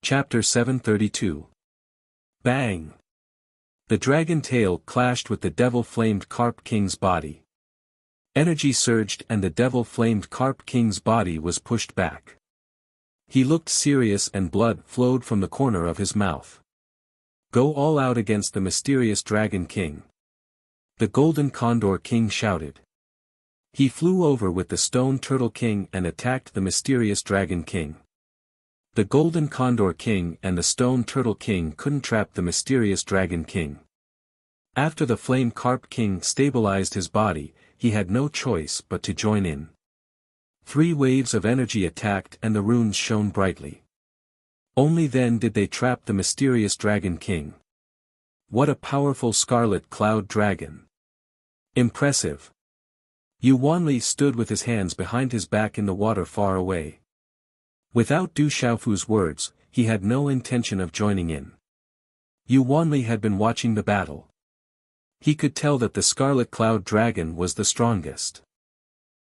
Chapter 732. Bang! The dragon tail clashed with the devil-flamed Carp King's body. Energy surged and the devil-flamed Carp King's body was pushed back. He looked serious and blood flowed from the corner of his mouth. Go all out against the mysterious Dragon King. The Golden Condor King shouted. He flew over with the Stone Turtle King and attacked the mysterious Dragon King. The Golden Condor King and the Stone Turtle King couldn't trap the mysterious Dragon King. After the Flame Carp King stabilized his body, he had no choice but to join in. 3 waves of energy attacked and the runes shone brightly. Only then did they trap the mysterious Dragon King. What a powerful scarlet cloud dragon! Impressive! Yu Wanli stood with his hands behind his back in the water far away. Without Du Xiaofu's words, he had no intention of joining in. Yu Wanli had been watching the battle. He could tell that the Scarlet Cloud Dragon was the strongest.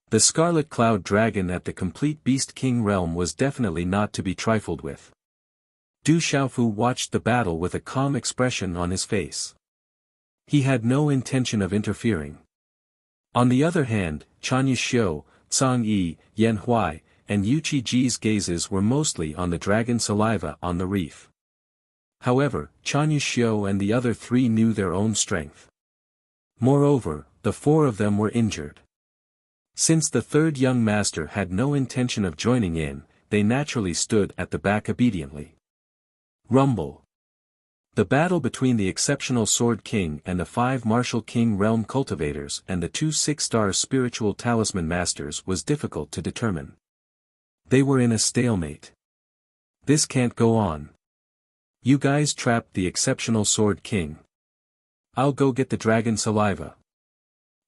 The Scarlet Cloud Dragon at the complete Beast King realm was definitely not to be trifled with. Du Xiaofu watched the battle with a calm expression on his face. He had no intention of interfering. On the other hand, Chan Yuxiu, Cang Yi, Yan Huai, and Yu Qiji's gazes were mostly on the dragon saliva on the reef. However, Chan Yuxiu and the other 3 knew their own strength. Moreover, the 4 of them were injured. Since the 3rd young master had no intention of joining in, they naturally stood at the back obediently. Rumble. The battle between the exceptional Sword King and the 5 Martial King realm cultivators and the 2 6-star spiritual talisman masters was difficult to determine. They were in a stalemate. This can't go on. You guys trapped the exceptional Sword King. I'll go get the dragon saliva.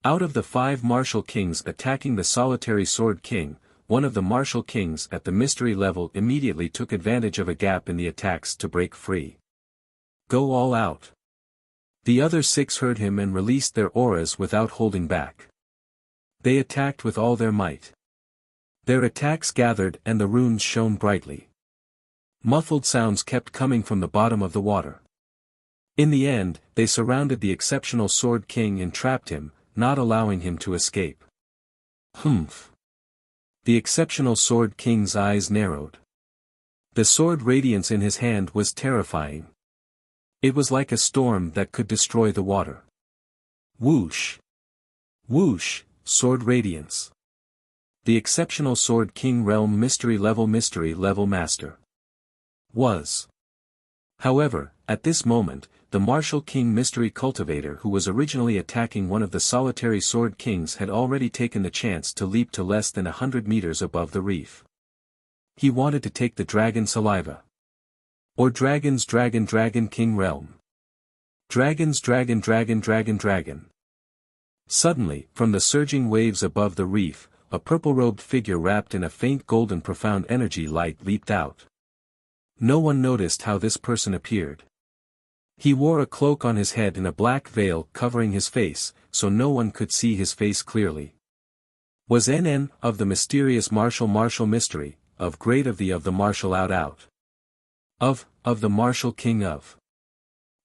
Out of the 5 Martial Kings attacking the solitary Sword King, one of the Martial Kings at the mystery level immediately took advantage of a gap in the attacks to break free. Go all out. The other 6 heard him and released their auras without holding back. They attacked with all their might. Their attacks gathered and the runes shone brightly. Muffled sounds kept coming from the bottom of the water. In the end, they surrounded the exceptional Sword King and trapped him, not allowing him to escape. Humph. The exceptional Sword King's eyes narrowed. The sword radiance in his hand was terrifying. It was like a storm that could destroy the water. Whoosh! Whoosh, sword radiance. The exceptional Sword King realm mystery level master. Was. However, at this moment, the Martial King mystery cultivator who was originally attacking one of the solitary Sword Kings had already taken the chance to leap to less than 100 meters above the reef. He wanted to take the dragon saliva. Or Dragon's Dragon King realm. Dragon's Dragon. Suddenly, from the surging waves above the reef, a purple-robed figure wrapped in a faint golden profound energy light leaped out. No one noticed how this person appeared. He wore a cloak on his head and a black veil covering his face, so no one could see his face clearly. Was NN of the mysterious martial mystery, of great of the martial out. Of the Martial King of.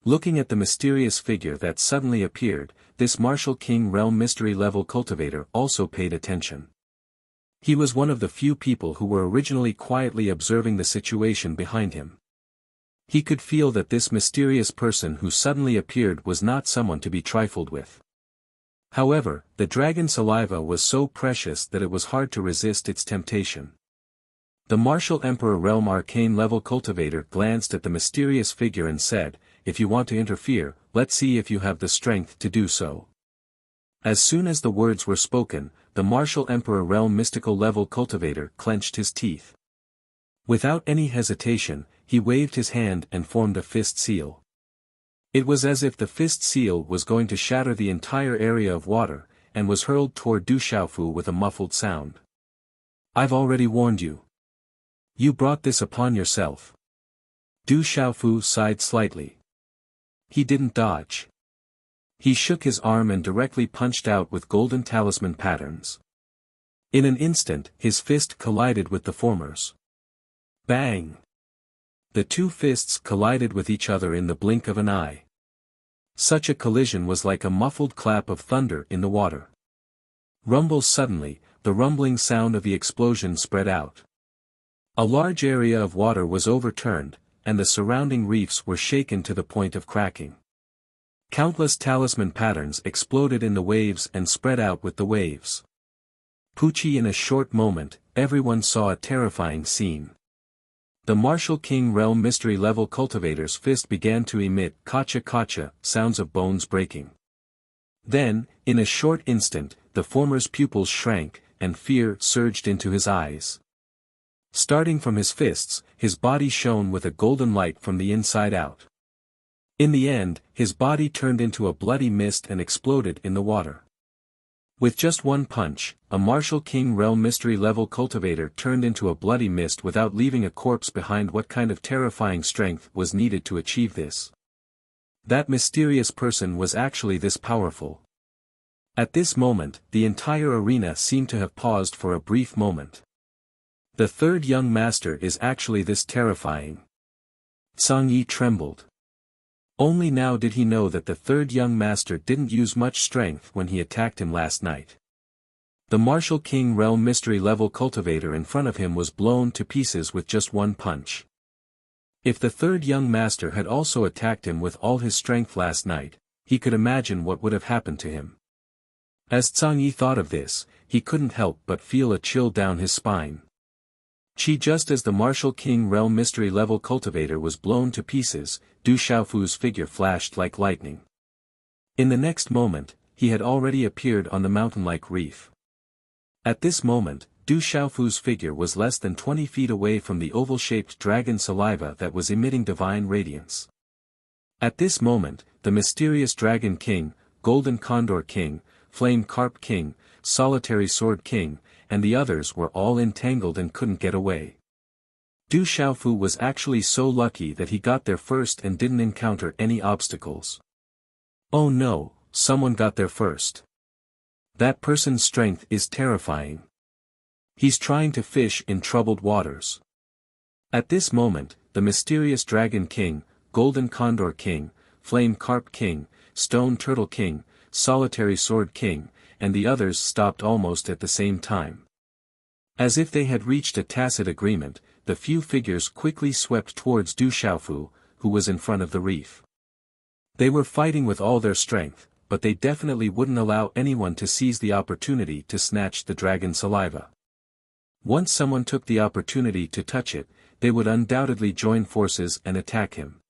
Looking at the mysterious figure that suddenly appeared, this Martial King realm mystery level cultivator also paid attention. He was one of the few people who were originally quietly observing the situation behind him. He could feel that this mysterious person who suddenly appeared was not someone to be trifled with. However, the dragon saliva was so precious that it was hard to resist its temptation. The Martial Emperor realm arcane level cultivator glanced at the mysterious figure and said, "If you want to interfere, let's see if you have the strength to do so." As soon as the words were spoken, the Martial Emperor realm mystical level cultivator clenched his teeth. Without any hesitation, he waved his hand and formed a fist seal. It was as if the fist seal was going to shatter the entire area of water, and was hurled toward Du Xiaofu with a muffled sound. "I've already warned you. You brought this upon yourself." Du Xiaofu sighed slightly. He didn't dodge. He shook his arm and directly punched out with golden talisman patterns. In an instant, his fist collided with the former's. Bang! The two fists collided with each other in the blink of an eye. Such a collision was like a muffled clap of thunder in the water. Rumble suddenly, the rumbling sound of the explosion spread out. A large area of water was overturned, and the surrounding reefs were shaken to the point of cracking. Countless talisman patterns exploded in the waves and spread out with the waves. Pucci, in a short moment, everyone saw a terrifying scene. The Martial King Realm Mystery Level Cultivator's fist began to emit kacha-kacha sounds of bones breaking. Then, in a short instant, the former's pupils shrank, and fear surged into his eyes. Starting from his fists, his body shone with a golden light from the inside out. In the end, his body turned into a bloody mist and exploded in the water. With just one punch, a Martial King Realm Mystery Level Cultivator turned into a bloody mist without leaving a corpse behind. What kind of terrifying strength was needed to achieve this? That mysterious person was actually this powerful. At this moment, the entire arena seemed to have paused for a brief moment. The third young master is actually this terrifying. Zhang Yi trembled. Only now did he know that the third young master didn't use much strength when he attacked him last night. The Martial King Realm Mystery Level Cultivator in front of him was blown to pieces with just one punch. If the third young master had also attacked him with all his strength last night, he could imagine what would have happened to him. As Zhang Yi thought of this, he couldn't help but feel a chill down his spine. Just as the Martial King Realm Mystery Level Cultivator was blown to pieces, Du Xiaofu's figure flashed like lightning. In the next moment, he had already appeared on the mountain-like reef. At this moment, Du Xiaofu's figure was less than 20 feet away from the oval-shaped dragon saliva that was emitting divine radiance. At this moment, the mysterious Dragon King, Golden Condor King, Flame Carp King, Solitary Sword King, and the others were all entangled and couldn't get away. Du Xiaofu was actually so lucky that he got there first and didn't encounter any obstacles. Oh no, someone got there first. That person's strength is terrifying. He's trying to fish in troubled waters. At this moment, the mysterious Dragon King, Golden Condor King, Flame Carp King, Stone Turtle King, Solitary Sword King, and the others stopped almost at the same time. As if they had reached a tacit agreement, the few figures quickly swept towards Du Xiaofu, who was in front of the reef. They were fighting with all their strength, but they definitely wouldn't allow anyone to seize the opportunity to snatch the dragon saliva. Once someone took the opportunity to touch it, they would undoubtedly join forces and attack him.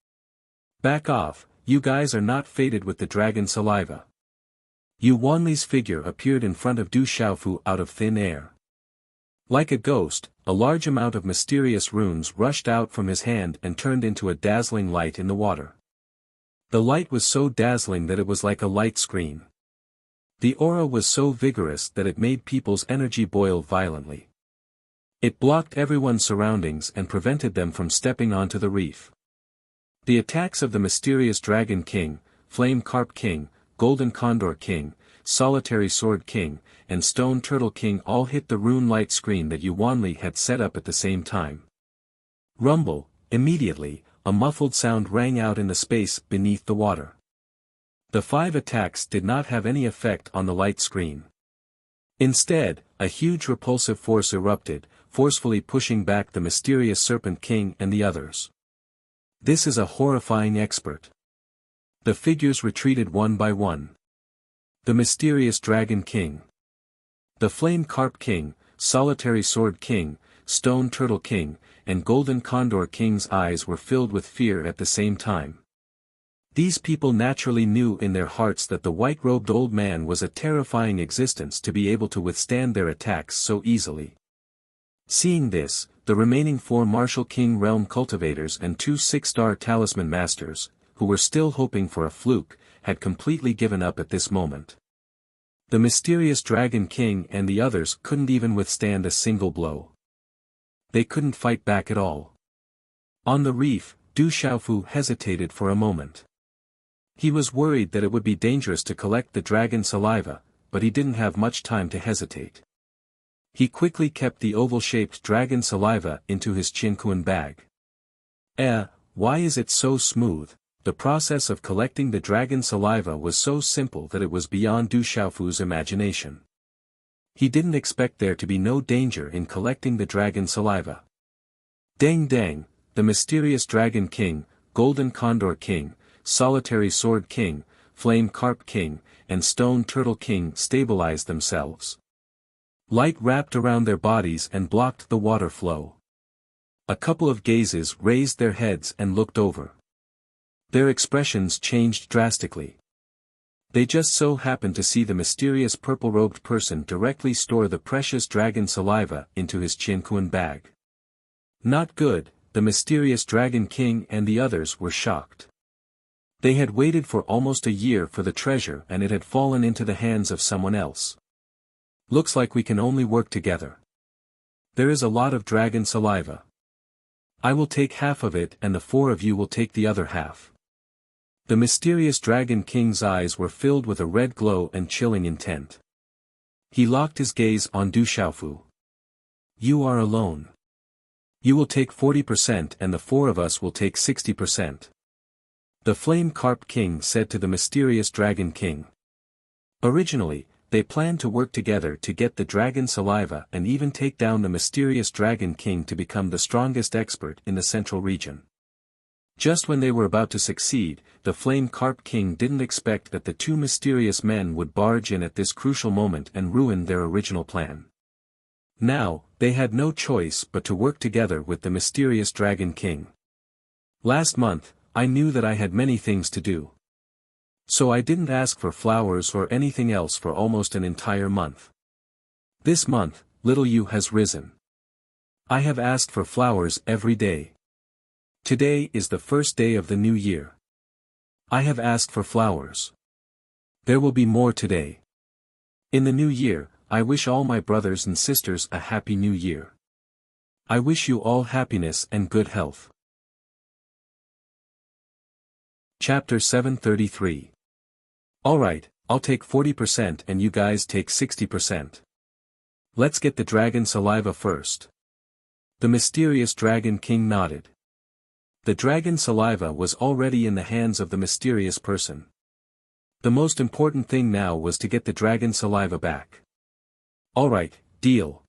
Back off, you guys are not fated with the dragon saliva. Yu Wanli's figure appeared in front of Du Xiaofu out of thin air. Like a ghost, a large amount of mysterious runes rushed out from his hand and turned into a dazzling light in the water. The light was so dazzling that it was like a light screen. The aura was so vigorous that it made people's energy boil violently. It blocked everyone's surroundings and prevented them from stepping onto the reef. The attacks of the mysterious Dragon King, Flame Carp King, Golden Condor King, Solitary Sword King, and Stone Turtle King all hit the rune light screen that Yu Wanli had set up at the same time. Rumble, immediately, a muffled sound rang out in the space beneath the water. The 5 attacks did not have any effect on the light screen. Instead, a huge repulsive force erupted, forcefully pushing back the mysterious Serpent King and the others. This is a horrifying expert. The figures retreated one by one. The mysterious Dragon King, the Flame Carp King, Solitary Sword King, Stone Turtle King, and Golden Condor King's eyes were filled with fear at the same time. These people naturally knew in their hearts that the white-robed old man was a terrifying existence to be able to withstand their attacks so easily. Seeing this, the remaining 4 Martial King Realm Cultivators and 2 6-star Talisman Masters, who were still hoping for a fluke, had completely given up at this moment. The mysterious Dragon King and the others couldn't even withstand a single blow. They couldn't fight back at all. On the reef, Du Xiaofu hesitated for a moment. He was worried that it would be dangerous to collect the dragon saliva, but he didn't have much time to hesitate. He quickly kept the oval-shaped dragon saliva into his Qinquan bag. Why is it so smooth? The process of collecting the dragon saliva was so simple that it was beyond Du Xiaofu's imagination. He didn't expect there to be no danger in collecting the dragon saliva. Dang dang, the mysterious Dragon King, Golden Condor King, Solitary Sword King, Flame Carp King, and Stone Turtle King stabilized themselves. Light wrapped around their bodies and blocked the water flow. A couple of gazes raised their heads and looked over. Their expressions changed drastically. They just so happened to see the mysterious purple-robed person directly store the precious dragon saliva into his Qianquan bag. Not good, the mysterious Dragon King and the others were shocked. They had waited for almost a year for the treasure and it had fallen into the hands of someone else. Looks like we can only work together. There is a lot of dragon saliva. I will take half of it and the four of you will take the other half. The mysterious Dragon King's eyes were filled with a red glow and chilling intent. He locked his gaze on Du Xiaofu. You are alone. You will take 40% and the four of us will take 60%. The Flame Carp King said to the mysterious Dragon King. Originally, they planned to work together to get the dragon saliva and even take down the mysterious Dragon King to become the strongest expert in the central region. Just when they were about to succeed, the Flame Carp King didn't expect that the two mysterious men would barge in at this crucial moment and ruin their original plan. Now, they had no choice but to work together with the mysterious Dragon King. Last month, I knew that I had many things to do. So I didn't ask for flowers or anything else for almost an entire month. This month, little Yu has risen. I have asked for flowers every day. Today is the first day of the new year. I have asked for flowers. There will be more today. In the new year, I wish all my brothers and sisters a happy new year. I wish you all happiness and good health. Chapter 733. Alright, I'll take 40% and you guys take 60%. Let's get the dragon saliva first. The mysterious Dragon King nodded. The dragon saliva was already in the hands of the mysterious person. The most important thing now was to get the dragon saliva back. Alright, deal.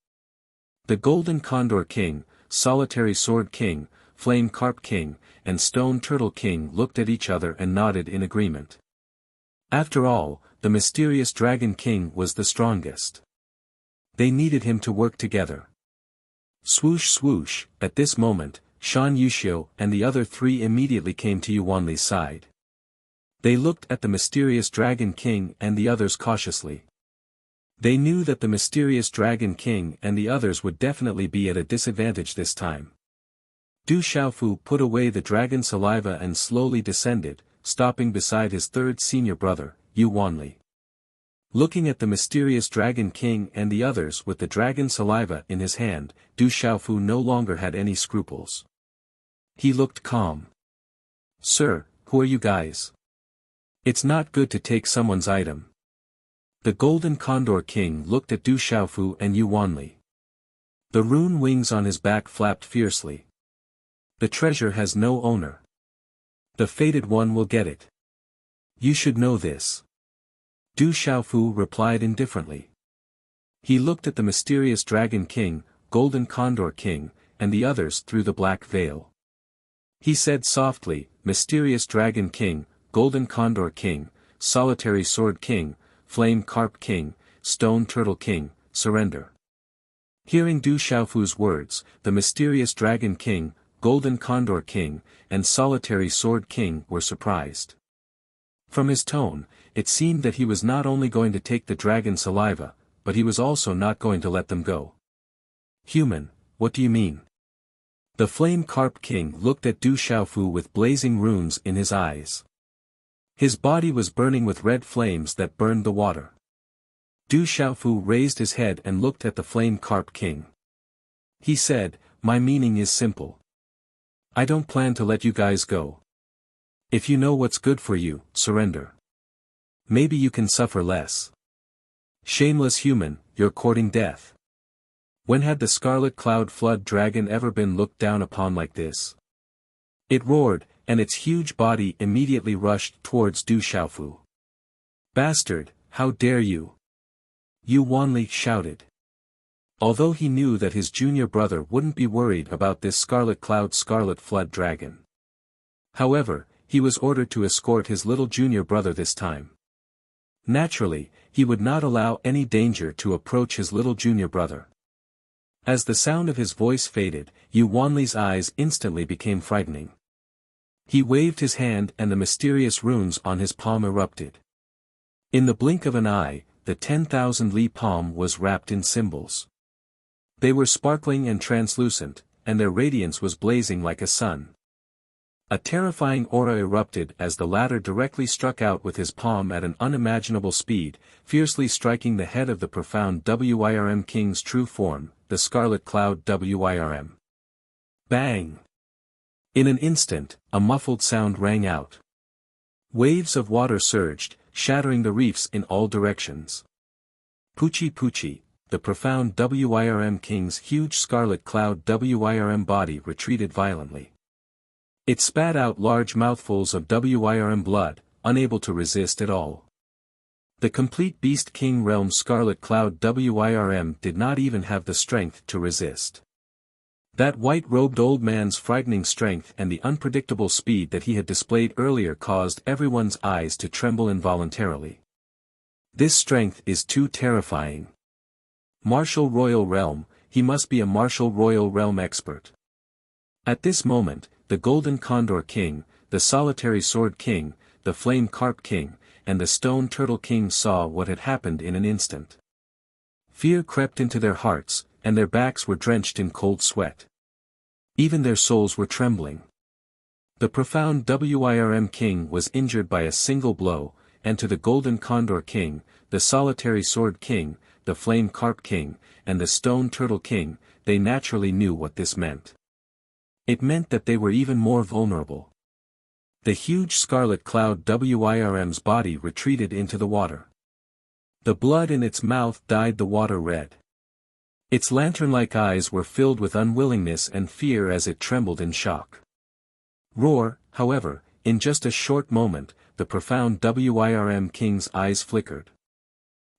The Golden Condor King, Solitary Sword King, Flame Carp King, and Stone Turtle King looked at each other and nodded in agreement. After all, the mysterious Dragon King was the strongest. They needed him to work together. Swoosh swoosh, at this moment, Shan Yuxiu and the other three immediately came to Yuanli's side. They looked at the mysterious Dragon King and the others cautiously. They knew that the mysterious Dragon King and the others would definitely be at a disadvantage this time. Du Xiaofu put away the dragon saliva and slowly descended, stopping beside his third senior brother, Yuanli. Looking at the mysterious Dragon King and the others with the dragon saliva in his hand, Du Xiaofu no longer had any scruples. He looked calm. Sir, who are you guys? It's not good to take someone's item. The Golden Condor King looked at Du Xiaofu and Yuanli. The rune wings on his back flapped fiercely. The treasure has no owner. The fated one will get it. You should know this. Du Xiaofu replied indifferently. He looked at the mysterious Dragon King, Golden Condor King, and the others through the black veil. He said softly, Mysterious Dragon King, Golden Condor King, Solitary Sword King, Flame Carp King, Stone Turtle King, surrender. Hearing Du Xiaofu's words, the mysterious Dragon King, Golden Condor King, and Solitary Sword King were surprised. From his tone, it seemed that he was not only going to take the dragon saliva, but he was also not going to let them go. Human, what do you mean? The Flame Carp King looked at Du Xiaofu with blazing runes in his eyes. His body was burning with red flames that burned the water. Du Xiaofu raised his head and looked at the Flame Carp King. He said, My meaning is simple. I don't plan to let you guys go. If you know what's good for you, surrender. Maybe you can suffer less. Shameless human, you're courting death. When had the Scarlet Cloud Flood Dragon ever been looked down upon like this? It roared, and its huge body immediately rushed towards Du Xiaofu. "Bastard, how dare you!" Yu Wanli shouted. Although he knew that his junior brother wouldn't be worried about this Scarlet Cloud Scarlet Flood dragon. However, he was ordered to escort his little junior brother this time. Naturally, he would not allow any danger to approach his little junior brother. As the sound of his voice faded, Yu Wanli's eyes instantly became frightening. He waved his hand and the mysterious runes on his palm erupted. In the blink of an eye, the 10,000 li palm was wrapped in symbols. They were sparkling and translucent, and their radiance was blazing like a sun. A terrifying aura erupted as the latter directly struck out with his palm at an unimaginable speed, fiercely striking the head of the profound Wirm King's true form, the Scarlet Cloud Wirm. Bang! In an instant, a muffled sound rang out. Waves of water surged, shattering the reefs in all directions. Puchi Puchi, the profound Wirm King's huge Scarlet Cloud Wirm body retreated violently. It spat out large mouthfuls of Wirm blood, unable to resist at all. The complete Beast King realm Scarlet Cloud Wirm did not even have the strength to resist. That white-robed old man's frightening strength and the unpredictable speed that he had displayed earlier caused everyone's eyes to tremble involuntarily. This strength is too terrifying. Martial Royal Realm, he must be a Martial Royal Realm expert. At this moment, the Golden Condor King, the Solitary Sword King, the Flame Carp King, and the Stone Turtle King saw what had happened in an instant. Fear crept into their hearts, and their backs were drenched in cold sweat. Even their souls were trembling. The profound Wirm King was injured by a single blow, and to the Golden Condor King, the Solitary Sword King, the Flame Carp King, and the Stone Turtle King, they naturally knew what this meant. It meant that they were even more vulnerable. The huge Scarlet Cloud Wirm's body retreated into the water. The blood in its mouth dyed the water red. Its lantern-like eyes were filled with unwillingness and fear as it trembled in shock. Roar, however, in just a short moment, the profound Wirm King's eyes flickered.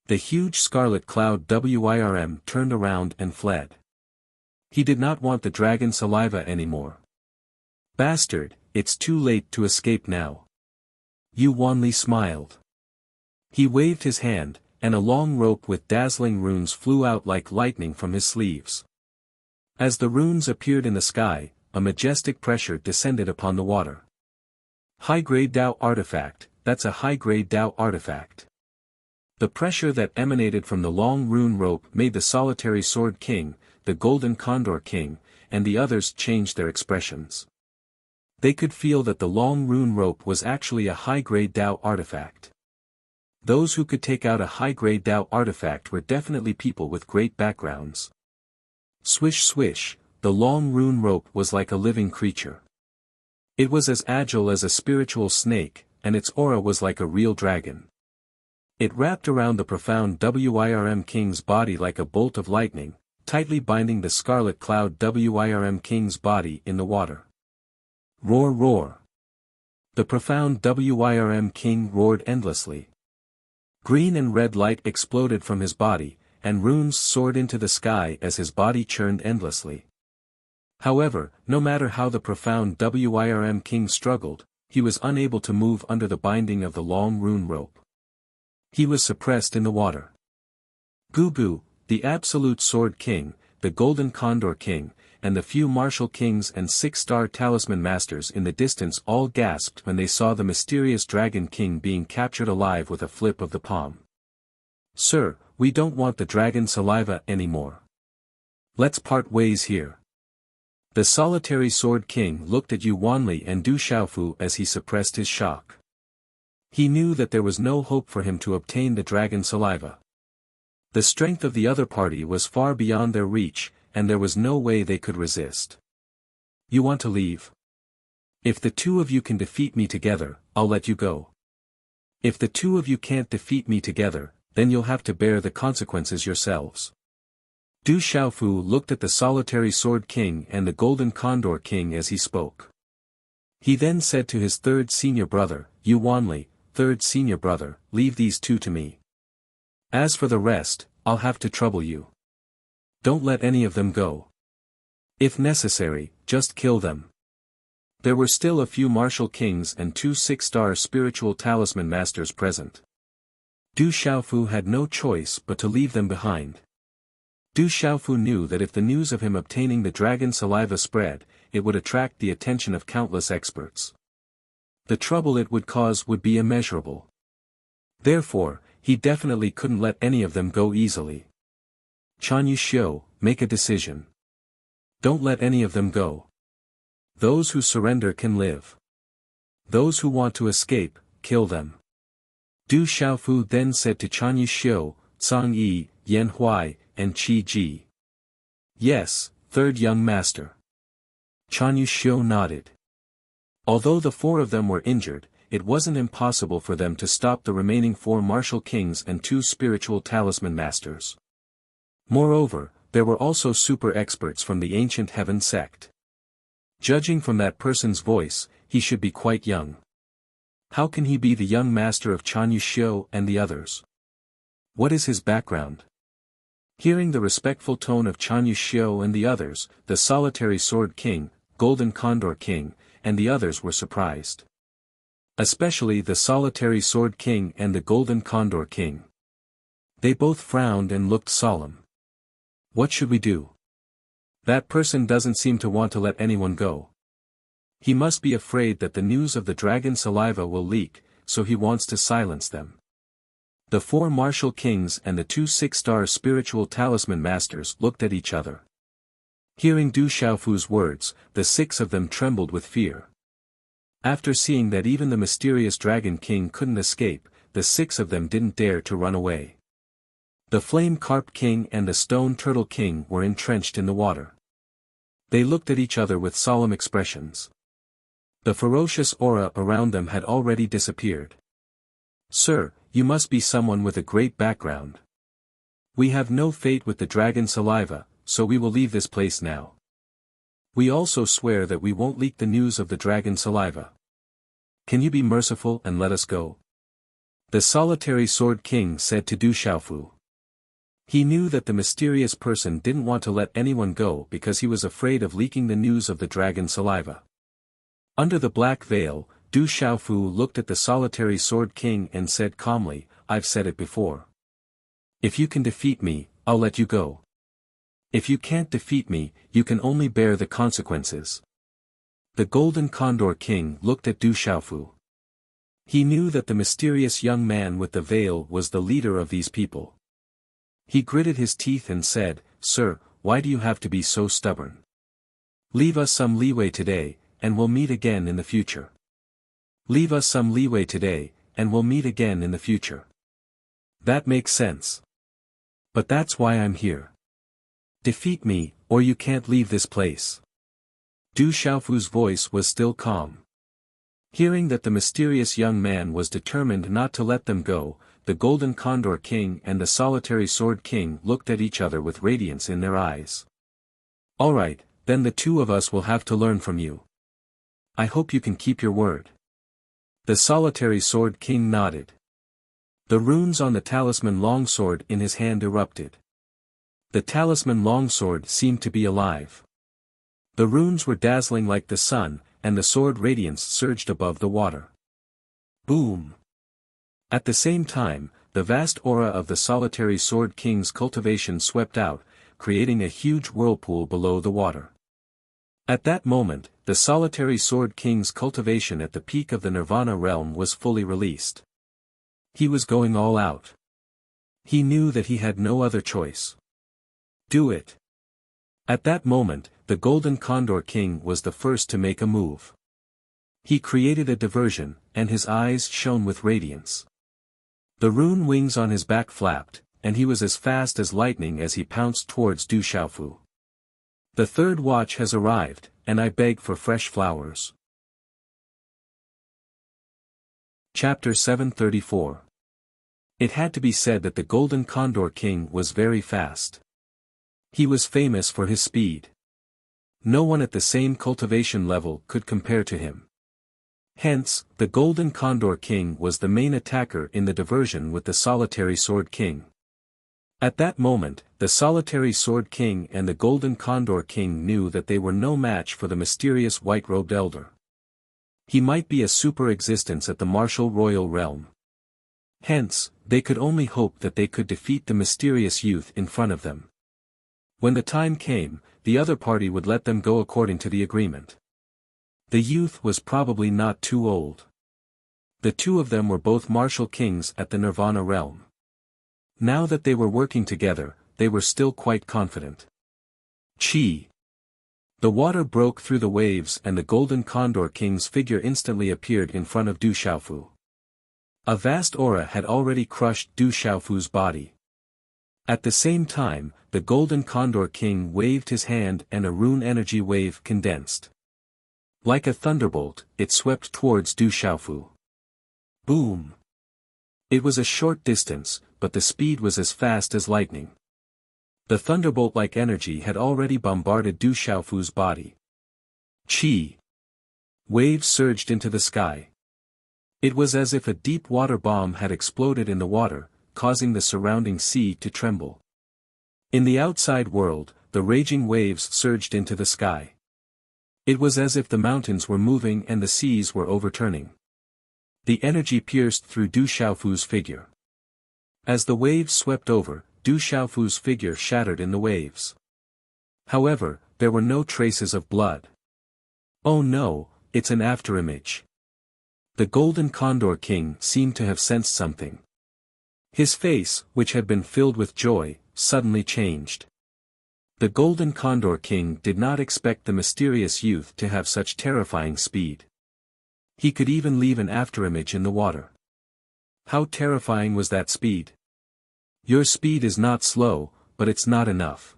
The huge Scarlet Cloud Wirm turned around and fled. He did not want the dragon saliva anymore. Bastard, it's too late to escape now. Yu Wanli smiled. He waved his hand, and a long rope with dazzling runes flew out like lightning from his sleeves. As the runes appeared in the sky, a majestic pressure descended upon the water. High-grade Dao artifact, that's a high-grade Dao artifact. The pressure that emanated from the long rune rope made the Solitary Sword King, the Golden Condor King, and the others change their expressions. They could feel that the long rune rope was actually a high-grade Dao artifact. Those who could take out a high-grade Dao artifact were definitely people with great backgrounds. Swish swish, the long rune rope was like a living creature. It was as agile as a spiritual snake, and its aura was like a real dragon. It wrapped around the profound Wirm King's body like a bolt of lightning, tightly binding the Scarlet Cloud Wirm King's body in the water. Roar roar. The profound Wirm King roared endlessly. Green and red light exploded from his body, and runes soared into the sky as his body churned endlessly. However, no matter how the profound Wirm King struggled, he was unable to move under the binding of the long rune rope. He was suppressed in the water. Gugu, the Absolute Sword King, the Golden Condor King, and the few martial kings and 6-star talisman masters in the distance all gasped when they saw the mysterious Dragon King being captured alive with a flip of the palm. "Sir, we don't want the dragon saliva anymore. Let's part ways here." The Solitary Sword King looked at Yu Wanli and Du Xiaofu as he suppressed his shock. He knew that there was no hope for him to obtain the dragon saliva. The strength of the other party was far beyond their reach, and there was no way they could resist. "You want to leave? If the two of you can defeat me together, I'll let you go. If the two of you can't defeat me together, then you'll have to bear the consequences yourselves." Du Xiaofu looked at the Solitary Sword King and the Golden Condor King as he spoke. He then said to his third senior brother, "You Wanli, third senior brother, leave these two to me. As for the rest, I'll have to trouble you. Don't let any of them go. If necessary, just kill them." There were still a few martial kings and 2 6-star spiritual talisman masters present. Du Xiaofu had no choice but to leave them behind. Du Xiaofu knew that if the news of him obtaining the dragon saliva spread, it would attract the attention of countless experts. The trouble it would cause would be immeasurable. Therefore, he definitely couldn't let any of them go easily. Chan Yuxiu, make a decision. Don't let any of them go. Those who surrender can live. Those who want to escape, kill them. Du Xiaofu then said to Chan Yuxiu, Cang Yi, Yan Huai, and Qi Ji. Yes, third young master. Chan Yuxiu nodded. Although the 4 of them were injured, it wasn't impossible for them to stop the remaining 4 martial kings and 2 spiritual talisman masters. Moreover, there were also super experts from the ancient heaven sect. Judging from that person's voice, he should be quite young. How can he be the young master of Chan Yuxiu and the others? What is his background? Hearing the respectful tone of Chan Yuxiu and the others, the solitary sword king, golden condor king, and the others were surprised. Especially the solitary sword king and the golden condor king. They both frowned and looked solemn. What should we do? That person doesn't seem to want to let anyone go. He must be afraid that the news of the dragon saliva will leak, so he wants to silence them. The 4 martial kings and the 2 6-star spiritual talisman masters looked at each other. Hearing Du Xiaofu's words, the 6 of them trembled with fear. After seeing that even the mysterious dragon king couldn't escape, the 6 of them didn't dare to run away. The flame carp king and the stone turtle king were entrenched in the water. They looked at each other with solemn expressions. The ferocious aura around them had already disappeared. Sir, you must be someone with a great background. We have no fate with the dragon saliva, so we will leave this place now. We also swear that we won't leak the news of the dragon saliva. Can you be merciful and let us go? The solitary sword king said to Du Xiaofu. He knew that the mysterious person didn't want to let anyone go because he was afraid of leaking the news of the dragon saliva. Under the black veil, Du Xiaofu looked at the solitary sword king and said calmly, I've said it before. If you can defeat me, I'll let you go. If you can't defeat me, you can only bear the consequences. The golden condor king looked at Du Xiaofu. He knew that the mysterious young man with the veil was the leader of these people. He gritted his teeth and said, Sir, why do you have to be so stubborn? Leave us some leeway today, and we'll meet again in the future. Leave us some leeway today, and we'll meet again in the future. That makes sense. But that's why I'm here. Defeat me, or you can't leave this place. Du Xiaofu's voice was still calm. Hearing that the mysterious young man was determined not to let them go, the golden condor king and the solitary sword king looked at each other with radiance in their eyes. All right, then the 2 of us will have to learn from you. I hope you can keep your word. The solitary sword king nodded. The runes on the talisman longsword in his hand erupted. The talisman longsword seemed to be alive. The runes were dazzling like the sun, and the sword radiance surged above the water. Boom! At the same time, the vast aura of the solitary sword king's cultivation swept out, creating a huge whirlpool below the water. At that moment, the solitary sword king's cultivation at the peak of the Nirvana realm was fully released. He was going all out. He knew that he had no other choice. Do it. At that moment, the golden condor king was the first to make a move. He created a diversion, and his eyes shone with radiance. The rune wings on his back flapped, and he was as fast as lightning as he pounced towards Du Xiaofu. The third watch has arrived, and I beg for fresh flowers. Chapter 734. It had to be said that the golden condor king was very fast. He was famous for his speed. No one at the same cultivation level could compare to him. Hence, the Golden Condor King was the main attacker in the diversion with the Solitary Sword King. At that moment, the Solitary Sword King and the Golden Condor King knew that they were no match for the mysterious white-robed elder. He might be a super-existence at the martial royal realm. Hence, they could only hope that they could defeat the mysterious youth in front of them. When the time came, the other party would let them go according to the agreement. The youth was probably not too old. The two of them were both martial kings at the Nirvana realm. Now that they were working together, they were still quite confident. Chi! The water broke through the waves and the Golden Condor King's figure instantly appeared in front of Du Xiaofu. A vast aura had already crushed Du Xiaofu's body. At the same time, the Golden Condor King waved his hand and a rune energy wave condensed. Like a thunderbolt, it swept towards Du Xiaofu. Boom! It was a short distance, but the speed was as fast as lightning. The thunderbolt-like energy had already bombarded Du Xiaofu's body. Chi! Waves surged into the sky. It was as if a deep water bomb had exploded in the water, causing the surrounding sea to tremble. In the outside world, the raging waves surged into the sky. It was as if the mountains were moving and the seas were overturning. The energy pierced through Du Xiaofu's figure. As the waves swept over, Du Xiaofu's figure shattered in the waves. However, there were no traces of blood. Oh no, it's an afterimage. The Golden Condor King seemed to have sensed something. His face, which had been filled with joy, suddenly changed. The Golden Condor King did not expect the mysterious youth to have such terrifying speed. He could even leave an afterimage in the water. How terrifying was that speed? Your speed is not slow, but it's not enough.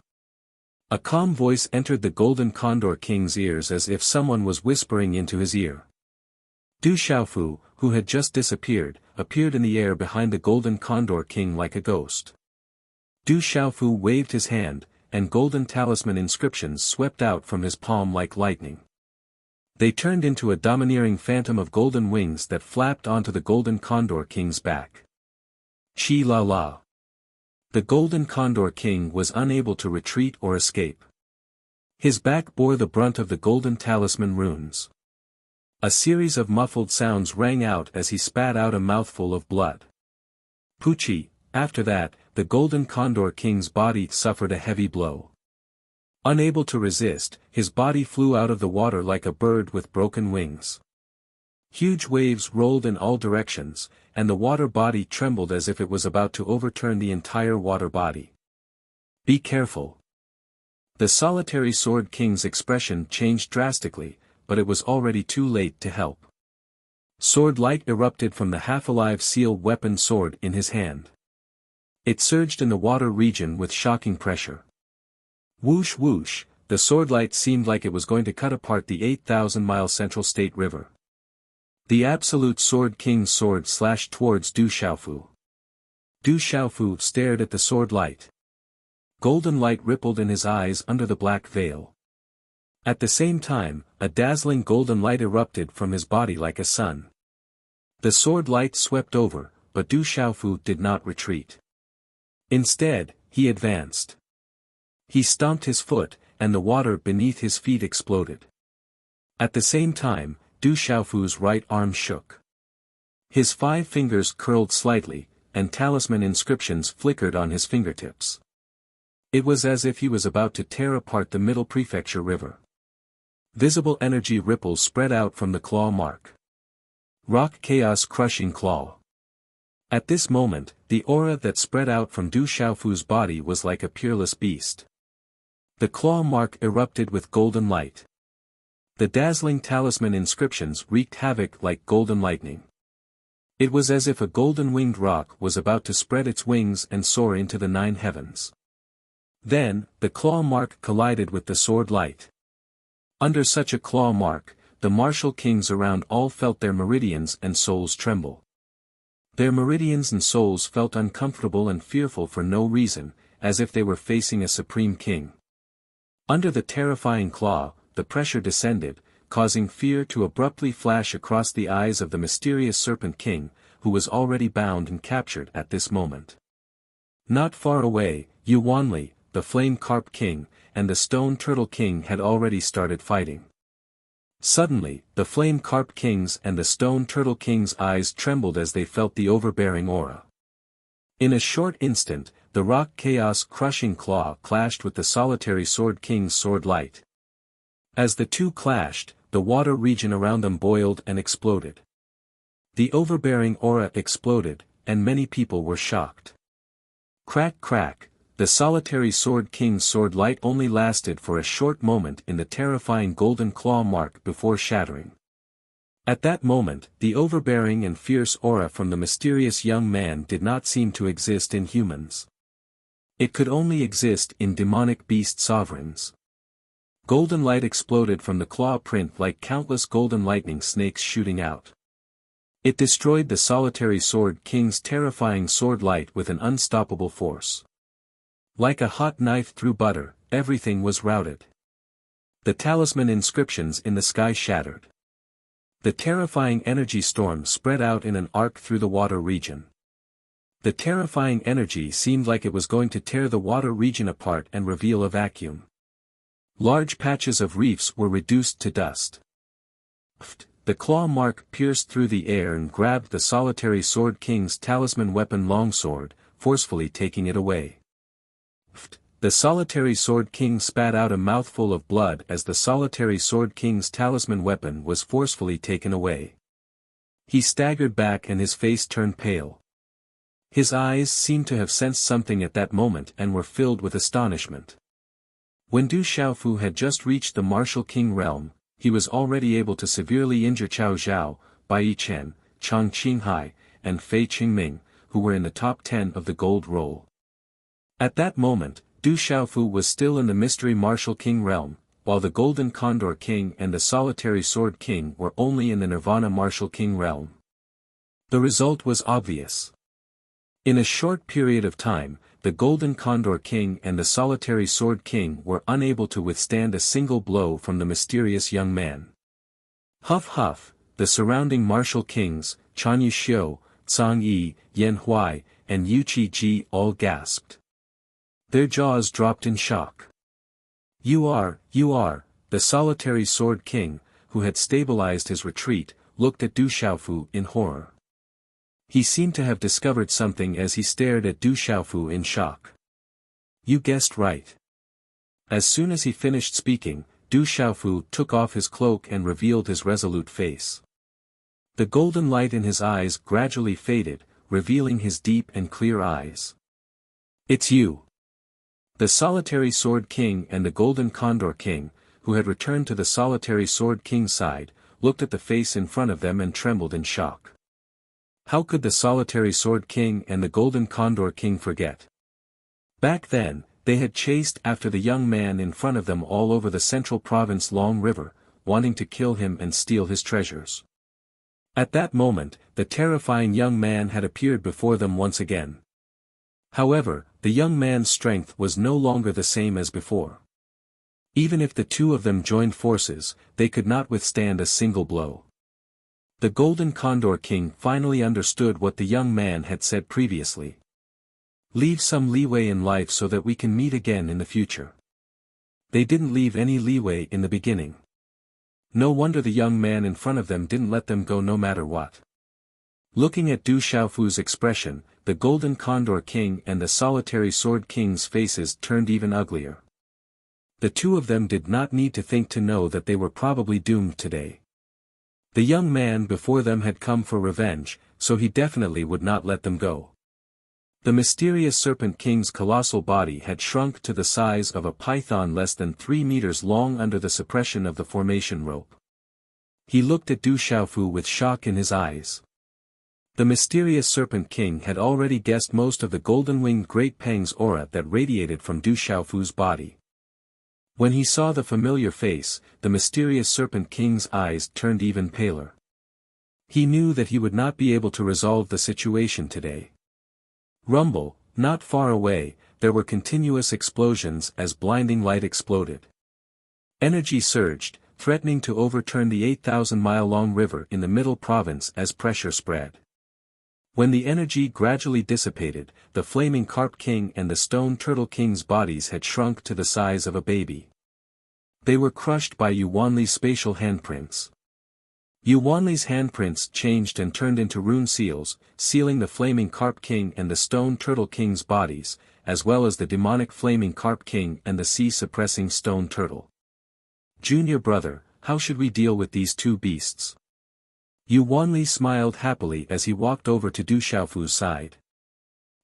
A calm voice entered the Golden Condor King's ears as if someone was whispering into his ear. Du Xiaofu, who had just disappeared, appeared in the air behind the Golden Condor King like a ghost. Du Xiaofu waved his hand, and golden talisman inscriptions swept out from his palm like lightning. They turned into a domineering phantom of golden wings that flapped onto the Golden Condor King's back. Chi la la. The Golden Condor King was unable to retreat or escape. His back bore the brunt of the golden talisman runes. A series of muffled sounds rang out as he spat out a mouthful of blood. Pucci, after that, the Golden Condor King's body suffered a heavy blow. Unable to resist, his body flew out of the water like a bird with broken wings. Huge waves rolled in all directions, and the water body trembled as if it was about to overturn the entire water body. Be careful. The Solitary Sword King's expression changed drastically, but it was already too late to help. Sword light erupted from the half-alive sealed weapon sword in his hand. It surged in the water region with shocking pressure. Whoosh whoosh, the sword light seemed like it was going to cut apart the 8,000-mile Central State River. The Absolute Sword King's sword slashed towards Du Xiaofu. Du Xiaofu stared at the sword light. Golden light rippled in his eyes under the black veil. At the same time, a dazzling golden light erupted from his body like a sun. The sword light swept over, but Du Xiaofu did not retreat. Instead, he advanced. He stomped his foot, and the water beneath his feet exploded. At the same time, Du Xiaofu's right arm shook. His 5 fingers curled slightly, and talisman inscriptions flickered on his fingertips. It was as if he was about to tear apart the Middle Prefecture River. Visible energy ripples spread out from the claw mark. Rock Chaos Crushing Claw. At this moment, the aura that spread out from Du Xiaofu's body was like a peerless beast. The claw mark erupted with golden light. The dazzling talisman inscriptions wreaked havoc like golden lightning. It was as if a golden-winged rock was about to spread its wings and soar into the 9 heavens. Then, the claw mark collided with the sword light. Under such a claw mark, the martial kings around all felt their meridians and souls tremble. Their meridians and souls felt uncomfortable and fearful for no reason, as if they were facing a supreme king. Under the terrifying claw, the pressure descended, causing fear to abruptly flash across the eyes of the mysterious Serpent King, who was already bound and captured at this moment. Not far away, Yuanli, the Flame Carp King, and the Stone Turtle King had already started fighting. Suddenly, the Flame Carp King's and the Stone Turtle King's eyes trembled as they felt the overbearing aura. In a short instant, the Rock Chaos Crushing Claw clashed with the Solitary Sword King's Sword Light. As the two clashed, the water region around them boiled and exploded. The overbearing aura exploded, and many people were shocked. Crack crack, the Solitary Sword King's Sword Light only lasted for a short moment in the terrifying golden claw mark before shattering. At that moment, the overbearing and fierce aura from the mysterious young man did not seem to exist in humans. It could only exist in demonic beast sovereigns. Golden light exploded from the claw print like countless golden lightning snakes shooting out. It destroyed the Solitary Sword King's terrifying sword light with an unstoppable force. Like a hot knife through butter, everything was routed. The talisman inscriptions in the sky shattered. The terrifying energy storm spread out in an arc through the water region. The terrifying energy seemed like it was going to tear the water region apart and reveal a vacuum. Large patches of reefs were reduced to dust. The claw mark pierced through the air and grabbed the Solitary Sword King's talisman weapon longsword, forcefully taking it away. The Solitary Sword King spat out a mouthful of blood as the Solitary Sword King's talisman weapon was forcefully taken away. He staggered back and his face turned pale. His eyes seemed to have sensed something at that moment and were filled with astonishment. When Du Xiaofu had just reached the Martial King realm, he was already able to severely injure Cao Zhao, Bai Yichen, Chang Qinghai, and Fei Qingming, who were in the top 10 of the gold roll. At that moment, Du Xiaofu was still in the Mystery Martial King realm, while the Golden Condor King and the Solitary Sword King were only in the Nirvana Martial King realm. The result was obvious. In a short period of time, the Golden Condor King and the Solitary Sword King were unable to withstand a single blow from the mysterious young man. Huff huff, the surrounding martial kings, Chan Yuxiu, Cang Yi, Yan Huai, and Yu Qiji all gasped. Their jaws dropped in shock. You are, the Solitary Sword King, who had stabilized his retreat, looked at Du Xiaofu in horror. He seemed to have discovered something as he stared at Du Xiaofu in shock. You guessed right. As soon as he finished speaking, Du Xiaofu took off his cloak and revealed his resolute face. The golden light in his eyes gradually faded, revealing his deep and clear eyes. It's you. The Solitary Sword King and the Golden Condor King, who had returned to the Solitary Sword King's side, looked at the face in front of them and trembled in shock. How could the Solitary Sword King and the Golden Condor King forget? Back then, they had chased after the young man in front of them all over the central province Long River, wanting to kill him and steal his treasures. At that moment, the terrifying young man had appeared before them once again. However, the young man's strength was no longer the same as before. Even if the two of them joined forces, they could not withstand a single blow. The Golden Condor King finally understood what the young man had said previously. Leave some leeway in life so that we can meet again in the future. They didn't leave any leeway in the beginning. No wonder the young man in front of them didn't let them go no matter what. Looking at Du Xiaofu's expression, the Golden Condor King and the Solitary Sword King's faces turned even uglier. The two of them did not need to think to know that they were probably doomed today. The young man before them had come for revenge, so he definitely would not let them go. The mysterious Serpent King's colossal body had shrunk to the size of a python less than 3 meters long under the suppression of the formation rope. He looked at Du Xiaofu with shock in his eyes. The mysterious Serpent King had already guessed most of the golden-winged Great Pang's aura that radiated from Du Xiaofu's body. When he saw the familiar face, the mysterious Serpent King's eyes turned even paler. He knew that he would not be able to resolve the situation today. Rumble, not far away, there were continuous explosions as blinding light exploded. Energy surged, threatening to overturn the 8,000-mile-long river in the middle province as pressure spread. When the energy gradually dissipated, the Flaming Carp King and the Stone Turtle King's bodies had shrunk to the size of a baby. They were crushed by Yuanli's spatial handprints. Yuanli's handprints changed and turned into rune seals, sealing the Flaming Carp King and the Stone Turtle King's bodies, as well as the demonic Flaming Carp King and the sea-suppressing Stone Turtle. Junior brother, how should we deal with these two beasts? Yuanli smiled happily as he walked over to Du Xiaofu's side.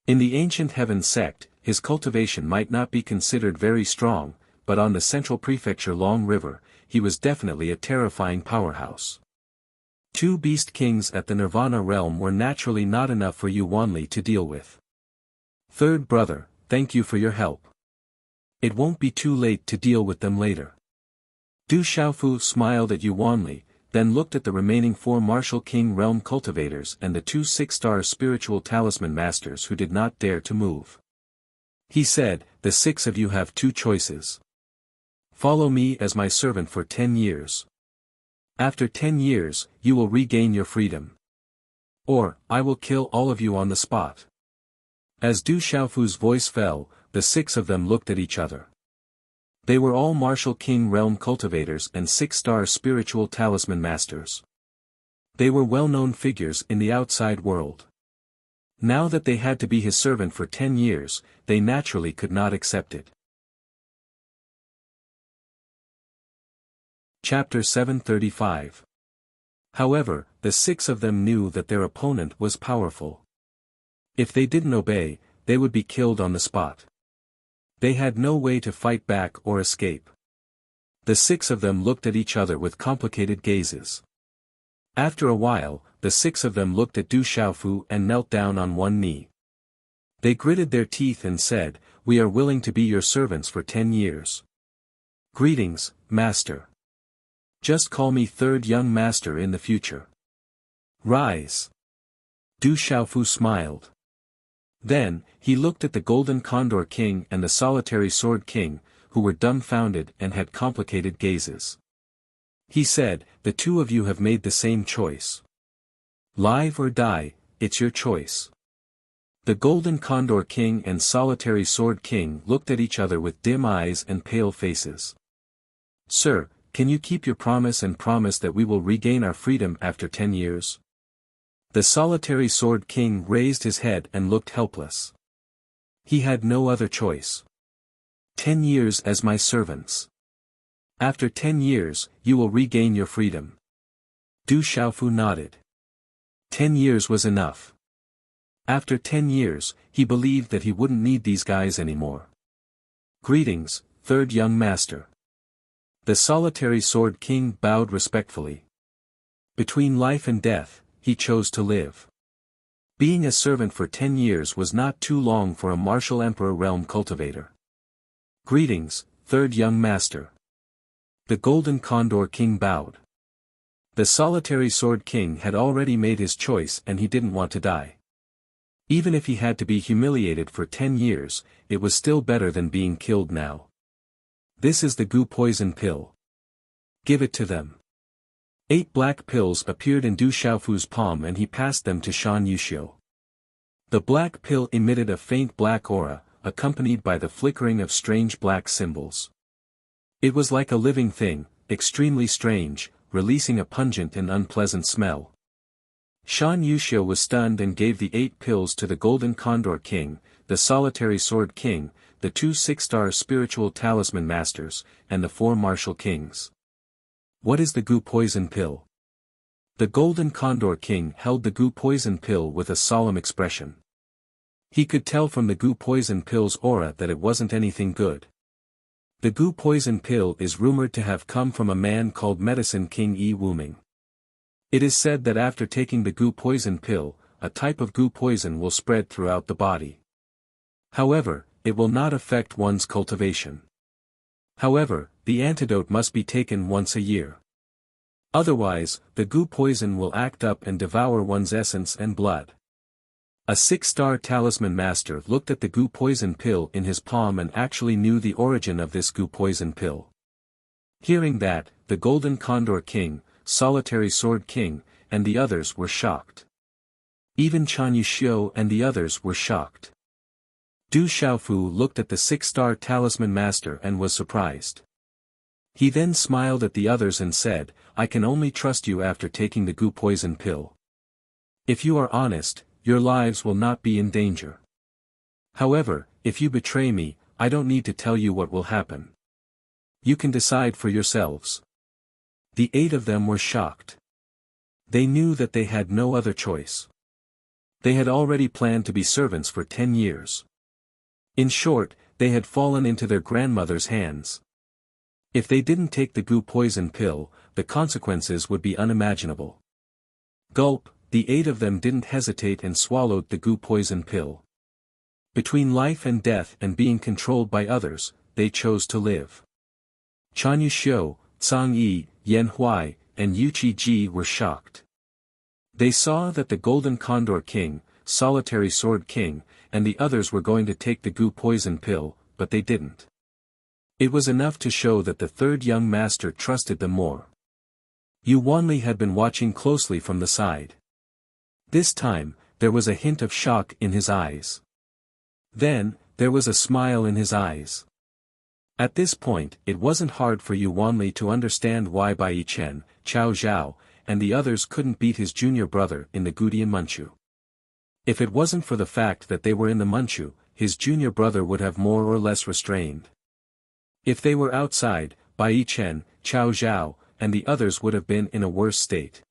In the ancient heaven sect, his cultivation might not be considered very strong, but on the central prefecture Long River, he was definitely a terrifying powerhouse. Two beast kings at the Nirvana realm were naturally not enough for Yuanli to deal with. Third brother, thank you for your help. It won't be too late to deal with them later. Du Xiaofu smiled at Yuanli, then looked at the remaining 4 Martial King realm cultivators and the 2 6-star spiritual talisman masters who did not dare to move. He said, the 6 of you have 2 choices. Follow me as my servant for 10 years. After 10 years, you will regain your freedom. Or, I will kill all of you on the spot. As Du Xiaofu's voice fell, the 6 of them looked at each other. They were all Martial King realm cultivators and 6-star spiritual talisman masters. They were well-known figures in the outside world. Now that they had to be his servant for 10 years, they naturally could not accept it. Chapter 735. However, the 6 of them knew that their opponent was powerful. If they didn't obey, they would be killed on the spot. They had no way to fight back or escape. The 6 of them looked at each other with complicated gazes. After a while, the 6 of them looked at Du Xiaofu and knelt down on one knee. They gritted their teeth and said, we are willing to be your servants for 10 years. Greetings, Master. Just call me Third Young Master in the future. Rise. Du Xiaofu smiled. Then, he looked at the Golden Condor King and the Solitary Sword King, who were dumbfounded and had complicated gazes. He said, the 2 of you have made the same choice. Live or die, it's your choice. The Golden Condor King and Solitary Sword King looked at each other with dim eyes and pale faces. Sir, can you keep your promise and promise that we will regain our freedom after 10 years? The Solitary Sword King raised his head and looked helpless. He had no other choice. 10 years as my servants. After 10 years, you will regain your freedom. Du Xiaofu nodded. 10 years was enough. After 10 years, he believed that he wouldn't need these guys anymore. Greetings, Third Young Master. The Solitary Sword King bowed respectfully. Between life and death, he chose to live. Being a servant for 10 years was not too long for a Martial Emperor realm cultivator. Greetings, Third Young Master. The Golden Condor King bowed. The Solitary Sword King had already made his choice and he didn't want to die. Even if he had to be humiliated for 10 years, it was still better than being killed now. This is the goo poison pill. Give it to them. 8 black pills appeared in Du Xiaofu's palm and he passed them to Shan Yuxiu. The black pill emitted a faint black aura, accompanied by the flickering of strange black symbols. It was like a living thing, extremely strange, releasing a pungent and unpleasant smell. Shan Yuxiu was stunned and gave the 8 pills to the Golden Condor King, the Solitary Sword King, the 2 6-star spiritual talisman masters, and the 4 Martial Kings. What is the goo poison pill? The Golden Condor King held the goo poison pill with a solemn expression. He could tell from the goo poison pill's aura that it wasn't anything good. The goo poison pill is rumored to have come from a man called Medicine King Yi Wuming. It is said that after taking the goo poison pill, a type of goo poison will spread throughout the body. However, it will not affect one's cultivation. However, the antidote must be taken once a year. Otherwise, the goo poison will act up and devour one's essence and blood. A 6-star talisman master looked at the goo poison pill in his palm and actually knew the origin of this goo poison pill. Hearing that, the Golden Condor King, Solitary Sword King, and the others were shocked. Even Chan Yuxiu and the others were shocked. Du Xiaofu looked at the six-star talisman master and was surprised. He then smiled at the others and said, I can only trust you after taking the goo poison pill. If you are honest, your lives will not be in danger. However, if you betray me, I don't need to tell you what will happen. You can decide for yourselves. The 8 of them were shocked. They knew that they had no other choice. They had already planned to be servants for 10 years. In short, they had fallen into their grandmother's hands. If they didn't take the goo poison pill, the consequences would be unimaginable. Gulp, the 8 of them didn't hesitate and swallowed the goo poison pill. Between life and death and being controlled by others, they chose to live. Chan Yuxiu, Cang Yi, Yan Huai, and Yu Qiji were shocked. They saw that the Golden Condor King, Solitary Sword King, and the others were going to take the goo poison pill, but they didn't. It was enough to show that the third young master trusted them more. Yu Wanli had been watching closely from the side. This time, there was a hint of shock in his eyes. Then, there was a smile in his eyes. At this point, it wasn't hard for Yu Wanli to understand why Bai Yichen, Chao Zhao, and the others couldn't beat his junior brother in the Gudian Manchu. If it wasn't for the fact that they were in the Manchu, his junior brother would have more or less restrained. If they were outside, Bai Yichen, Chao Zhao, and the others would have been in a worse state.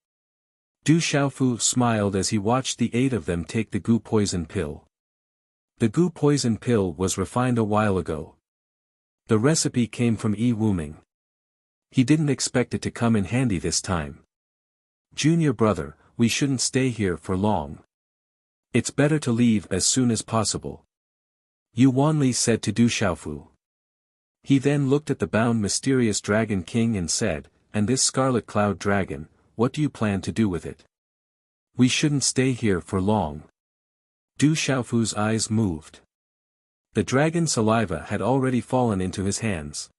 Du Xiaofu smiled as he watched the 8 of them take the goo poison pill. The goo poison pill was refined a while ago. The recipe came from Yi Wuming. He didn't expect it to come in handy this time. Junior brother, we shouldn't stay here for long. It's better to leave as soon as possible. Yu Wanli said to Du Xiaofu. He then looked at the bound mysterious Dragon King and said, and this Scarlet Cloud Dragon, what do you plan to do with it? We shouldn't stay here for long. Du Xiaofu's eyes moved. The dragon's saliva had already fallen into his hands.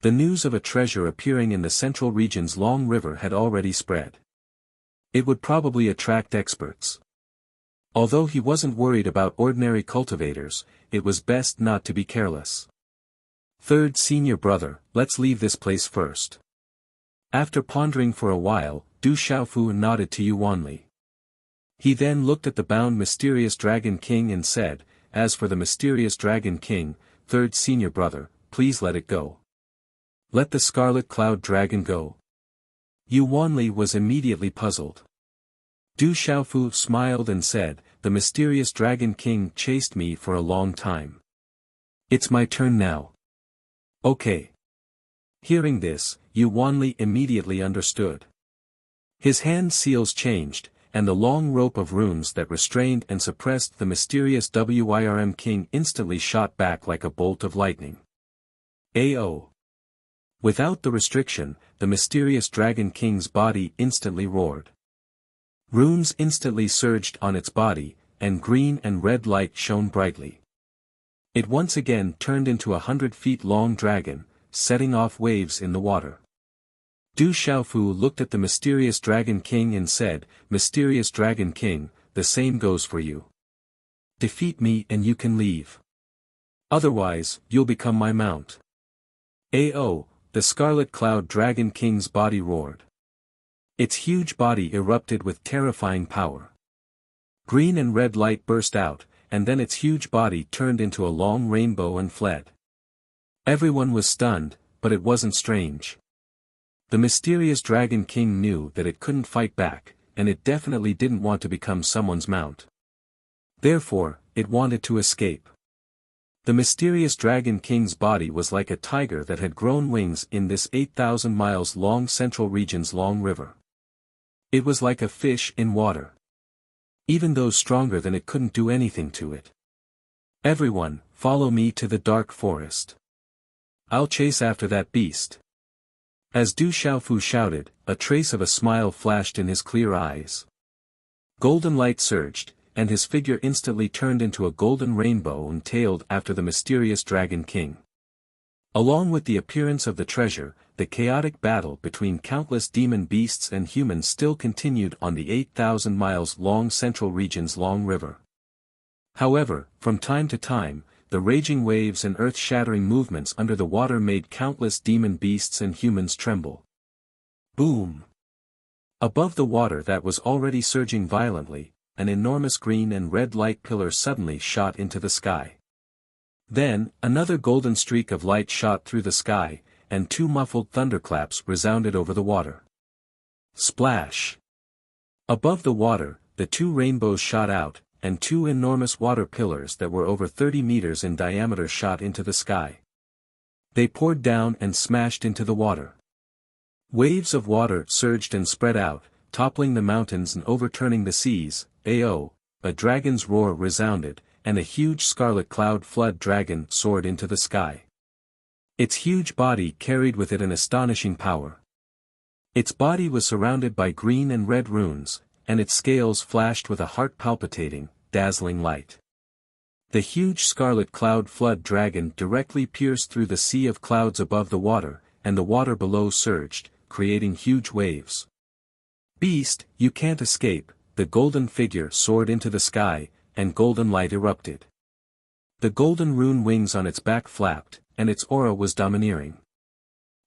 The news of a treasure appearing in the central region's long river had already spread. It would probably attract experts. Although he wasn't worried about ordinary cultivators, it was best not to be careless. Third senior brother, let's leave this place first. After pondering for a while, Du Xiaofu nodded to Yu Wanli. He then looked at the bound mysterious Dragon King and said, as for the mysterious Dragon King, third senior brother, please let it go. Let the Scarlet Cloud Dragon go. Yu Wanli was immediately puzzled. Du Xiaofu smiled and said, the mysterious Dragon King chased me for a long time. It's my turn now. Okay. Hearing this, Yu Wanli immediately understood. His hand seals changed, and the long rope of runes that restrained and suppressed the mysterious Wirm King instantly shot back like a bolt of lightning. AO. Without the restriction, the mysterious Dragon King's body instantly roared. Runes instantly surged on its body, and green and red light shone brightly. It once again turned into a 100-feet-long dragon, setting off waves in the water. Du Xiaofu looked at the mysterious Dragon King and said, Mysterious Dragon King, the same goes for you. Defeat me and you can leave. Otherwise, you'll become my mount. AO, the Scarlet Cloud Dragon King's body roared. Its huge body erupted with terrifying power. Green and red light burst out, and then its huge body turned into a long rainbow and fled. Everyone was stunned, but it wasn't strange. The mysterious Dragon King knew that it couldn't fight back, and it definitely didn't want to become someone's mount. Therefore, it wanted to escape. The mysterious Dragon King's body was like a tiger that had grown wings in this 8,000 miles long central region's long river. It was like a fish in water. Even though stronger than it couldn't do anything to it. Everyone, follow me to the dark forest. I'll chase after that beast. As Du Xiaofu shouted, a trace of a smile flashed in his clear eyes. Golden light surged, and his figure instantly turned into a golden rainbow and tailed after the mysterious Dragon King. Along with the appearance of the treasure, the chaotic battle between countless demon beasts and humans still continued on the 8,000 miles long central region's long river. However, from time to time, the raging waves and earth-shattering movements under the water made countless demon beasts and humans tremble. Boom! Above the water that was already surging violently, an enormous green and red light pillar suddenly shot into the sky. Then, another golden streak of light shot through the sky, and two muffled thunderclaps resounded over the water. Splash! Above the water, the two rainbows shot out, and two enormous water pillars that were over 30 meters in diameter shot into the sky. They poured down and smashed into the water. Waves of water surged and spread out, toppling the mountains and overturning the seas. A dragon's roar resounded, and a huge scarlet cloud flood dragon soared into the sky. Its huge body carried with it an astonishing power. Its body was surrounded by green and red runes, and its scales flashed with a heart-palpitating, dazzling light. The huge scarlet cloud flood dragon directly pierced through the sea of clouds above the water, and the water below surged, creating huge waves. "Beast, you can't escape," the golden figure soared into the sky, and golden light erupted. The golden rune wings on its back flapped, and its aura was domineering.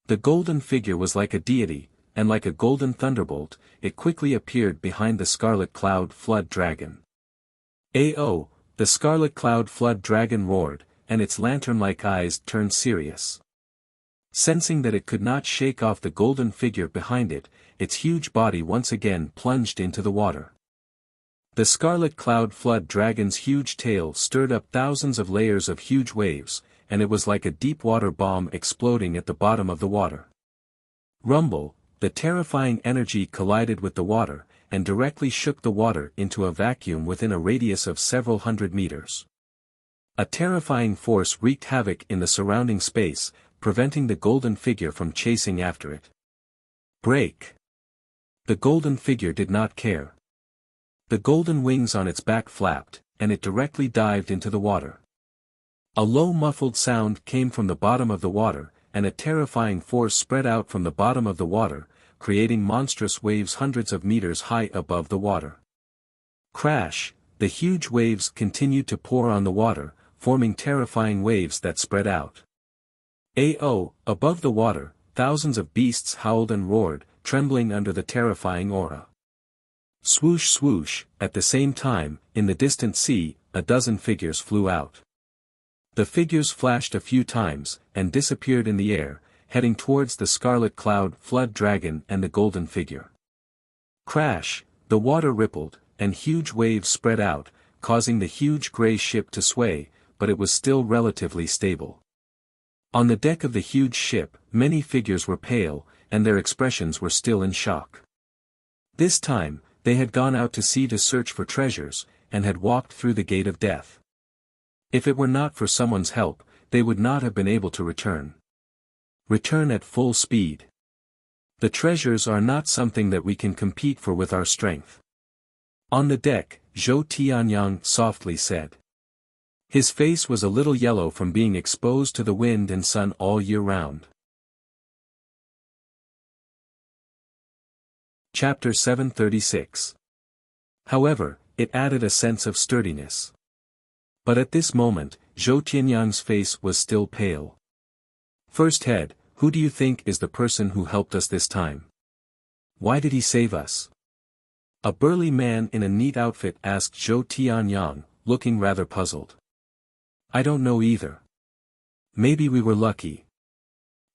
The golden figure was like a deity, and like a golden thunderbolt, it quickly appeared behind the scarlet cloud flood dragon. The scarlet cloud flood dragon roared, and its lantern-like eyes turned serious. Sensing that it could not shake off the golden figure behind it, its huge body once again plunged into the water. The scarlet cloud flood dragon's huge tail stirred up thousands of layers of huge waves, and it was like a deep water bomb exploding at the bottom of the water. Rumble, the terrifying energy collided with the water, and directly shook the water into a vacuum within a radius of several hundred meters. A terrifying force wreaked havoc in the surrounding space, preventing the golden figure from chasing after it. Break! The golden figure did not care. The golden wings on its back flapped, and it directly dived into the water. A low muffled sound came from the bottom of the water, and a terrifying force spread out from the bottom of the water, creating monstrous waves hundreds of meters high above the water. Crash! The huge waves continued to pour on the water, forming terrifying waves that spread out. Above the water, thousands of beasts howled and roared, trembling under the terrifying aura. Swoosh swoosh, at the same time, in the distant sea, a dozen figures flew out. The figures flashed a few times, and disappeared in the air, heading towards the scarlet cloud flood dragon and the golden figure. Crash! The water rippled, and huge waves spread out, causing the huge gray ship to sway, but it was still relatively stable. On the deck of the huge ship, many figures were pale, and their expressions were still in shock. This time, they had gone out to sea to search for treasures, and had walked through the gate of death. If it were not for someone's help, they would not have been able to return. Return at full speed. The treasures are not something that we can compete for with our strength. On the deck, Zhou Tianyang softly said. His face was a little yellow from being exposed to the wind and sun all year round. Chapter 736. However, it added a sense of sturdiness. But at this moment, Zhou Tianyang's face was still pale. First head, who do you think is the person who helped us this time? Why did he save us? A burly man in a neat outfit asked Zhou Tianyang, looking rather puzzled. I don't know either. Maybe we were lucky.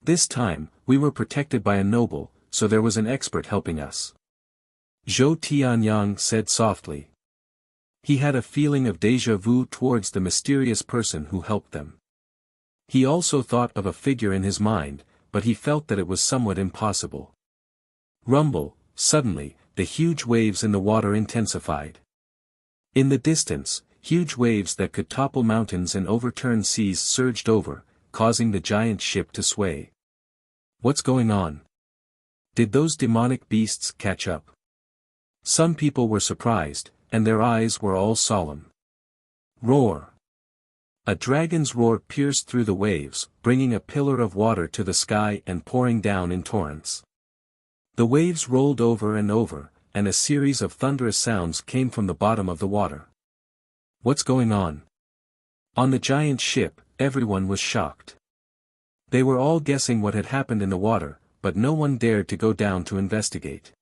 This time, we were protected by a noble, so there was an expert helping us. Zhou Tianyang said softly. He had a feeling of déjà vu towards the mysterious person who helped them. He also thought of a figure in his mind, but he felt that it was somewhat impossible. Rumble, suddenly, the huge waves in the water intensified. In the distance, huge waves that could topple mountains and overturn seas surged over, causing the giant ship to sway. What's going on? Did those demonic beasts catch up? Some people were surprised, and their eyes were all solemn. Roar! A dragon's roar pierced through the waves, bringing a pillar of water to the sky and pouring down in torrents. The waves rolled over and over, and a series of thunderous sounds came from the bottom of the water. What's going on? On the giant ship, everyone was shocked. They were all guessing what had happened in the water, but no one dared to go down to investigate.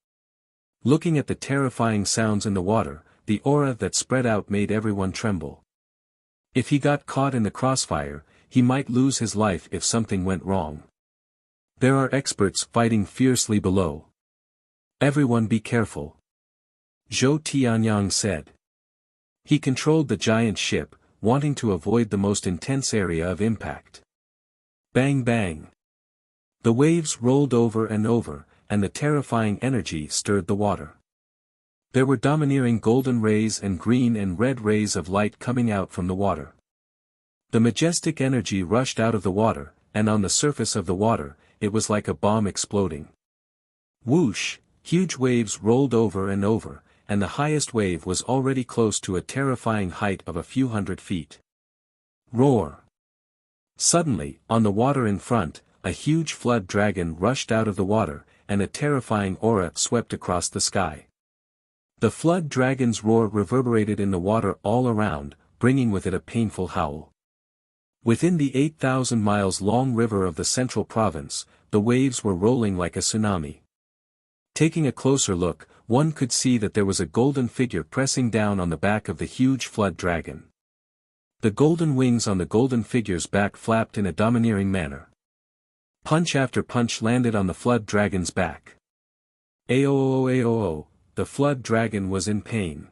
Looking at the terrifying sounds in the water, the aura that spread out made everyone tremble. If he got caught in the crossfire, he might lose his life if something went wrong. There are experts fighting fiercely below. Everyone be careful. Zhou Tianyang said. He controlled the giant ship, wanting to avoid the most intense area of impact. Bang bang. The waves rolled over and over, and the terrifying energy stirred the water. There were domineering golden rays and green and red rays of light coming out from the water. The majestic energy rushed out of the water, and on the surface of the water, it was like a bomb exploding. Whoosh, huge waves rolled over and over, and the highest wave was already close to a terrifying height of a few hundred feet. Roar! Suddenly, on the water in front, a huge flood dragon rushed out of the water, and a terrifying aura swept across the sky. The flood dragon's roar reverberated in the water all around, bringing with it a painful howl. Within the 8,000 miles long river of the central province, the waves were rolling like a tsunami. Taking a closer look, one could see that there was a golden figure pressing down on the back of the huge flood dragon. The golden wings on the golden figure's back flapped in a domineering manner. Punch after punch landed on the flood dragon's back. Aoo, the flood dragon was in pain.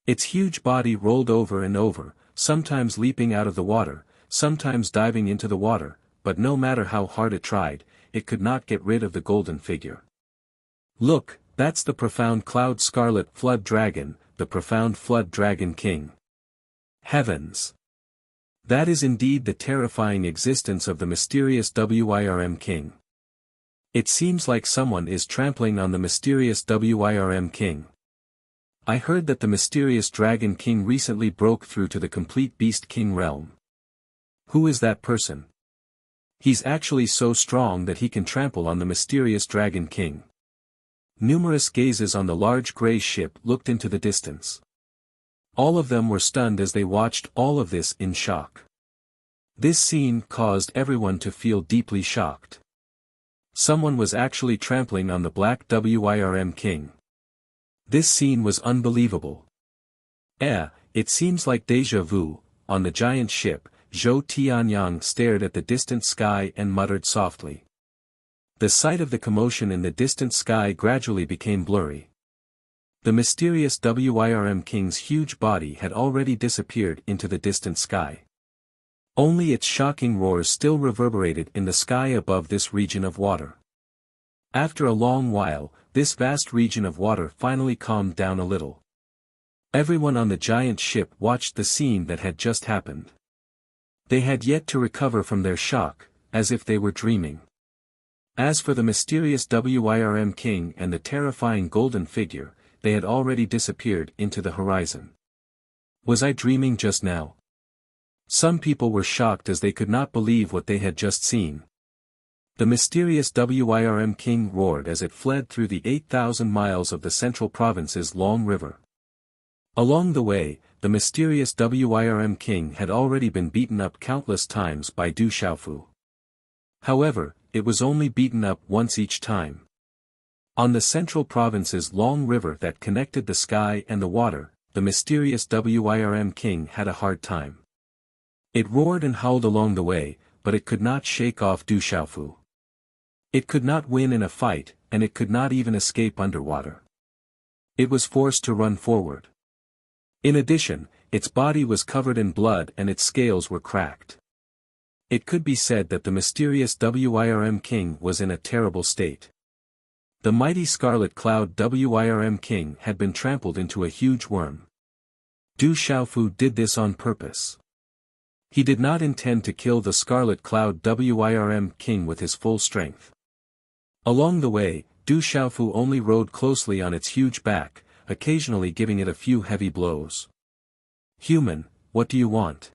Its huge body rolled over and over, sometimes leaping out of the water, sometimes diving into the water, but no matter how hard it tried, it could not get rid of the golden figure. Look, that's the profound cloud scarlet flood dragon, the profound flood dragon king. Heavens! That is indeed the terrifying existence of the mysterious WIRM king. It seems like someone is trampling on the mysterious WIRM king. I heard that the mysterious dragon king recently broke through to the complete beast king realm. Who is that person? He's actually so strong that he can trample on the mysterious dragon king. Numerous gazes on the large grey ship looked into the distance. All of them were stunned as they watched all of this in shock. This scene caused everyone to feel deeply shocked. Someone was actually trampling on the black WIRM king. This scene was unbelievable. It seems like déjà vu. On the giant ship, Zhou Tianyang stared at the distant sky and muttered softly. The sight of the commotion in the distant sky gradually became blurry. The mysterious WIRM king's huge body had already disappeared into the distant sky. Only its shocking roars still reverberated in the sky above this region of water. After a long while, this vast region of water finally calmed down a little. Everyone on the giant ship watched the scene that had just happened. They had yet to recover from their shock, as if they were dreaming. As for the mysterious WIRM king and the terrifying golden figure, they had already disappeared into the horizon. Was I dreaming just now? Some people were shocked as they could not believe what they had just seen. The mysterious WIRM king roared as it fled through the 8,000 miles of the central province's long river. Along the way, the mysterious WIRM king had already been beaten up countless times by Du Xiaofu. However, it was only beaten up once each time. On the central province's long river that connected the sky and the water, the mysterious WIRM king had a hard time. It roared and howled along the way, but it could not shake off Du Xiaofu. It could not win in a fight, and it could not even escape underwater. It was forced to run forward. In addition, its body was covered in blood and its scales were cracked. It could be said that the mysterious WIRM king was in a terrible state. The mighty scarlet cloud WIRM king had been trampled into a huge worm. Du Xiaofu did this on purpose. He did not intend to kill the scarlet cloud WIRM king with his full strength. Along the way, Du Xiaofu only rode closely on its huge back, occasionally giving it a few heavy blows. Human, what do you want?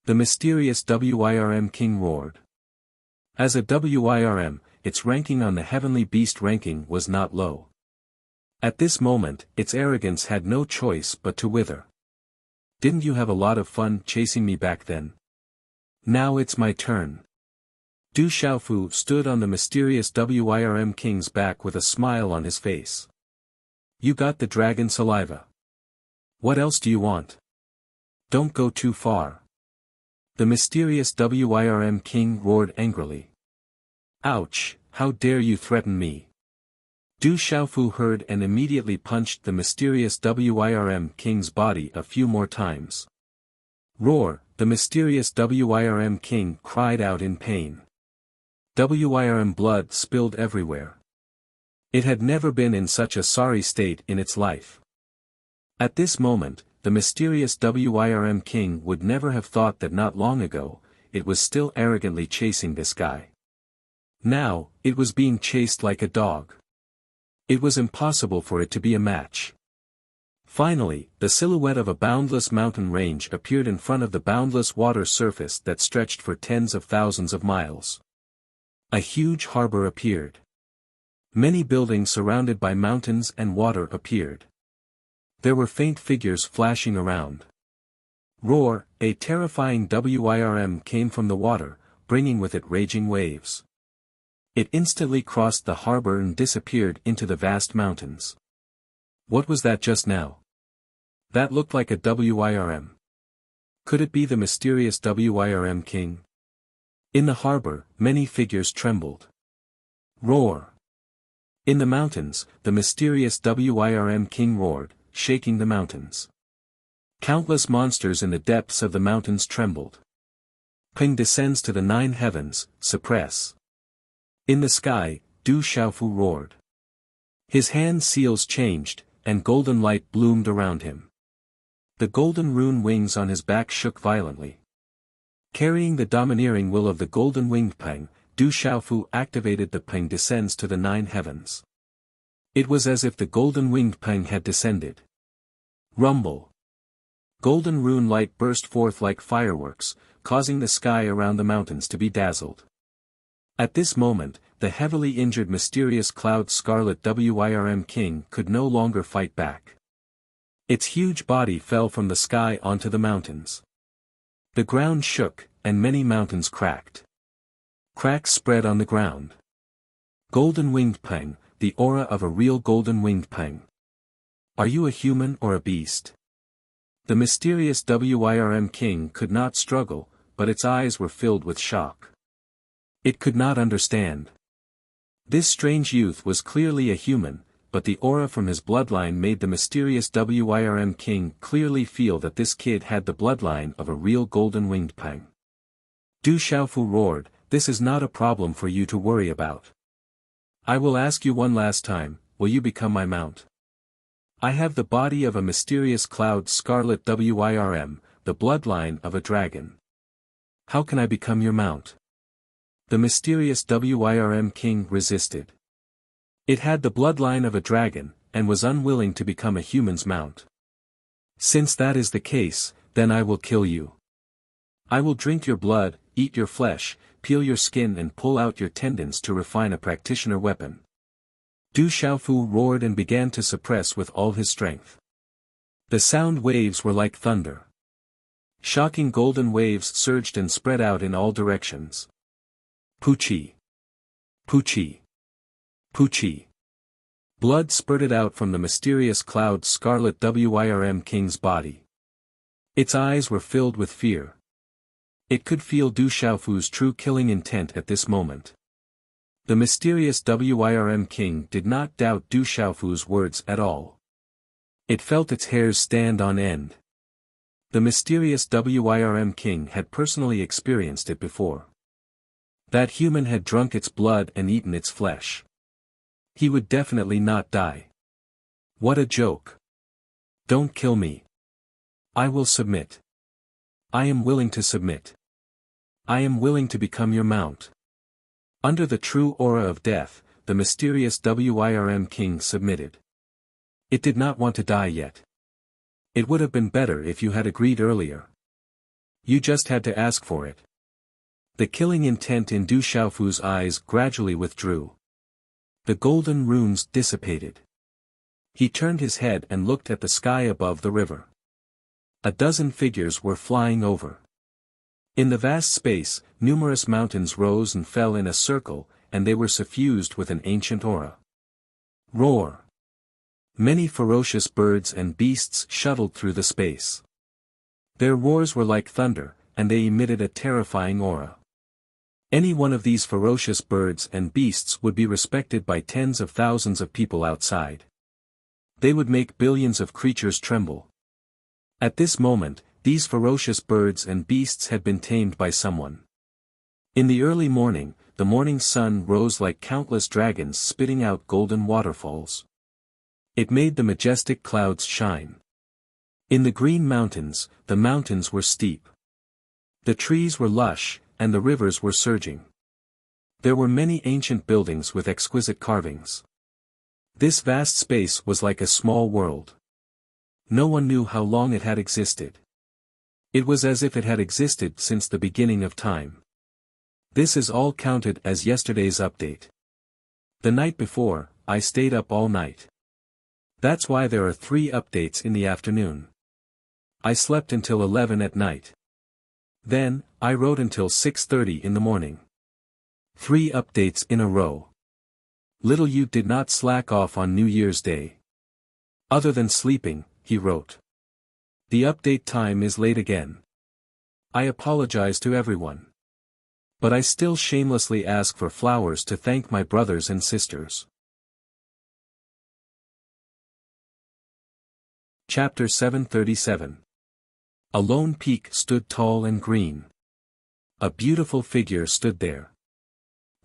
The mysterious WIRM king roared. As a WIRM, its ranking on the heavenly beast ranking was not low. At this moment, its arrogance had no choice but to wither. Didn't you have a lot of fun chasing me back then? Now it's my turn. Du Xiaofu stood on the mysterious WIRM king's back with a smile on his face. You got the dragon saliva. What else do you want? Don't go too far. The mysterious WIRM king roared angrily. Ouch, how dare you threaten me? Du Xiaofu heard and immediately punched the mysterious WIRM king's body a few more times. Roar, the mysterious WIRM king cried out in pain. WIRM blood spilled everywhere. It had never been in such a sorry state in its life. At this moment, the mysterious WIRM king would never have thought that not long ago, it was still arrogantly chasing this guy. Now, it was being chased like a dog. It was impossible for it to be a match. Finally, the silhouette of a boundless mountain range appeared in front of the boundless water surface that stretched for tens of thousands of miles. A huge harbor appeared. Many buildings surrounded by mountains and water appeared. There were faint figures flashing around. Roar, a terrifying WIRM came from the water, bringing with it raging waves. It instantly crossed the harbor and disappeared into the vast mountains. What was that just now? That looked like a WIRM. Could it be the mysterious WIRM king? In the harbor, many figures trembled. Roar! In the mountains, the mysterious WIRM king roared, shaking the mountains. Countless monsters in the depths of the mountains trembled. Ping descends to the 9 heavens, suppress. In the sky, Du Xiaofu roared. His hand seals changed, and golden light bloomed around him. The golden rune wings on his back shook violently. Carrying the domineering will of the golden winged Peng, Du Xiaofu activated the Peng descends to the 9 heavens. It was as if the golden winged Peng had descended. Rumble. Golden rune light burst forth like fireworks, causing the sky around the mountains to be dazzled. At this moment, the heavily injured mysterious cloud scarlet WIRM king could no longer fight back. Its huge body fell from the sky onto the mountains. The ground shook, and many mountains cracked. Cracks spread on the ground. Golden winged Peng, the aura of a real golden winged Peng. Are you a human or a beast? The mysterious WIRM king could not struggle, but its eyes were filled with shock. It could not understand. This strange youth was clearly a human, but the aura from his bloodline made the mysterious WIRM king clearly feel that this kid had the bloodline of a real golden winged Peng. Du Xiaofu roared, this is not a problem for you to worry about. I will ask you one last time, will you become my mount? I have the body of a mysterious cloud scarlet WIRM, the bloodline of a dragon. How can I become your mount? The mysterious WIRM king resisted. It had the bloodline of a dragon, and was unwilling to become a human's mount. Since that is the case, then I will kill you. I will drink your blood, eat your flesh, peel your skin and pull out your tendons to refine a practitioner weapon. Du Xiaofu roared and began to suppress with all his strength. The sound waves were like thunder. Shocking golden waves surged and spread out in all directions. Puchi! Puchi! Puchi! Blood spurted out from the mysterious cloud scarlet WIRM king's body. Its eyes were filled with fear. It could feel Du Xiaofu's true killing intent at this moment. The mysterious WIRM king did not doubt Du Xiaofu's words at all. It felt its hairs stand on end. The mysterious WIRM king had personally experienced it before. That human had drunk its blood and eaten its flesh. He would definitely not die. What a joke. Don't kill me. I will submit. I am willing to submit. I am willing to become your mount. Under the true aura of death, the mysterious WIRM king submitted. It did not want to die yet. It would have been better if you had agreed earlier. You just had to ask for it. The killing intent in Du Xiaofu's eyes gradually withdrew. The golden runes dissipated. He turned his head and looked at the sky above the river. A dozen figures were flying over. In the vast space, numerous mountains rose and fell in a circle, and they were suffused with an ancient aura. Roar! Many ferocious birds and beasts shuttled through the space. Their roars were like thunder, and they emitted a terrifying aura. Any one of these ferocious birds and beasts would be respected by tens of thousands of people outside. They would make billions of creatures tremble. At this moment, these ferocious birds and beasts had been tamed by someone. In the early morning, the morning sun rose like countless dragons spitting out golden waterfalls. It made the majestic clouds shine. In the green mountains, the mountains were steep. The trees were lush, and the rivers were surging. There were many ancient buildings with exquisite carvings. This vast space was like a small world. No one knew how long it had existed. It was as if it had existed since the beginning of time. This is all counted as yesterday's update. The night before, I stayed up all night. That's why there are 3 updates in the afternoon. I slept until 11 at night. Then, I wrote until 6:30 in the morning. 3 updates in a row. Little you did not slack off on New Year's Day. Other than sleeping, he wrote. The update time is late again. I apologize to everyone. But I still shamelessly ask for flowers to thank my brothers and sisters. Chapter 737. A lone peak stood tall and green. A beautiful figure stood there.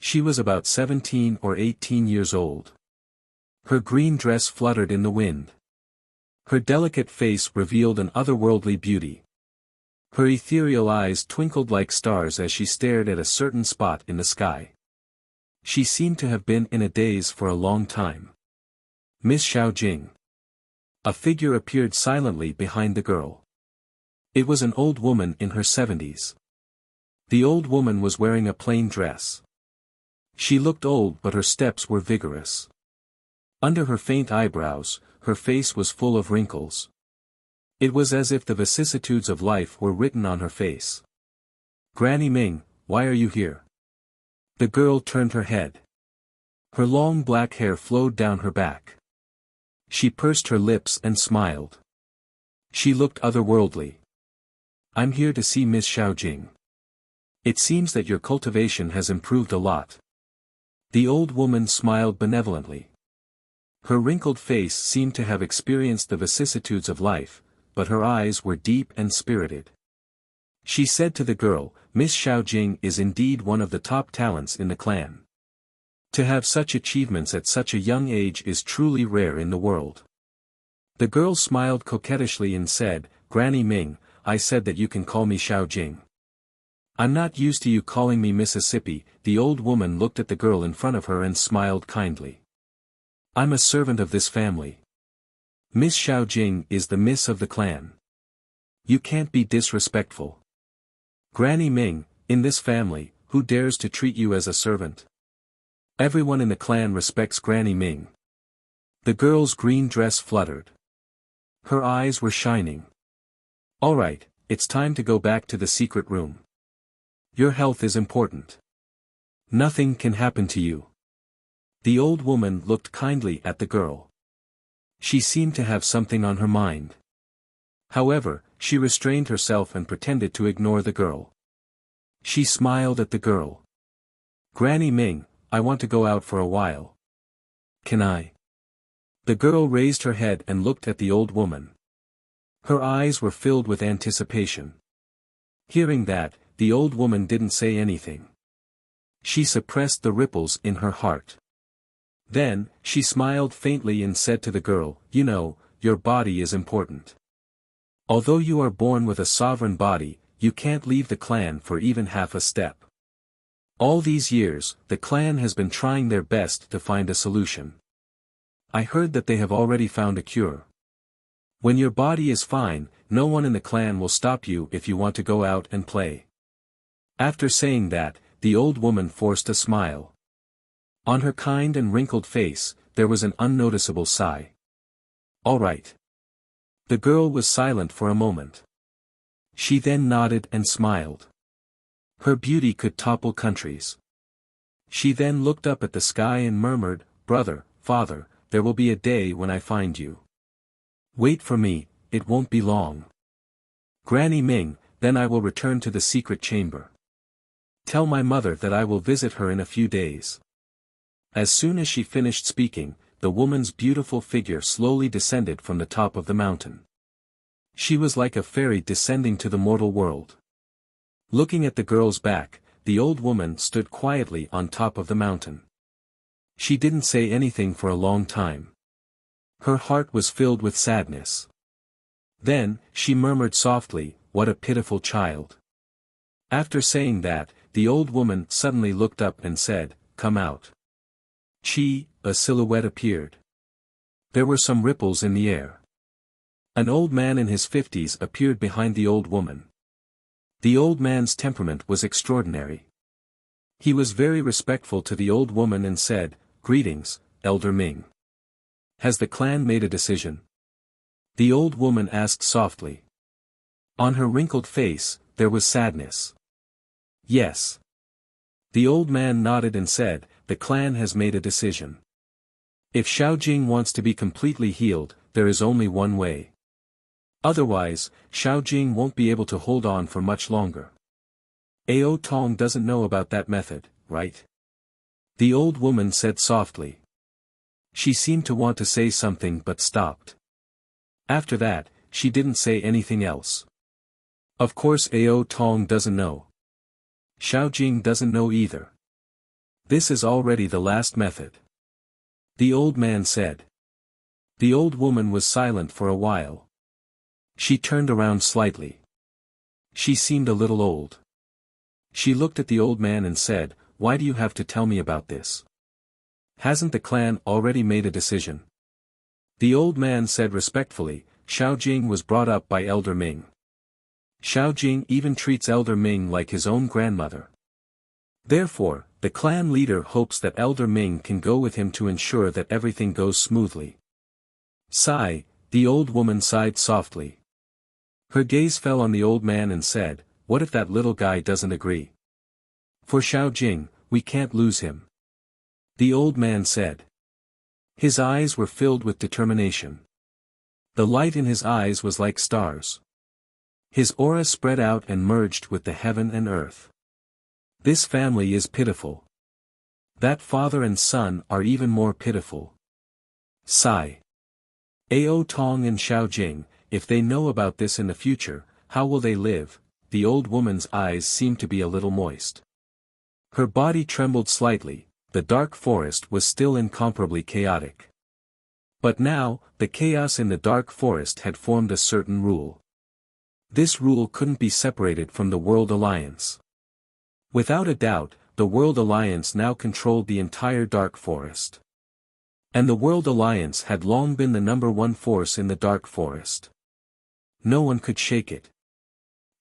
She was about 17 or 18 years old. Her green dress fluttered in the wind. Her delicate face revealed an otherworldly beauty. Her ethereal eyes twinkled like stars as she stared at a certain spot in the sky. She seemed to have been in a daze for a long time. Miss Xiaojing. A figure appeared silently behind the girl. It was an old woman in her 70s. The old woman was wearing a plain dress. She looked old, but her steps were vigorous. Under her faint eyebrows, her face was full of wrinkles. It was as if the vicissitudes of life were written on her face. Granny Ming, why are you here? The girl turned her head. Her long black hair flowed down her back. She pursed her lips and smiled. She looked otherworldly. I'm here to see Miss Xiaojing. It seems that your cultivation has improved a lot. The old woman smiled benevolently. Her wrinkled face seemed to have experienced the vicissitudes of life, but her eyes were deep and spirited. She said to the girl, Miss Xiaojing is indeed one of the top talents in the clan. To have such achievements at such a young age is truly rare in the world. The girl smiled coquettishly and said, Granny Ming, I said that you can call me Xiaojing. I'm not used to you calling me Mississippi. The old woman looked at the girl in front of her and smiled kindly. I'm a servant of this family. Miss Xiaojing is the miss of the clan. You can't be disrespectful. Granny Ming, in this family, who dares to treat you as a servant? Everyone in the clan respects Granny Ming. The girl's green dress fluttered. Her eyes were shining. All right, it's time to go back to the secret room. Your health is important. Nothing can happen to you. The old woman looked kindly at the girl. She seemed to have something on her mind. However, she restrained herself and pretended to ignore the girl. She smiled at the girl. Granny Ming, I want to go out for a while. Can I? The girl raised her head and looked at the old woman. Her eyes were filled with anticipation. Hearing that, the old woman didn't say anything. She suppressed the ripples in her heart. Then, she smiled faintly and said to the girl, You know, your body is important. Although you are born with a sovereign body, you can't leave the clan for even half a step. All these years, the clan has been trying their best to find a solution. I heard that they have already found a cure. When your body is fine, no one in the clan will stop you if you want to go out and play." After saying that, the old woman forced a smile. On her kind and wrinkled face, there was an unnoticeable sigh. "All right." The girl was silent for a moment. She then nodded and smiled. Her beauty could topple countries. She then looked up at the sky and murmured, "Brother, father, there will be a day when I find you. Wait for me, it won't be long. Granny Ming, then I will return to the secret chamber. Tell my mother that I will visit her in a few days." As soon as she finished speaking, the woman's beautiful figure slowly descended from the top of the mountain. She was like a fairy descending to the mortal world. Looking at the girl's back, the old woman stood quietly on top of the mountain. She didn't say anything for a long time. Her heart was filled with sadness. Then, she murmured softly, "What a pitiful child." After saying that, the old woman suddenly looked up and said, "Come out." A silhouette appeared. There were some ripples in the air. An old man in his 50s appeared behind the old woman. The old man's temperament was extraordinary. He was very respectful to the old woman and said, "Greetings, Elder Ming. Has the clan made a decision?" The old woman asked softly. On her wrinkled face, there was sadness. "Yes." The old man nodded and said, "The clan has made a decision. If Xiaojing wants to be completely healed, there is only one way. Otherwise, Xiaojing won't be able to hold on for much longer. Ao Tong doesn't know about that method, right?" The old woman said softly. She seemed to want to say something but stopped. After that, she didn't say anything else. Of course Ao Tong doesn't know. Xiaojing doesn't know either. This is already the last method. The old man said. The old woman was silent for a while. She turned around slightly. She seemed a little old. She looked at the old man and said, "Why do you have to tell me about this? Hasn't the clan already made a decision?" The old man said respectfully, "Xiaojing was brought up by Elder Ming. Xiaojing even treats Elder Ming like his own grandmother. Therefore, the clan leader hopes that Elder Ming can go with him to ensure that everything goes smoothly." Sigh, the old woman sighed softly. Her gaze fell on the old man and said, "What if that little guy doesn't agree? For Xiaojing, we can't lose him." The old man said. His eyes were filled with determination. The light in his eyes was like stars. His aura spread out and merged with the heaven and earth. This family is pitiful. That father and son are even more pitiful. Sigh. Ao Tong and Xiaojing, if they know about this in the future, how will they live? The old woman's eyes seemed to be a little moist. Her body trembled slightly. The dark forest was still incomparably chaotic. But now, the chaos in the dark forest had formed a certain rule. This rule couldn't be separated from the World Alliance. Without a doubt, the World Alliance now controlled the entire dark forest. And the World Alliance had long been the #1 force in the dark forest. No one could shake it.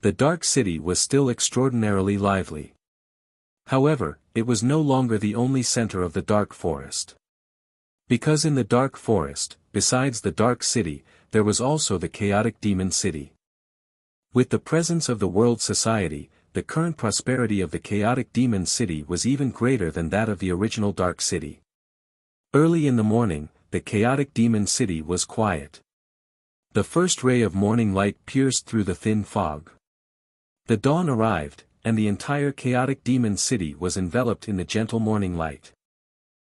The Dark City was still extraordinarily lively. However, it was no longer the only center of the Dark Forest. Because in the Dark Forest, besides the Dark City, there was also the Chaotic Demon City. With the presence of the World Society, the current prosperity of the Chaotic Demon City was even greater than that of the original Dark City. Early in the morning, the Chaotic Demon City was quiet. The first ray of morning light pierced through the thin fog. The dawn arrived, and the entire Chaotic Demon City was enveloped in the gentle morning light.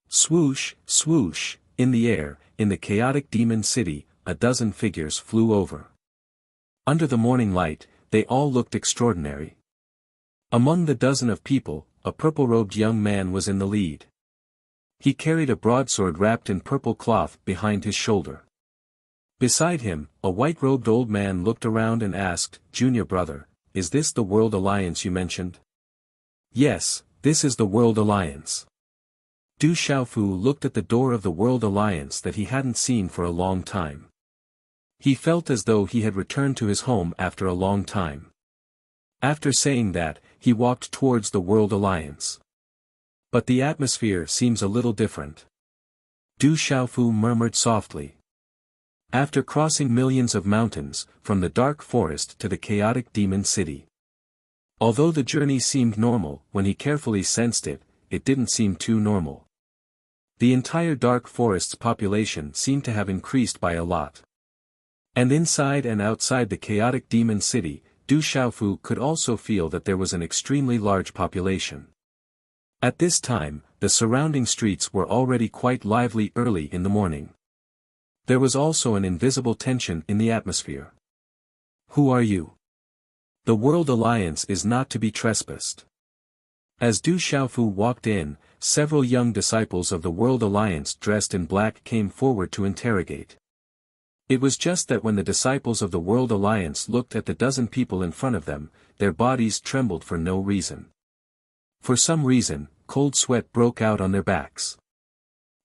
Swoosh, swoosh, in the air, in the Chaotic Demon City, a dozen figures flew over. Under the morning light, they all looked extraordinary. Among the dozen of people, a purple-robed young man was in the lead. He carried a broadsword wrapped in purple cloth behind his shoulder. Beside him, a white-robed old man looked around and asked, "Junior brother, is this the World Alliance you mentioned?" "Yes, this is the World Alliance." Du Xiaofu looked at the door of the World Alliance that he hadn't seen for a long time. He felt as though he had returned to his home after a long time. After saying that, he walked towards the World Alliance. But the atmosphere seems a little different. Du Xiaofu murmured softly. After crossing millions of mountains, from the dark forest to the chaotic demon city. Although the journey seemed normal, when he carefully sensed it, it didn't seem too normal. The entire dark forest's population seemed to have increased by a lot. And inside and outside the chaotic demon city, Du Xiaofu could also feel that there was an extremely large population. At this time, the surrounding streets were already quite lively early in the morning. There was also an invisible tension in the atmosphere. Who are you? The World Alliance is not to be trespassed. As Du Xiaofu walked in, several young disciples of the World Alliance dressed in black came forward to interrogate. It was just that when the disciples of the World Alliance looked at the dozen people in front of them, their bodies trembled for no reason. For some reason, cold sweat broke out on their backs.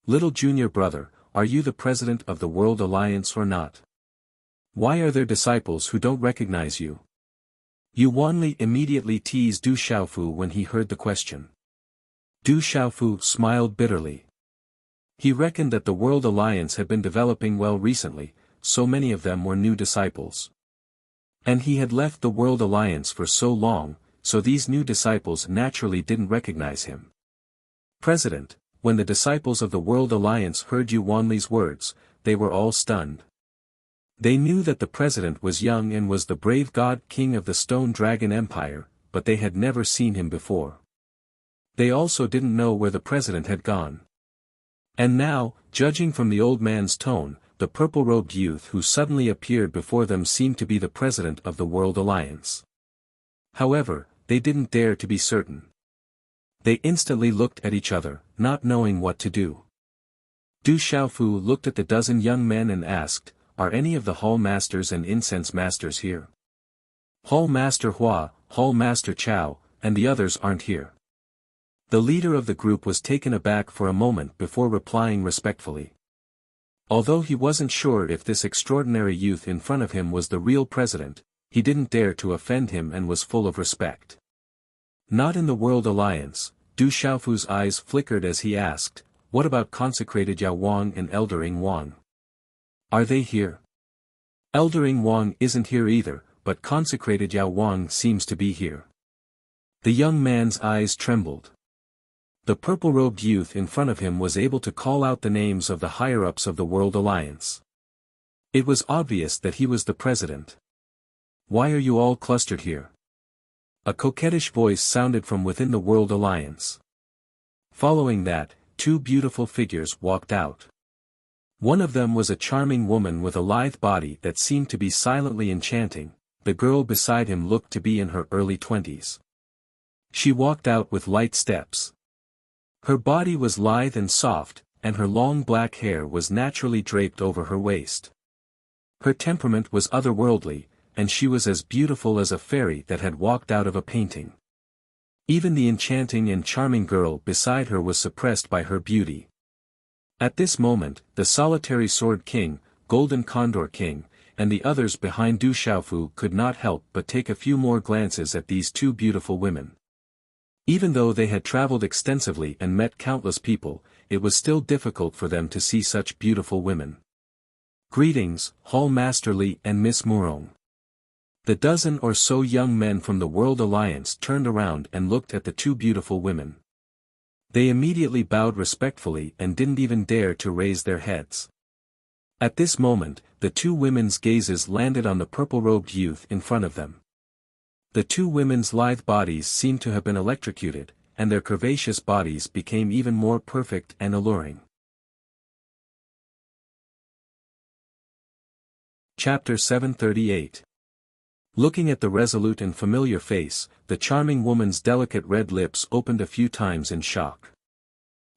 Little junior brother, are you the president of the World Alliance or not? Why are there disciples who don't recognize you? Yuanli immediately teased Du Xiaofu when he heard the question. Du Xiaofu smiled bitterly. He reckoned that the World Alliance had been developing well recently, so many of them were new disciples. And he had left the World Alliance for so long, so these new disciples naturally didn't recognize him. President, when the disciples of the World Alliance heard Yuanli's words, they were all stunned. They knew that the president was young and was the brave god king of the Stone Dragon Empire, but they had never seen him before. They also didn't know where the president had gone. And now, judging from the old man's tone, the purple-robed youth who suddenly appeared before them seemed to be the president of the World Alliance. However, they didn't dare to be certain. They instantly looked at each other, not knowing what to do. Du Xiaofu looked at the dozen young men and asked, are any of the Hall Masters and Incense Masters here? Hall Master Hua, Hall Master Chao, and the others aren't here. The leader of the group was taken aback for a moment before replying respectfully. Although he wasn't sure if this extraordinary youth in front of him was the real president, he didn't dare to offend him and was full of respect. Not in the World Alliance, Du Xiaofu's eyes flickered as he asked, what about consecrated Yao Wang and Eldering Wang? Are they here? Eldering Wang isn't here either, but consecrated Yao Wang seems to be here. The young man's eyes trembled. The purple-robed youth in front of him was able to call out the names of the higher-ups of the World Alliance. It was obvious that he was the president. Why are you all clustered here? A coquettish voice sounded from within the World Alliance. Following that, two beautiful figures walked out. One of them was a charming woman with a lithe body that seemed to be silently enchanting. The girl beside him looked to be in her early 20s. She walked out with light steps. Her body was lithe and soft, and her long black hair was naturally draped over her waist. Her temperament was otherworldly, and she was as beautiful as a fairy that had walked out of a painting. Even the enchanting and charming girl beside her was suppressed by her beauty. At this moment, the solitary Sword King, Golden Condor King, and the others behind Du Xiaofu could not help but take a few more glances at these two beautiful women. Even though they had traveled extensively and met countless people, it was still difficult for them to see such beautiful women. Greetings, Hall Master Li and Miss Murong. The dozen or so young men from the World Alliance turned around and looked at the two beautiful women. They immediately bowed respectfully and didn't even dare to raise their heads. At this moment, the two women's gazes landed on the purple-robed youth in front of them. The two women's lithe bodies seemed to have been electrocuted, and their curvaceous bodies became even more perfect and alluring. Chapter 738. Looking at the resolute and familiar face, the charming woman's delicate red lips opened a few times in shock.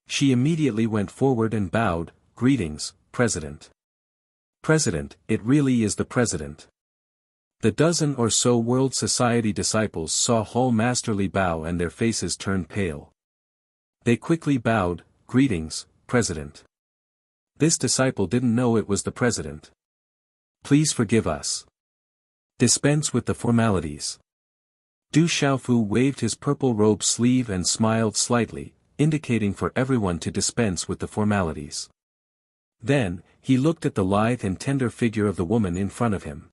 She immediately went forward and bowed, greetings, President. President, it really is the President. The dozen or so World Society disciples saw Hall Master Li bow and their faces turned pale. They quickly bowed, greetings, President. This disciple didn't know it was the President. Please forgive us. Dispense with the formalities. Du Xiaofu waved his purple robe sleeve and smiled slightly, indicating for everyone to dispense with the formalities. Then, he looked at the lithe and tender figure of the woman in front of him.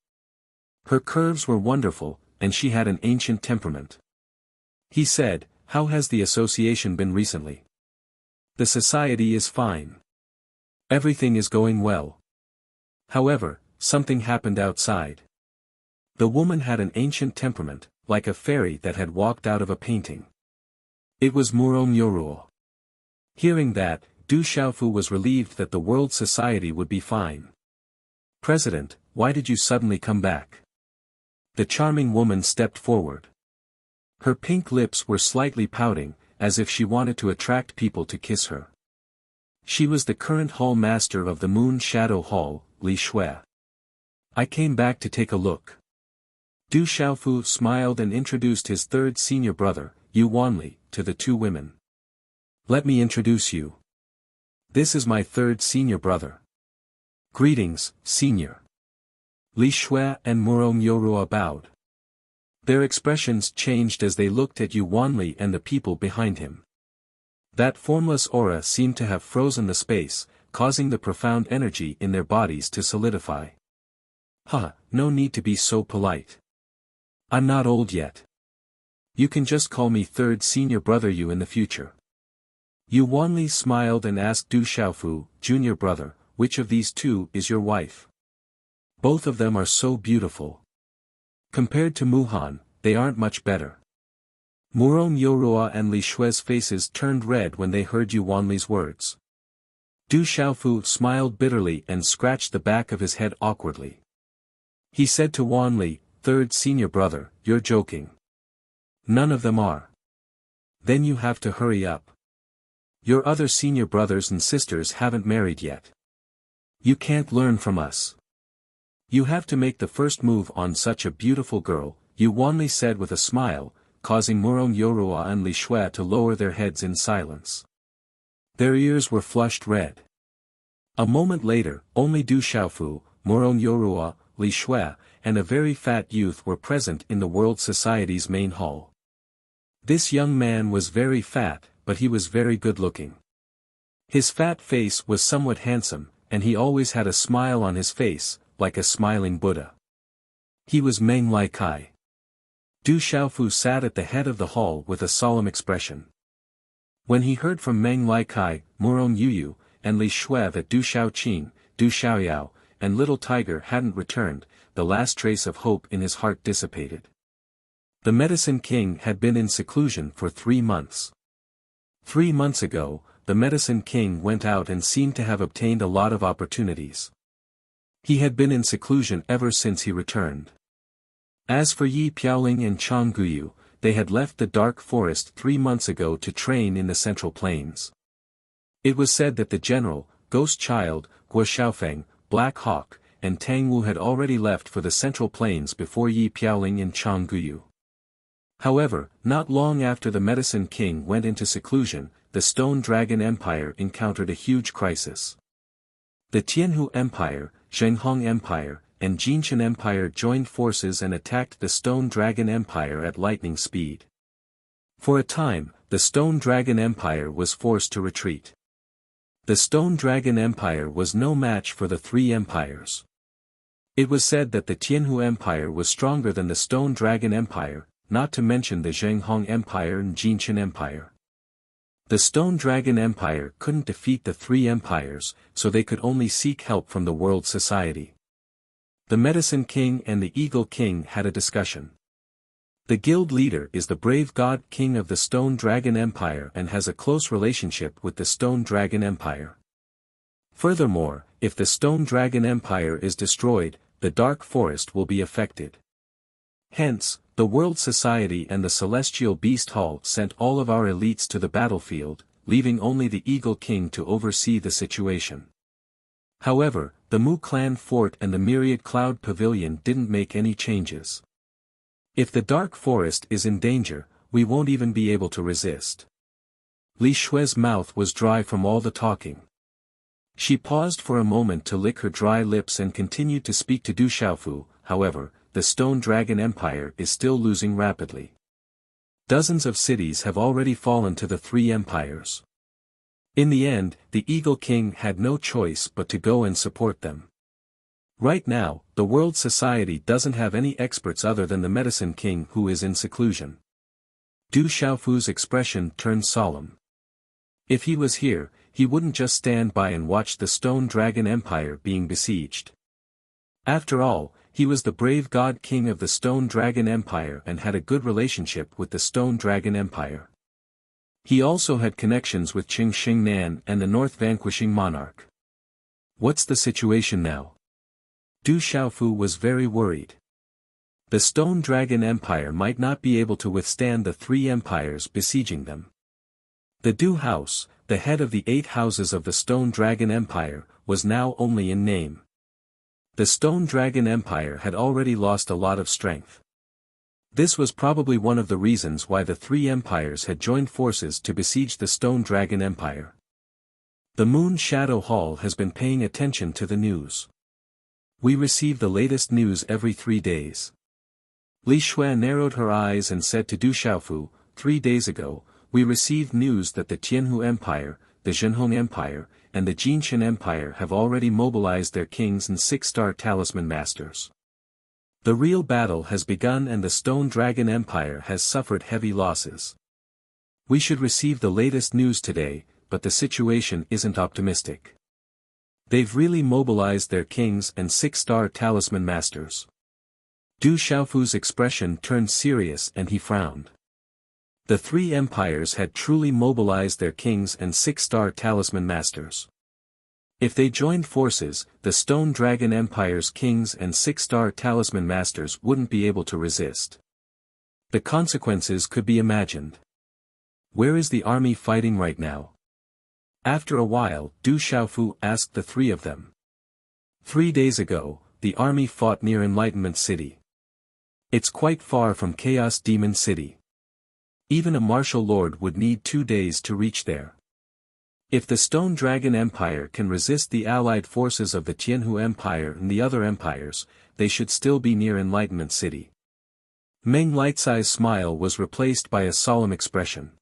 Her curves were wonderful, and she had an ancient temperament. He said, "How has the association been recently?" "The society is fine. Everything is going well. However, something happened outside." The woman had an ancient temperament, like a fairy that had walked out of a painting. It was Murong Yoruo. Hearing that, Du Xiaofu was relieved that the world society would be fine. "President, why did you suddenly come back?" The charming woman stepped forward. Her pink lips were slightly pouting, as if she wanted to attract people to kiss her. She was the current hall master of the Moon Shadow Hall, Li Shui. "I came back to take a look." Du Xiaofu smiled and introduced his third senior brother, Yu Wanli, to the two women. "Let me introduce you. This is my third senior brother." "Greetings, senior." Li Shui and Murong Yoruo bowed. Their expressions changed as they looked at Yu Wanli and the people behind him. That formless aura seemed to have frozen the space, causing the profound energy in their bodies to solidify. No need to be so polite. I'm not old yet. You can just call me third senior brother Yu in the future." Yu Wanli smiled and asked Du Xiaofu, "Junior brother, which of these two is your wife? Both of them are so beautiful. Compared to Muhan, they aren't much better." Murong Yoruo and Li Shui's faces turned red when they heard Yu Wanli's words. Du Xiaofu smiled bitterly and scratched the back of his head awkwardly. He said to Wanli, "Third senior brother, you're joking." "None of them are." "Then you have to hurry up. Your other senior brothers and sisters haven't married yet. You can't learn from us. You have to make the first move on such a beautiful girl," Yu Wanli said with a smile, causing Murong Yoruo and Li Shui to lower their heads in silence. Their ears were flushed red. A moment later, only Du Xiaofu, Murong Yoruo, Li Shui, and a very fat youth were present in the World Society's main hall. This young man was very fat, but he was very good-looking. His fat face was somewhat handsome, and he always had a smile on his face, like a smiling Buddha. He was Meng Kai. Du Xiaofu sat at the head of the hall with a solemn expression. When he heard from Meng Kai, Murong Yuyu, and Li Shui that Du Xiaoqing, Du Xiaoyao, and Little Tiger hadn't returned, the last trace of hope in his heart dissipated. The Medicine King had been in seclusion for 3 months. 3 months ago, the Medicine King went out and seemed to have obtained a lot of opportunities. He had been in seclusion ever since he returned. As for Yi Piaoling and Chang Guyu, they had left the dark forest 3 months ago to train in the Central Plains. It was said that the general, Ghost Child, Guo Xiaofeng, Black Hawk, and Tang Wu had already left for the Central Plains before Yi Piaoling and Chang Guyu. However, not long after the Medicine King went into seclusion, the Stone Dragon Empire encountered a huge crisis. The Tianhu Empire, Zhenghong Empire, and Jinshan Empire joined forces and attacked the Stone Dragon Empire at lightning speed. For a time, the Stone Dragon Empire was forced to retreat. The Stone Dragon Empire was no match for the 3 empires. It was said that the Tianhu Empire was stronger than the Stone Dragon Empire, not to mention the Zhenghong Empire and Jinshan Empire. The Stone Dragon Empire couldn't defeat the 3 empires, so they could only seek help from the World Society. The Medicine King and the Eagle King had a discussion. The guild leader is the brave God King of the Stone Dragon Empire and has a close relationship with the Stone Dragon Empire. Furthermore, if the Stone Dragon Empire is destroyed, the Dark Forest will be affected. Hence, the World Society and the Celestial Beast Hall sent all of our elites to the battlefield, leaving only the Eagle King to oversee the situation. However, the Mu Clan Fort and the Myriad Cloud Pavilion didn't make any changes. If the Dark Forest is in danger, we won't even be able to resist. Li Shui's mouth was dry from all the talking. She paused for a moment to lick her dry lips and continued to speak to Du Xiaofu. However, the Stone Dragon Empire is still losing rapidly. Dozens of cities have already fallen to the three empires. In the end, the Eagle King had no choice but to go and support them. Right now, the world society doesn't have any experts other than the Medicine King, who is in seclusion. Du Xiaofu's expression turned solemn. If he was here, he wouldn't just stand by and watch the Stone Dragon Empire being besieged. After all, he was the brave God King of the Stone Dragon Empire and had a good relationship with the Stone Dragon Empire. He also had connections with Qing Xingnan and the North Vanquishing Monarch. What's the situation now? Du Xiaofu was very worried. The Stone Dragon Empire might not be able to withstand the three empires besieging them. The Du House, the head of the 8 houses of the Stone Dragon Empire, was now only in name. The Stone Dragon Empire had already lost a lot of strength. This was probably one of the reasons why the three empires had joined forces to besiege the Stone Dragon Empire. The Moon Shadow Hall has been paying attention to the news. We receive the latest news every 3 days. Li Shui narrowed her eyes and said to Du Xiaofu, 3 days ago, we received news that the Tianhu Empire, the Zhenhong Empire, and the Jinshan Empire have already mobilized their kings and 6-star talisman masters. The real battle has begun and the Stone Dragon Empire has suffered heavy losses. We should receive the latest news today, but the situation isn't optimistic. They've really mobilized their kings and 6-star talisman masters. Du Xiaofu's expression turned serious and he frowned. The three empires had truly mobilized their kings and 6-star talisman masters. If they joined forces, the Stone Dragon Empire's kings and 6-star talisman masters wouldn't be able to resist. The consequences could be imagined. Where is the army fighting right now? After a while, Du Xiaofu asked the three of them. 3 days ago, the army fought near Enlightenment City. It's quite far from Chaos Demon City. Even a martial lord would need 2 days to reach there. If the Stone Dragon Empire can resist the allied forces of the Tianhu Empire and the other empires, they should still be near Enlightenment City. Meng Lightsai's smile was replaced by a solemn expression.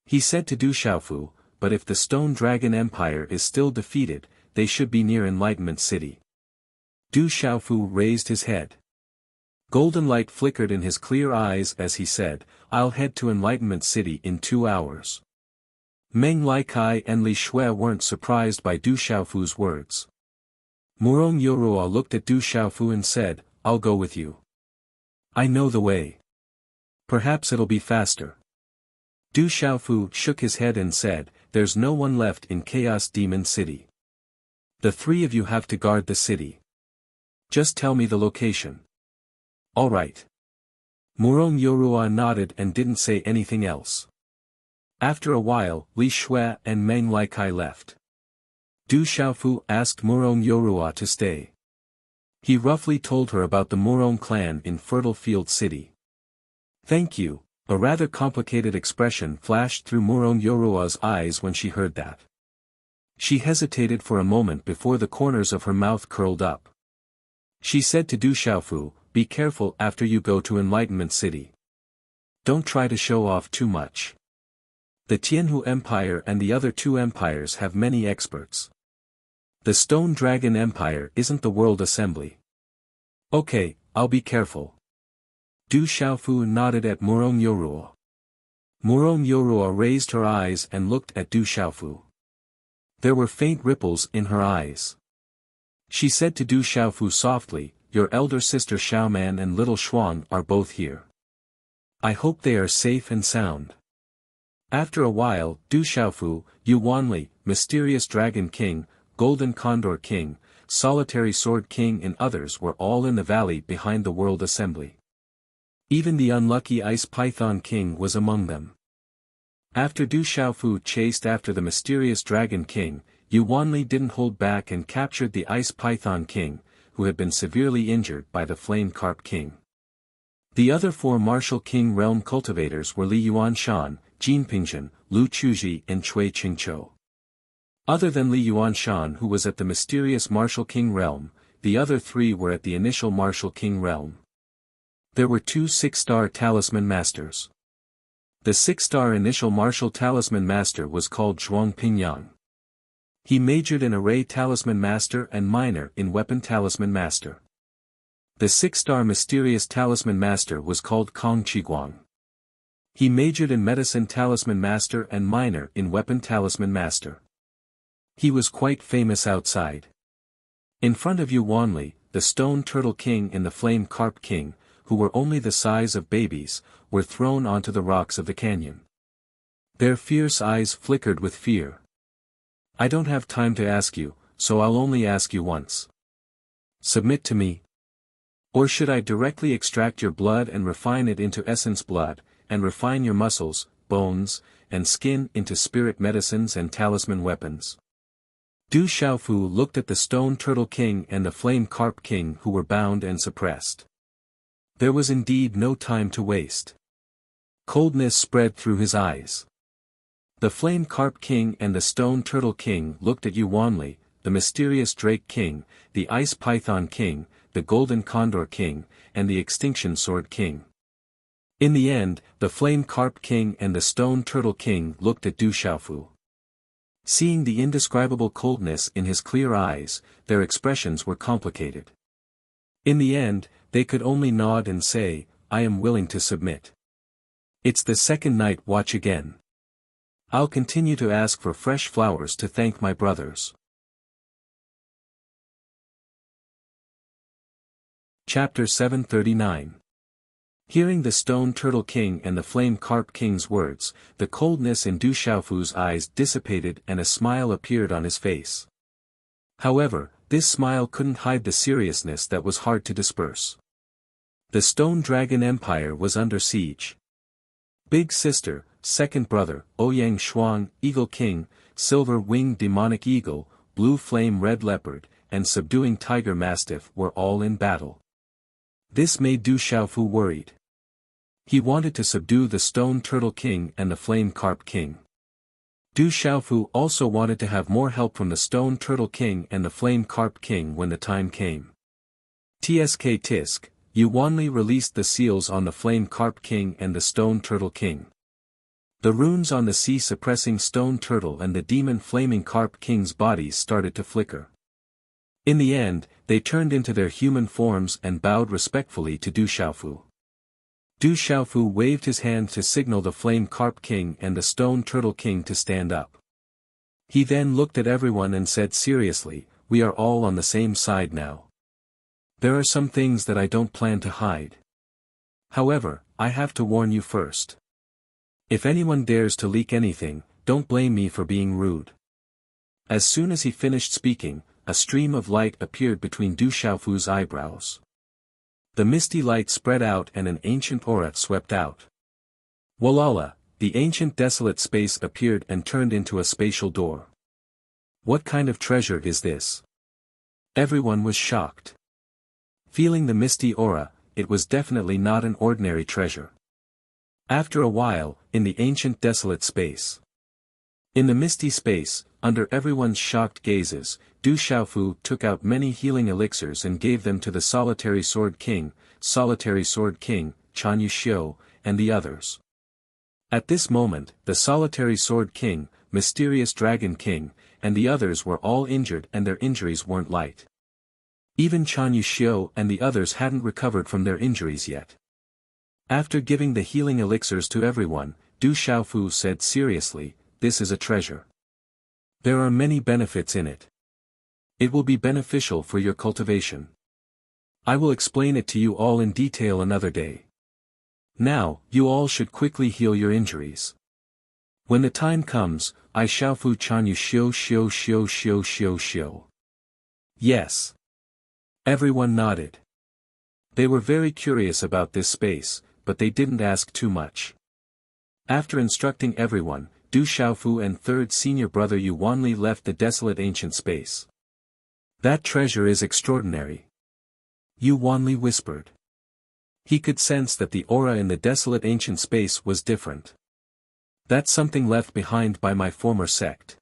He said to Du Xiaofu, but if the Stone Dragon Empire is still defeated, they should be near Enlightenment City. Du Xiaofu raised his head. Golden light flickered in his clear eyes as he said, I'll head to Enlightenment City in 2 hours. Meng Laikai and Li Shui weren't surprised by Du Xiaofu's words. Murong Yorua looked at Du Xiaofu and said, I'll go with you. I know the way. Perhaps it'll be faster. Du Xiaofu shook his head and said, there's no one left in Chaos Demon City. The three of you have to guard the city. Just tell me the location. All right. Murong Yorua nodded and didn't say anything else. After a while, Li Shui and Meng Laikai left. Du Xiaofu asked Murong Yorua to stay. He roughly told her about the Murong clan in Fertile Field City. Thank you. A rather complicated expression flashed through Murong Yorua's eyes when she heard that. She hesitated for a moment before the corners of her mouth curled up. She said to Du Xiaofu, be careful after you go to Enlightenment City. Don't try to show off too much. The Tianhu Empire and the other 2 empires have many experts. The Stone Dragon Empire isn't the World Assembly. Okay, I'll be careful. Du Xiaofu nodded at Murong Yorua. Murong Yorua raised her eyes and looked at Du Xiaofu. There were faint ripples in her eyes. She said to Du Xiaofu softly, your elder sister Xiaoman and little Xuan are both here. I hope they are safe and sound. After a while, Du Xiaofu, Yu Wanli, Mysterious Dragon King, Golden Condor King, Solitary Sword King and others were all in the valley behind the World Assembly. Even the unlucky Ice Python King was among them. After Du Xiaofu chased after the Mysterious Dragon King, Yu Wanli didn't hold back and captured the Ice Python King, who had been severely injured by the Flame Carp King. The other 4 Martial King realm cultivators were Li Yuanshan, Jin Pingzhen, Lu Chuji and Chui Qingqiu. Other than Li Yuanshan, who was at the mysterious Martial King realm, the other three were at the initial Martial King realm. There were two 6-star Talisman Masters. The 6-star initial Martial Talisman Master was called Zhuang Pingyang. He majored in Array Talisman Master and minor in Weapon Talisman Master. The 6-star Mysterious Talisman Master was called Kong Qiguang. He majored in Medicine Talisman Master and minor in Weapon Talisman Master. He was quite famous outside. In front of Yu Wanli, the Stone Turtle King and the Flame Carp King, who were only the size of babies, were thrown onto the rocks of the canyon. Their fierce eyes flickered with fear. I don't have time to ask you, so I'll only ask you once. Submit to me. Or should I directly extract your blood and refine it into essence blood, and refine your muscles, bones, and skin into spirit medicines and talisman weapons? Du Xiaofu looked at the Stone Turtle King and the Flame Carp King, who were bound and suppressed. There was indeed no time to waste. Coldness spread through his eyes. The Flame Carp King and the Stone Turtle King looked at Yu Wanli, the Mysterious Drake King, the Ice Python King, the Golden Condor King, and the Extinction Sword King. In the end, the Flame Carp King and the Stone Turtle King looked at Du Xiaofu. Seeing the indescribable coldness in his clear eyes, their expressions were complicated. In the end, they could only nod and say, I am willing to submit. It's the second night watch again. I'll continue to ask for fresh flowers to thank my brothers. Chapter 739. Hearing the Stone Turtle King and the Flame Carp King's words, the coldness in Du Xiaofu's eyes dissipated and a smile appeared on his face. However, this smile couldn't hide the seriousness that was hard to disperse. The Stone Dragon Empire was under siege. Big Sister, Second Brother, Ouyang Shuang, Eagle King, Silver-Winged Demonic Eagle, Blue Flame Red Leopard, and Subduing Tiger Mastiff were all in battle. This made Du Xiaofu worried. He wanted to subdue the Stone Turtle King and the Flame Carp King. Du Xiaofu also wanted to have more help from the Stone Turtle King and the Flame Carp King when the time came. Tsk Tisk, Yu Wanli released the seals on the Flame Carp King and the Stone Turtle King. The runes on the sea-suppressing Stone Turtle and the Demon Flaming Carp King's bodies started to flicker. In the end, they turned into their human forms and bowed respectfully to Du Xiaofu. Du Xiaofu waved his hand to signal the Flame Carp King and the Stone Turtle King to stand up. He then looked at everyone and said seriously, we are all on the same side now. There are some things that I don't plan to hide. However, I have to warn you first. If anyone dares to leak anything, don't blame me for being rude. As soon as he finished speaking, a stream of light appeared between Du Xiaofu's eyebrows. The misty light spread out and an ancient aura swept out. Walala, the ancient desolate space appeared and turned into a spatial door. What kind of treasure is this? Everyone was shocked. Feeling the misty aura, it was definitely not an ordinary treasure. After a while, in the ancient desolate space. In the misty space, under everyone's shocked gazes, Du Xiaofu took out many healing elixirs and gave them to the Solitary Sword King, Chan Yuxiu, and the others. At this moment, the Solitary Sword King, Mysterious Dragon King, and the others were all injured and their injuries weren't light. Even Chan Yuxiu and the others hadn't recovered from their injuries yet. After giving the healing elixirs to everyone, Du Xiaofu said seriously, this is a treasure. There are many benefits in it. It will be beneficial for your cultivation. I will explain it to you all in detail another day. Now, you all should quickly heal your injuries. When the time comes, I Xiaofu Chan Yu. Yes. Everyone nodded. They were very curious about this space, but they didn't ask too much. After instructing everyone, Du Xiaofu and third senior brother Yu Wanli left the desolate ancient space. That treasure is extraordinary. Yu Wanli whispered. He could sense that the aura in the desolate ancient space was different. That's something left behind by my former sect.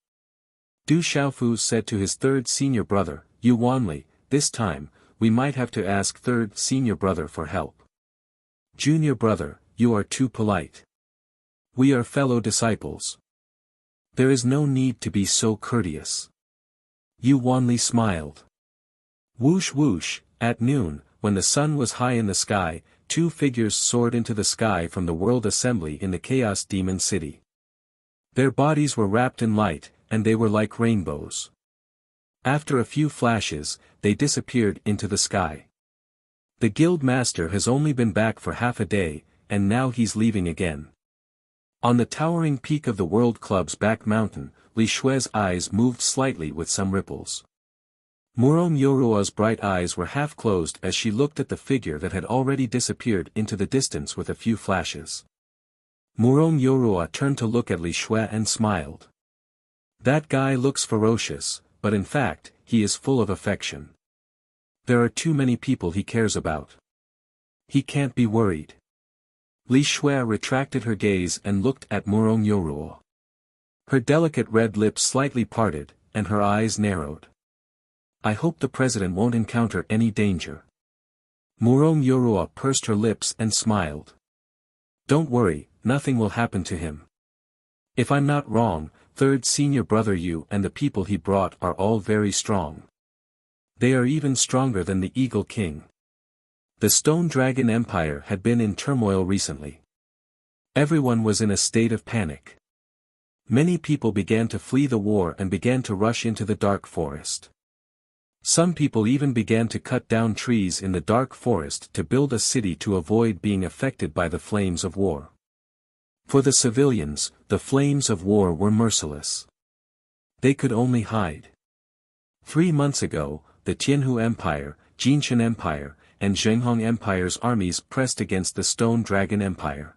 Du Xiaofu said to his third senior brother, Yu Wanli, this time, we might have to ask third senior brother for help. Junior brother, you are too polite. We are fellow disciples. There is no need to be so courteous. Yu Wanli smiled. Whoosh whoosh, at noon, when the sun was high in the sky, two figures soared into the sky from the World Assembly in the Chaos Demon City. Their bodies were wrapped in light, and they were like rainbows. After a few flashes, they disappeared into the sky. The guild master has only been back for half a day, and now he's leaving again. On the towering peak of the World Club's back mountain, Li Shui's eyes moved slightly with some ripples. Muro Myurua's bright eyes were half closed as she looked at the figure that had already disappeared into the distance with a few flashes. Muro Myurua turned to look at Li Shui and smiled. That guy looks ferocious, but in fact, he is full of affection. There are too many people he cares about. He can't be worried. Li Shui retracted her gaze and looked at Muro Myurua. Her delicate red lips slightly parted, and her eyes narrowed. I hope the president won't encounter any danger. Muro Myurua pursed her lips and smiled. Don't worry, nothing will happen to him. If I'm not wrong, third senior brother Yu and the people he brought are all very strong. They are even stronger than the Eagle King. The Stone Dragon Empire had been in turmoil recently. Everyone was in a state of panic. Many people began to flee the war and began to rush into the dark forest. Some people even began to cut down trees in the dark forest to build a city to avoid being affected by the flames of war. For the civilians, the flames of war were merciless. They could only hide. 3 months ago, the Tianhu Empire, Jinshan Empire, and Zhenghong Empire's armies pressed against the Stone Dragon Empire.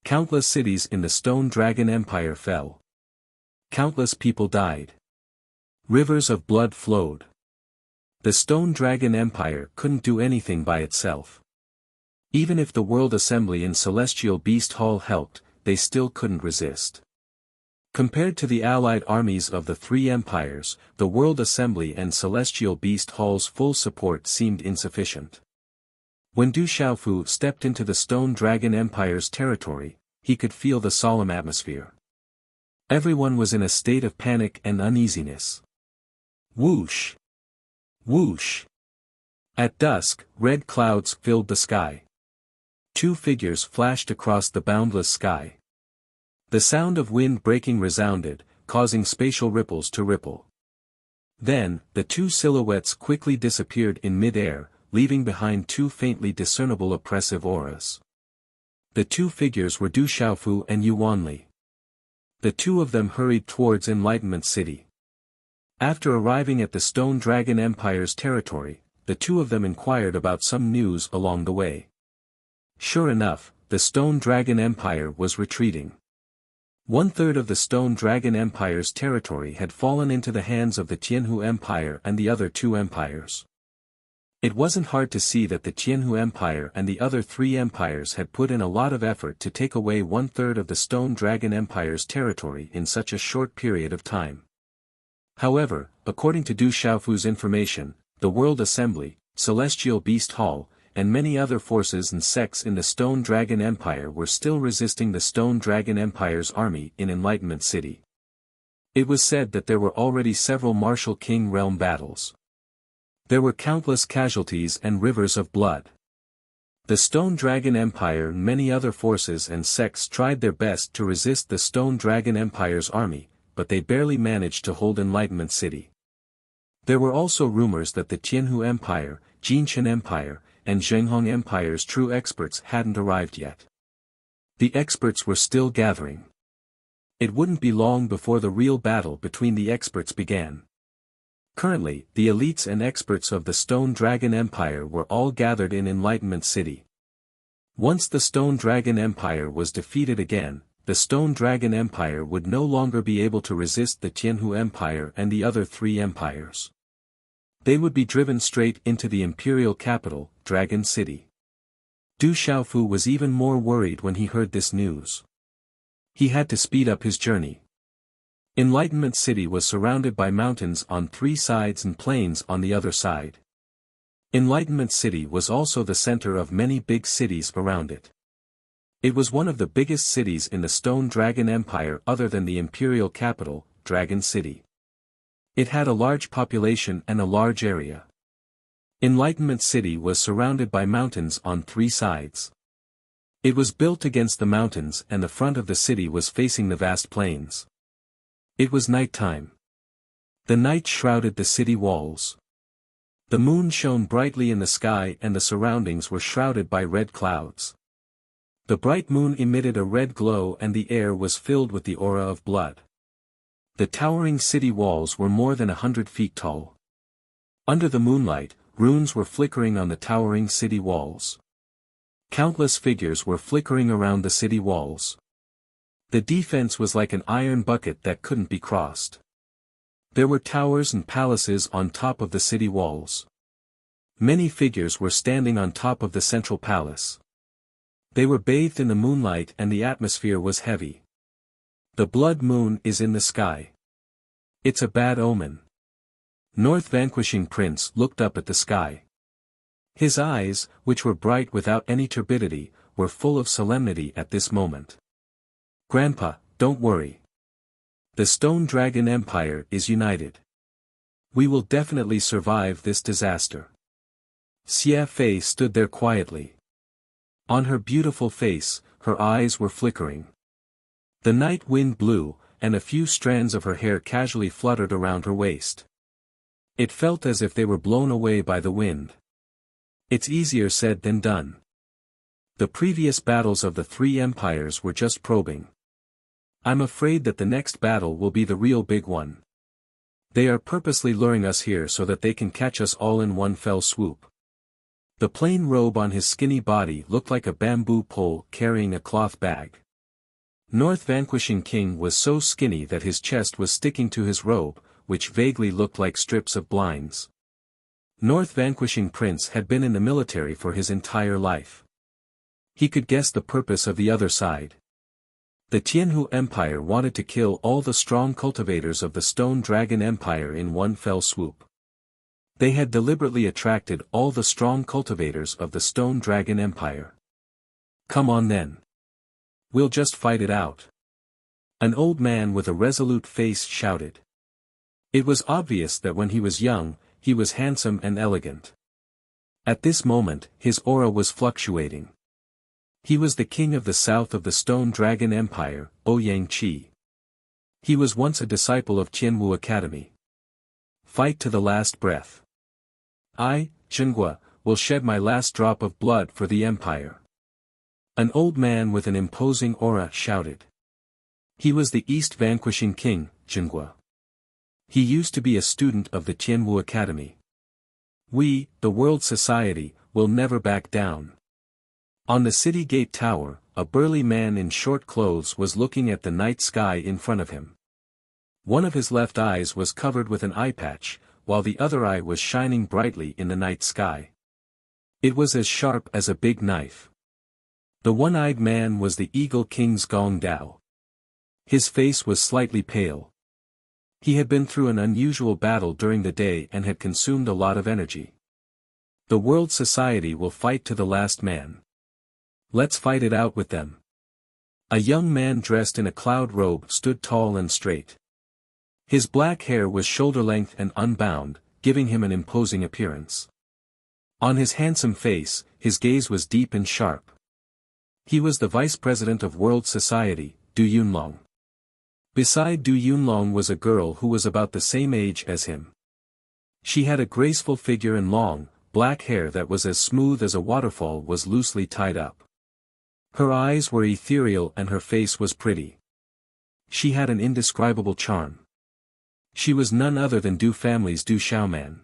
Countless cities in the Stone Dragon Empire fell. Countless people died. Rivers of blood flowed. The Stone Dragon Empire couldn't do anything by itself. Even if the World Assembly and Celestial Beast Hall helped, they still couldn't resist. Compared to the allied armies of the three empires, the World Assembly and Celestial Beast Hall's full support seemed insufficient. When Du Xiaofu stepped into the Stone Dragon Empire's territory, he could feel the solemn atmosphere. Everyone was in a state of panic and uneasiness. Whoosh! Whoosh! At dusk, red clouds filled the sky. Two figures flashed across the boundless sky. The sound of wind breaking resounded, causing spatial ripples to ripple. Then, the two silhouettes quickly disappeared in mid-air, leaving behind two faintly discernible oppressive auras. The two figures were Du Xiaofu and Yu Wanli. The two of them hurried towards Enlightenment City. After arriving at the Stone Dragon Empire's territory, the two of them inquired about some news along the way. Sure enough, the Stone Dragon Empire was retreating. 1/3 of the Stone Dragon Empire's territory had fallen into the hands of the Tianhu Empire and the other two empires. It wasn't hard to see that the Tianhu Empire and the other three empires had put in a lot of effort to take away 1/3 of the Stone Dragon Empire's territory in such a short period of time. However, according to Du Xiaofu's information, the World Assembly, Celestial Beast Hall, and many other forces and sects in the Stone Dragon Empire were still resisting the Stone Dragon Empire's army in Enlightenment City. It was said that there were already several Martial King realm battles. There were countless casualties and rivers of blood. The Stone Dragon Empire and many other forces and sects tried their best to resist the Stone Dragon Empire's army, but they barely managed to hold Enlightenment City. There were also rumors that the Tianhu Empire, Jinshan Empire, and Zhenghong Empire's true experts hadn't arrived yet. The experts were still gathering. It wouldn't be long before the real battle between the experts began. Currently, the elites and experts of the Stone Dragon Empire were all gathered in Enlightenment City. Once the Stone Dragon Empire was defeated again, the Stone Dragon Empire would no longer be able to resist the Tianhu Empire and the other three empires. They would be driven straight into the imperial capital, Dragon City. Du Xiaofu was even more worried when he heard this news. He had to speed up his journey. Enlightenment City was surrounded by mountains on 3 sides and plains on the other side. Enlightenment City was also the center of many big cities around it. It was one of the biggest cities in the Stone Dragon Empire other than the imperial capital, Dragon City. It had a large population and a large area. Enlightenment City was surrounded by mountains on 3 sides. It was built against the mountains and the front of the city was facing the vast plains. It was night time. The night shrouded the city walls. The moon shone brightly in the sky and the surroundings were shrouded by red clouds. The bright moon emitted a red glow and the air was filled with the aura of blood. The towering city walls were more than 100 feet tall. Under the moonlight, runes were flickering on the towering city walls. Countless figures were flickering around the city walls. The defense was like an iron bucket that couldn't be crossed. There were towers and palaces on top of the city walls. Many figures were standing on top of the central palace. They were bathed in the moonlight and the atmosphere was heavy. The blood moon is in the sky. It's a bad omen. North Vanquishing Prince looked up at the sky. His eyes, which were bright without any turbidity, were full of solemnity at this moment. Grandpa, don't worry. The Stone Dragon Empire is united. We will definitely survive this disaster. Xia Fei stood there quietly. On her beautiful face, her eyes were flickering. The night wind blew, and a few strands of her hair casually fluttered around her waist. It felt as if they were blown away by the wind. It's easier said than done. The previous battles of the 3 empires were just probing. I'm afraid that the next battle will be the real big one. They are purposely luring us here so that they can catch us all in one fell swoop. The plain robe on his skinny body looked like a bamboo pole carrying a cloth bag. North Vanquishing King was so skinny that his chest was sticking to his robe, which vaguely looked like strips of blinds. North Vanquishing Prince had been in the military for his entire life. He could guess the purpose of the other side. The Tianhu Empire wanted to kill all the strong cultivators of the Stone Dragon Empire in one fell swoop. They had deliberately attracted all the strong cultivators of the Stone Dragon Empire. Come on then. We'll just fight it out. An old man with a resolute face shouted. It was obvious that when he was young, he was handsome and elegant. At this moment, his aura was fluctuating. He was the king of the south of the Stone Dragon Empire, Ouyang Qi. He was once a disciple of Tianwu Academy. Fight to the last breath. I, Zhenghua, will shed my last drop of blood for the empire. An old man with an imposing aura shouted. He was the East Vanquishing King, Zhenghua. He used to be a student of the Tianwu Academy. We, the World Society, will never back down. On the city gate tower, a burly man in short clothes was looking at the night sky in front of him. One of his left eyes was covered with an eye patch, while the other eye was shining brightly in the night sky. It was as sharp as a big knife. The one-eyed man was the Eagle King's Gong Dao. His face was slightly pale. He had been through an unusual battle during the day and had consumed a lot of energy. The World Society will fight to the last man. Let's fight it out with them. A young man dressed in a cloud robe stood tall and straight. His black hair was shoulder-length and unbound, giving him an imposing appearance. On his handsome face, his gaze was deep and sharp. He was the vice president of World Society, Du Yunlong. Beside Du Yunlong was a girl who was about the same age as him. She had a graceful figure and long, black hair that was as smooth as a waterfall was loosely tied up. Her eyes were ethereal and her face was pretty. She had an indescribable charm. She was none other than Du family's Du Xiaoman.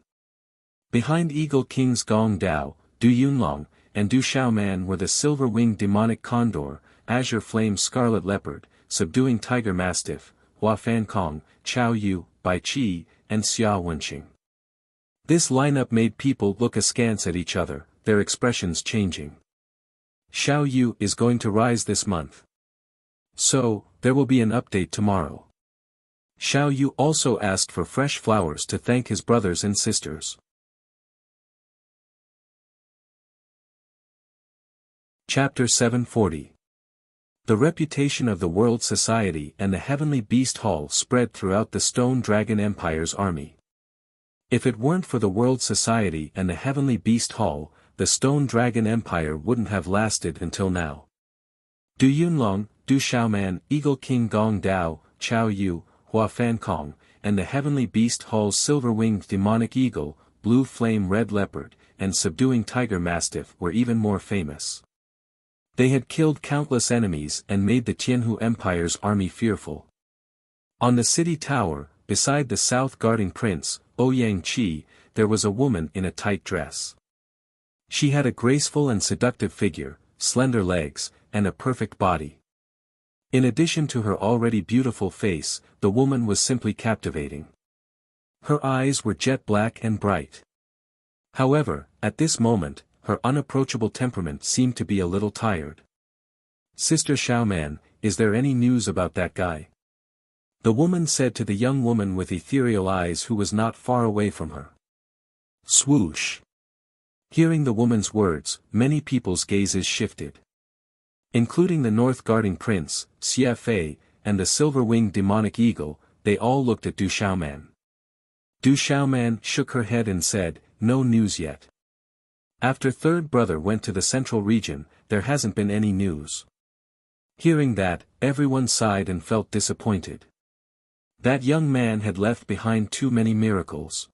Behind Eagle King's Gong Dao, Du Yunlong, and Du Xiaoman were the silver-winged demonic condor, azure flame scarlet leopard, subduing tiger mastiff, Hua Fan Kong, Chao Yu, Bai Qi, and Xia Wenqing. This lineup made people look askance at each other, their expressions changing. Xiao Yu is going to rise this month. So, there will be an update tomorrow. Xiao Yu also asked for fresh flowers to thank his brothers and sisters. Chapter 740. The reputation of the World Society and the Heavenly Beast Hall spread throughout the Stone Dragon Empire's army. If it weren't for the World Society and the Heavenly Beast Hall, the Stone Dragon Empire wouldn't have lasted until now. Du Yunlong, Du Xiaoman, Eagle King Gong Dao, Qiao Yu, Hua Fan Kong, and the Heavenly Beast Hall's silver-winged demonic eagle, blue flame red leopard, and subduing tiger mastiff were even more famous. They had killed countless enemies and made the Tianhu Empire's army fearful. On the city tower, beside the south guarding prince, Ouyang Qi, there was a woman in a tight dress. She had a graceful and seductive figure, slender legs, and a perfect body. In addition to her already beautiful face, the woman was simply captivating. Her eyes were jet black and bright. However, at this moment, her unapproachable temperament seemed to be a little tired. "Sister Xiaoman, is there any news about that guy?" the woman said to the young woman with ethereal eyes who was not far away from her. Swoosh! Hearing the woman's words, many people's gazes shifted. Including the north guarding prince, Xie Fei, and the silver-winged demonic eagle, they all looked at Du Xiaoman. Du Xiaoman shook her head and said, "No news yet. After third brother went to the central region, there hasn't been any news." Hearing that, everyone sighed and felt disappointed. That young man had left behind too many miracles.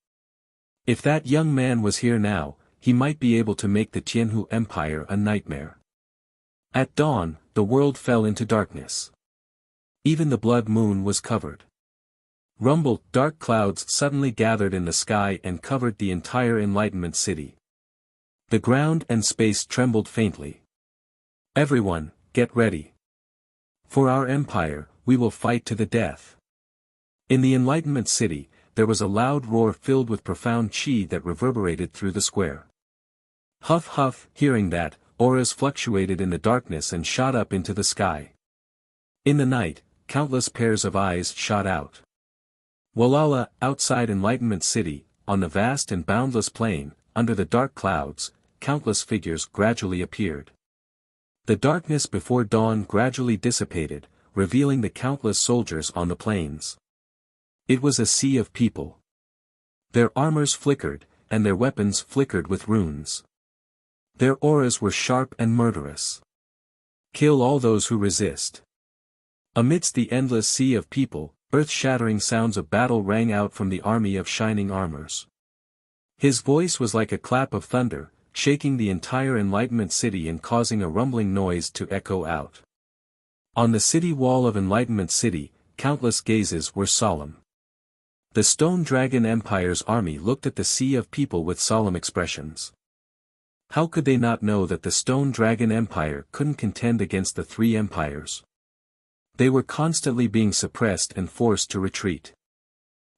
If that young man was here now, he might be able to make the Tianhu Empire a nightmare. At dawn, the world fell into darkness. Even the blood moon was covered. Rumbled, dark clouds suddenly gathered in the sky and covered the entire Enlightenment City. The ground and space trembled faintly. "Everyone, get ready. For our empire, we will fight to the death." In the Enlightenment City, there was a loud roar filled with profound qi that reverberated through the square. Huff huff, hearing that, auras fluctuated in the darkness and shot up into the sky. In the night, countless pairs of eyes shot out. Walala, outside Enlightenment City, on the vast and boundless plain, under the dark clouds, countless figures gradually appeared. The darkness before dawn gradually dissipated, revealing the countless soldiers on the plains. It was a sea of people. Their armors flickered, and their weapons flickered with runes. Their auras were sharp and murderous. Kill all those who resist. Amidst the endless sea of people, earth-shattering sounds of battle rang out from the army of shining armors. His voice was like a clap of thunder, shaking the entire Enlightenment City and causing a rumbling noise to echo out. On the city wall of Enlightenment City, countless gazes were solemn. The Stone Dragon Empire's army looked at the sea of people with solemn expressions. How could they not know that the Stone Dragon Empire couldn't contend against the three empires? They were constantly being suppressed and forced to retreat.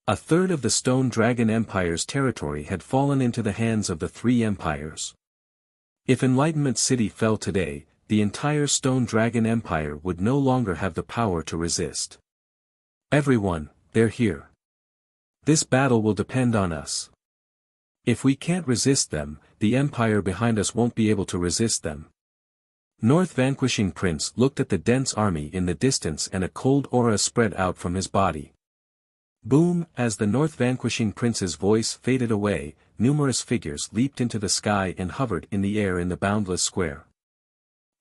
A third of the Stone Dragon Empire's territory had fallen into the hands of the three empires. If Enlightenment City fell today, the entire Stone Dragon Empire would no longer have the power to resist. "Everyone, they're here. This battle will depend on us. If we can't resist them, the empire behind us won't be able to resist them." North Vanquishing Prince looked at the dense army in the distance and a cold aura spread out from his body. Boom! As the North Vanquishing Prince's voice faded away, numerous figures leaped into the sky and hovered in the air in the boundless square.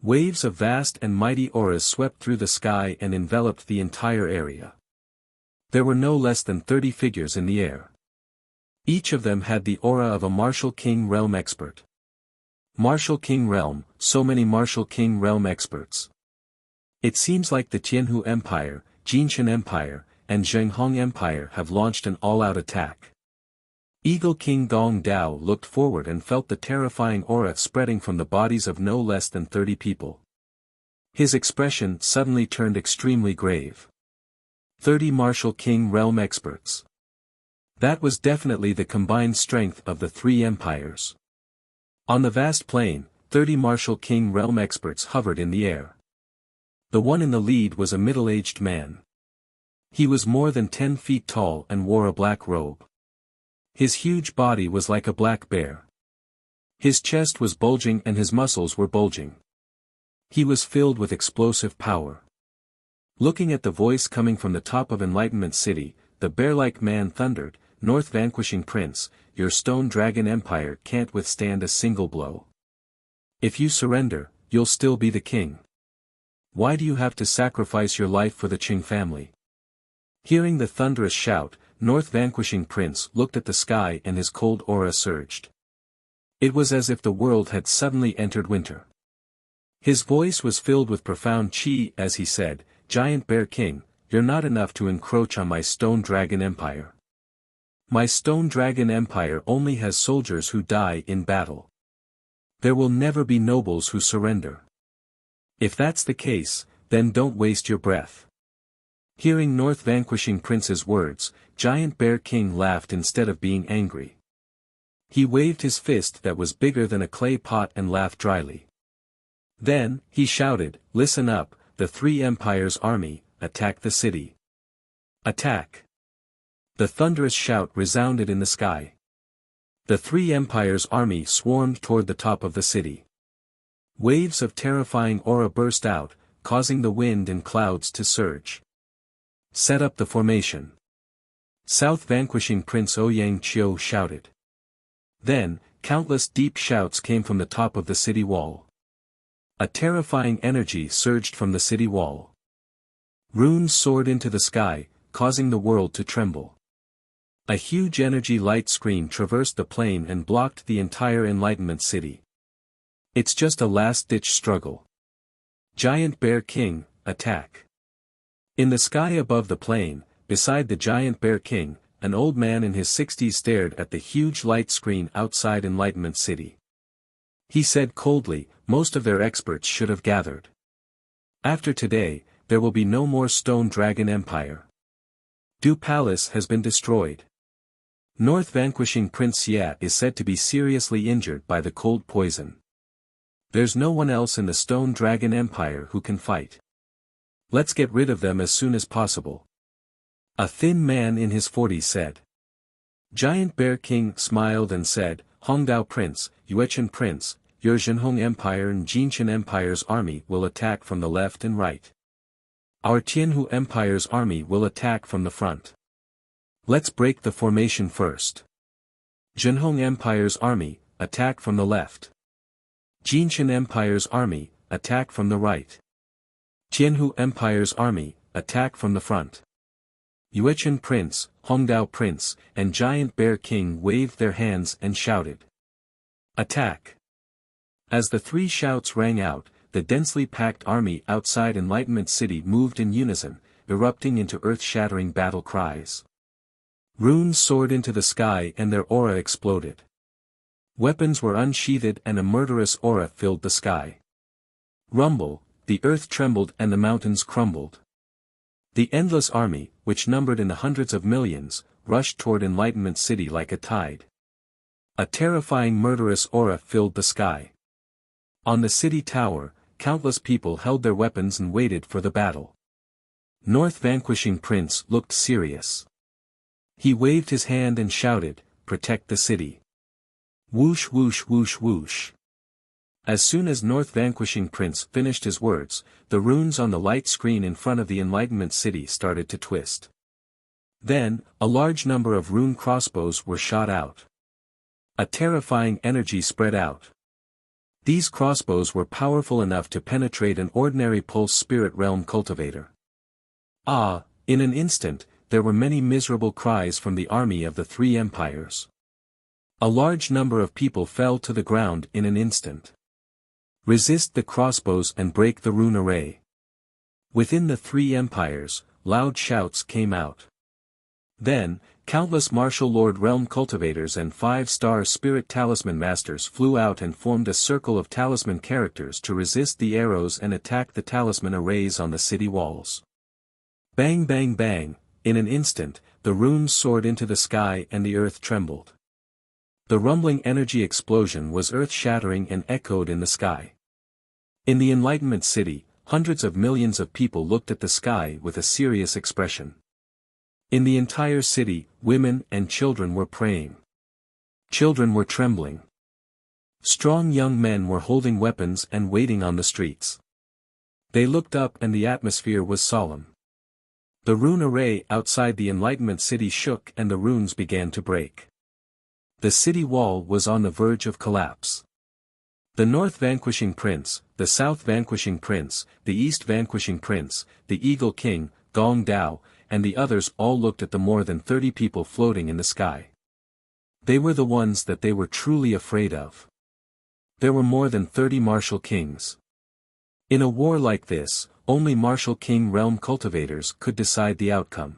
Waves of vast and mighty auras swept through the sky and enveloped the entire area. There were no less than 30 figures in the air. Each of them had the aura of a Martial King Realm expert. Martial King Realm, so many Martial King Realm experts. It seems like the Tianhu Empire, Jinshan Empire, and Zhenghong Empire have launched an all-out attack. Eagle King Gong Dao looked forward and felt the terrifying aura spreading from the bodies of no less than 30 people. His expression suddenly turned extremely grave. 30 Martial King Realm experts. That was definitely the combined strength of the three empires. On the vast plain, 30 Martial King Realm experts hovered in the air. The one in the lead was a middle-aged man. He was more than 10 feet tall and wore a black robe. His huge body was like a black bear. His chest was bulging and his muscles were bulging. He was filled with explosive power. Looking at the voice coming from the top of Enlightenment City, the bear-like man thundered, "North Vanquishing Prince, your stone dragon empire can't withstand a single blow. If you surrender, you'll still be the king. Why do you have to sacrifice your life for the Qing family?" Hearing the thunderous shout, North Vanquishing Prince looked at the sky and his cold aura surged. It was as if the world had suddenly entered winter. His voice was filled with profound qi as he said, "Giant Bear King, you're not enough to encroach on my Stone Dragon Empire. My Stone Dragon Empire only has soldiers who die in battle. There will never be nobles who surrender. If that's the case, then don't waste your breath." Hearing North Vanquishing Prince's words, Giant Bear King laughed instead of being angry. He waved his fist that was bigger than a clay pot and laughed dryly. Then, he shouted, "Listen up, the Three Empires Army, attack the city. Attack!" The thunderous shout resounded in the sky. The Three Empires Army swarmed toward the top of the city. Waves of terrifying aura burst out, causing the wind and clouds to surge. "Set up the formation." South Vanquishing Prince Ouyang Qiu shouted. Then, countless deep shouts came from the top of the city wall. A terrifying energy surged from the city wall. Runes soared into the sky, causing the world to tremble. A huge energy light screen traversed the plain and blocked the entire Enlightenment City. It's just a last-ditch struggle. Giant Bear King, attack. In the sky above the plain, beside the Giant Bear King, an old man in his 60s stared at the huge light screen outside Enlightenment City. He said coldly, "Most of their experts should have gathered. After today, there will be no more Stone Dragon Empire. Du Palace has been destroyed. North Vanquishing Prince Xia is said to be seriously injured by the cold poison. There's no one else in the Stone Dragon Empire who can fight. Let's get rid of them as soon as possible." A thin man in his 40s said. Giant Bear King smiled and said, "Hongdao Prince, Yuechen Prince, your Zhenhong Empire and Jinchen Empire's army will attack from the left and right. Our Tianhu Empire's army will attack from the front. Let's break the formation first. Zhenhong Empire's army, attack from the left. Jinchen Empire's army, attack from the right. Tianhu Empire's army, attack from the front." Yuechen Prince, Hongdao Prince, and Giant Bear King waved their hands and shouted, "Attack!" As the three shouts rang out, the densely packed army outside Enlightenment City moved in unison, erupting into earth-shattering battle cries. Runes soared into the sky and their aura exploded. Weapons were unsheathed and a murderous aura filled the sky. Rumble, the earth trembled and the mountains crumbled. The endless army, which numbered in the hundreds of millions, rushed toward Enlightenment City like a tide. A terrifying murderous aura filled the sky. On the city tower, countless people held their weapons and waited for the battle. North Vanquishing Prince looked serious. He waved his hand and shouted, "Protect the city." Whoosh whoosh whoosh whoosh. As soon as North Vanquishing Prince finished his words, the runes on the light screen in front of the Enlightenment City started to twist. Then, a large number of rune crossbows were shot out. A terrifying energy spread out. These crossbows were powerful enough to penetrate an ordinary pulse spirit realm cultivator. In an instant, there were many miserable cries from the army of the Three Empires. A large number of people fell to the ground in an instant. Resist the crossbows and break the rune array. Within the Three Empires, loud shouts came out. Then, countless martial lord realm cultivators and 5-star spirit talisman masters flew out and formed a circle of talisman characters to resist the arrows and attack the talisman arrays on the city walls. Bang bang bang, in an instant, the runes soared into the sky and the earth trembled. The rumbling energy explosion was earth-shattering and echoed in the sky. In the Enlightenment City, hundreds of millions of people looked at the sky with a serious expression. In the entire city, women and children were praying. Children were trembling. Strong young men were holding weapons and waiting on the streets. They looked up and the atmosphere was solemn. The rune array outside the Enlightenment city shook and the runes began to break. The city wall was on the verge of collapse. The north vanquishing prince, the south vanquishing prince, the east vanquishing prince, the eagle king, Gong Dao, and the others all looked at the more than 30 people floating in the sky. They were the ones that they were truly afraid of. There were more than 30 martial kings. In a war like this, only martial king realm cultivators could decide the outcome.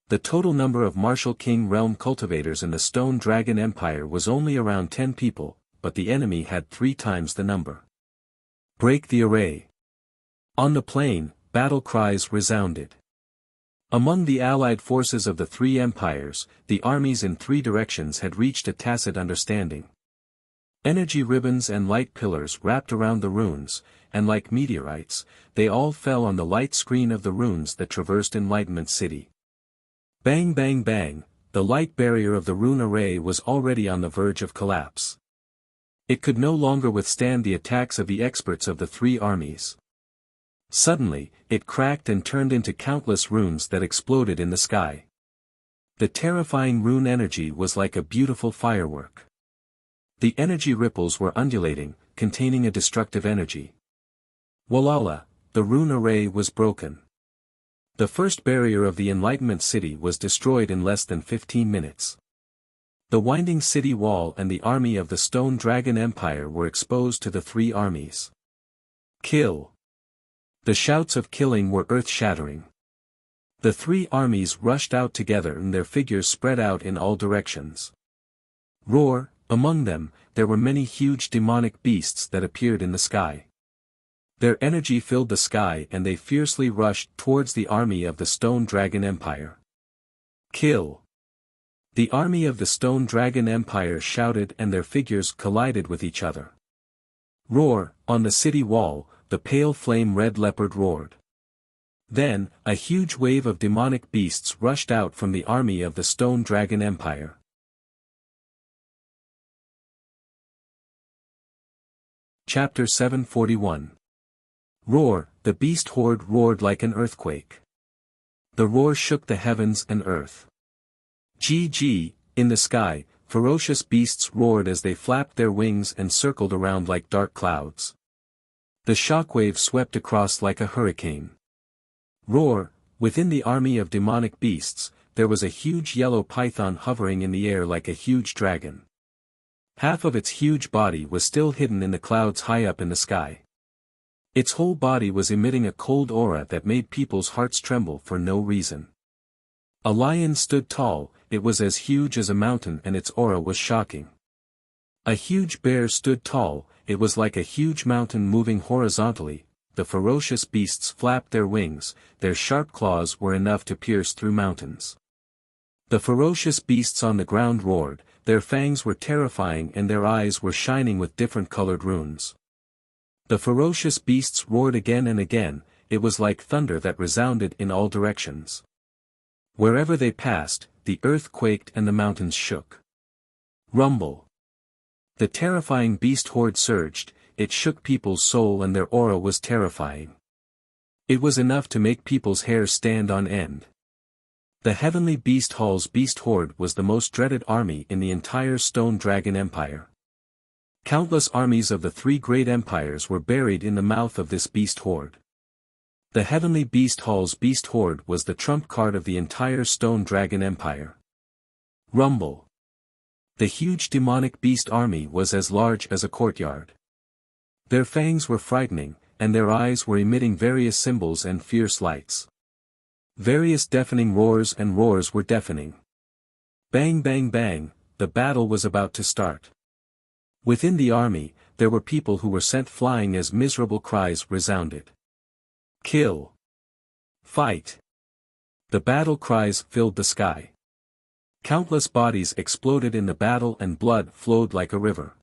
The total number of martial king realm cultivators in the Stone Dragon Empire was only around 10 people, but the enemy had 3 times the number. Break the array. On the plain, battle cries resounded. Among the allied forces of the 3 empires, the armies in 3 directions had reached a tacit understanding. Energy ribbons and light pillars wrapped around the runes, and like meteorites, they all fell on the light screen of the runes that traversed Enlightenment City. Bang bang bang, the light barrier of the rune array was already on the verge of collapse. It could no longer withstand the attacks of the experts of the 3 armies. Suddenly, it cracked and turned into countless runes that exploded in the sky. The terrifying rune energy was like a beautiful firework. The energy ripples were undulating, containing a destructive energy. Walala, the rune array was broken. The first barrier of the Enlightenment City was destroyed in less than 15 minutes. The winding city wall and the army of the Stone Dragon Empire were exposed to the 3 armies. Kill! The shouts of killing were earth-shattering. The 3 armies rushed out together and their figures spread out in all directions. Roar! Among them, there were many huge demonic beasts that appeared in the sky. Their energy filled the sky and they fiercely rushed towards the army of the Stone Dragon Empire. Kill! The army of the Stone Dragon Empire shouted and their figures collided with each other. Roar! On the city wall, the pale flame red leopard roared. Then, a huge wave of demonic beasts rushed out from the army of the Stone Dragon Empire. Chapter 741. Roar! The beast horde roared like an earthquake. The roar shook the heavens and earth. Gee! In the sky, ferocious beasts roared as they flapped their wings and circled around like dark clouds. The shockwave swept across like a hurricane. Roar! Within the army of demonic beasts, there was a huge yellow python hovering in the air like a huge dragon. Half of its huge body was still hidden in the clouds high up in the sky. Its whole body was emitting a cold aura that made people's hearts tremble for no reason. A lion stood tall, it was as huge as a mountain and its aura was shocking. A huge bear stood tall, it was like a huge mountain moving horizontally. The ferocious beasts flapped their wings, their sharp claws were enough to pierce through mountains. The ferocious beasts on the ground roared, their fangs were terrifying and their eyes were shining with different colored runes. The ferocious beasts roared again and again, it was like thunder that resounded in all directions. Wherever they passed, the earth quaked and the mountains shook. Rumble! The terrifying beast horde surged, it shook people's soul and their aura was terrifying. It was enough to make people's hair stand on end. The heavenly beast hall's beast horde was the most dreaded army in the entire Stone Dragon Empire. Countless armies of the 3 great empires were buried in the mouth of this beast horde. The heavenly beast hall's beast horde was the trump card of the entire Stone Dragon Empire. Rumble! The huge demonic beast army was as large as a courtyard. Their fangs were frightening, and their eyes were emitting various symbols and fierce lights. Various deafening roars and roars were deafening. Bang bang bang, the battle was about to start. Within the army, there were people who were sent flying as miserable cries resounded. Kill! Fight! The battle cries filled the sky. Countless bodies exploded in the battle and blood flowed like a river.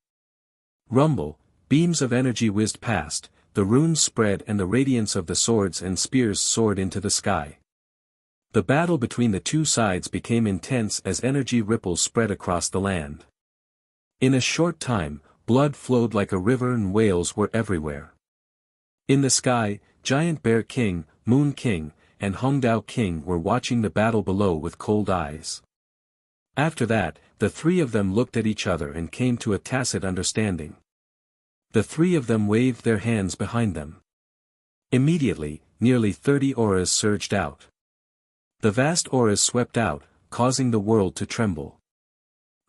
Rumble! Beams of energy whizzed past, the runes spread and the radiance of the swords and spears soared into the sky. The battle between the two sides became intense as energy ripples spread across the land. In a short time, blood flowed like a river and wails were everywhere. In the sky, Giant Bear King, Moon King, and Hongdao King were watching the battle below with cold eyes. After that, the three of them looked at each other and came to a tacit understanding. The three of them waved their hands behind them. Immediately, nearly 30 auras surged out. The vast auras swept out, causing the world to tremble.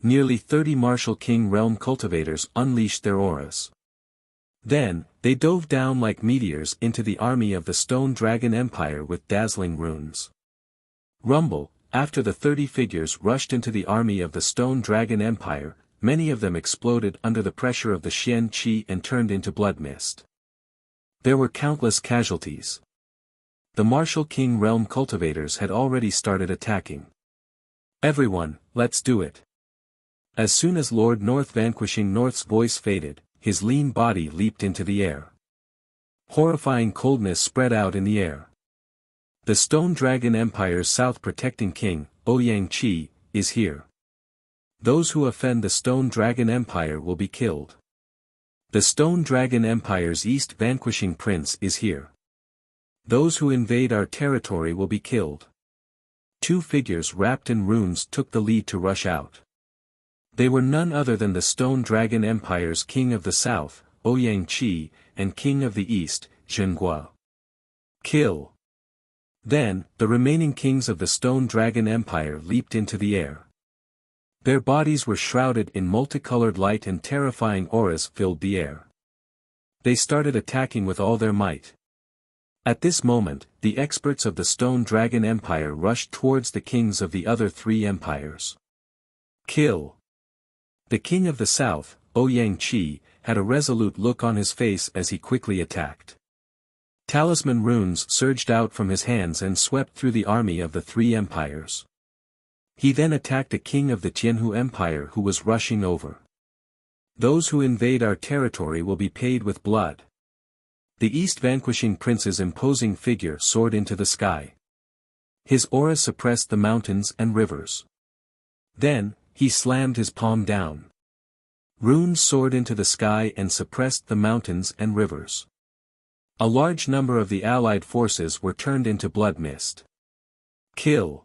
Nearly 30 Martial King Realm cultivators unleashed their auras. Then, they dove down like meteors into the army of the Stone Dragon Empire with dazzling runes. Rumble, after the 30 figures rushed into the army of the Stone Dragon Empire, many of them exploded under the pressure of the Xian Qi and turned into blood mist. There were countless casualties. The Martial King Realm cultivators had already started attacking. Everyone, let's do it. As soon as Lord North Vanquishing North's voice faded, his lean body leaped into the air. Horrifying coldness spread out in the air. The Stone Dragon Empire's South Protecting King, Ouyang Qi, is here. Those who offend the Stone Dragon Empire will be killed. The Stone Dragon Empire's East Vanquishing Prince is here. Those who invade our territory will be killed. Two figures wrapped in runes took the lead to rush out. They were none other than the Stone Dragon Empire's King of the South, Ouyang Qi, and King of the East, Zhenghua. Kill. Then, the remaining kings of the Stone Dragon Empire leaped into the air. Their bodies were shrouded in multicolored light and terrifying auras filled the air. They started attacking with all their might. At this moment, the experts of the Stone Dragon Empire rushed towards the kings of the other three empires. Kill. The king of the south, Ouyang Qi, had a resolute look on his face as he quickly attacked. Talisman runes surged out from his hands and swept through the army of the three empires. He then attacked a king of the Tianhu Empire who was rushing over. Those who invade our territory will be paid with blood. The East Vanquishing Prince's imposing figure soared into the sky. His aura suppressed the mountains and rivers. Then, he slammed his palm down. Runes soared into the sky and suppressed the mountains and rivers. A large number of the allied forces were turned into blood mist. Kill.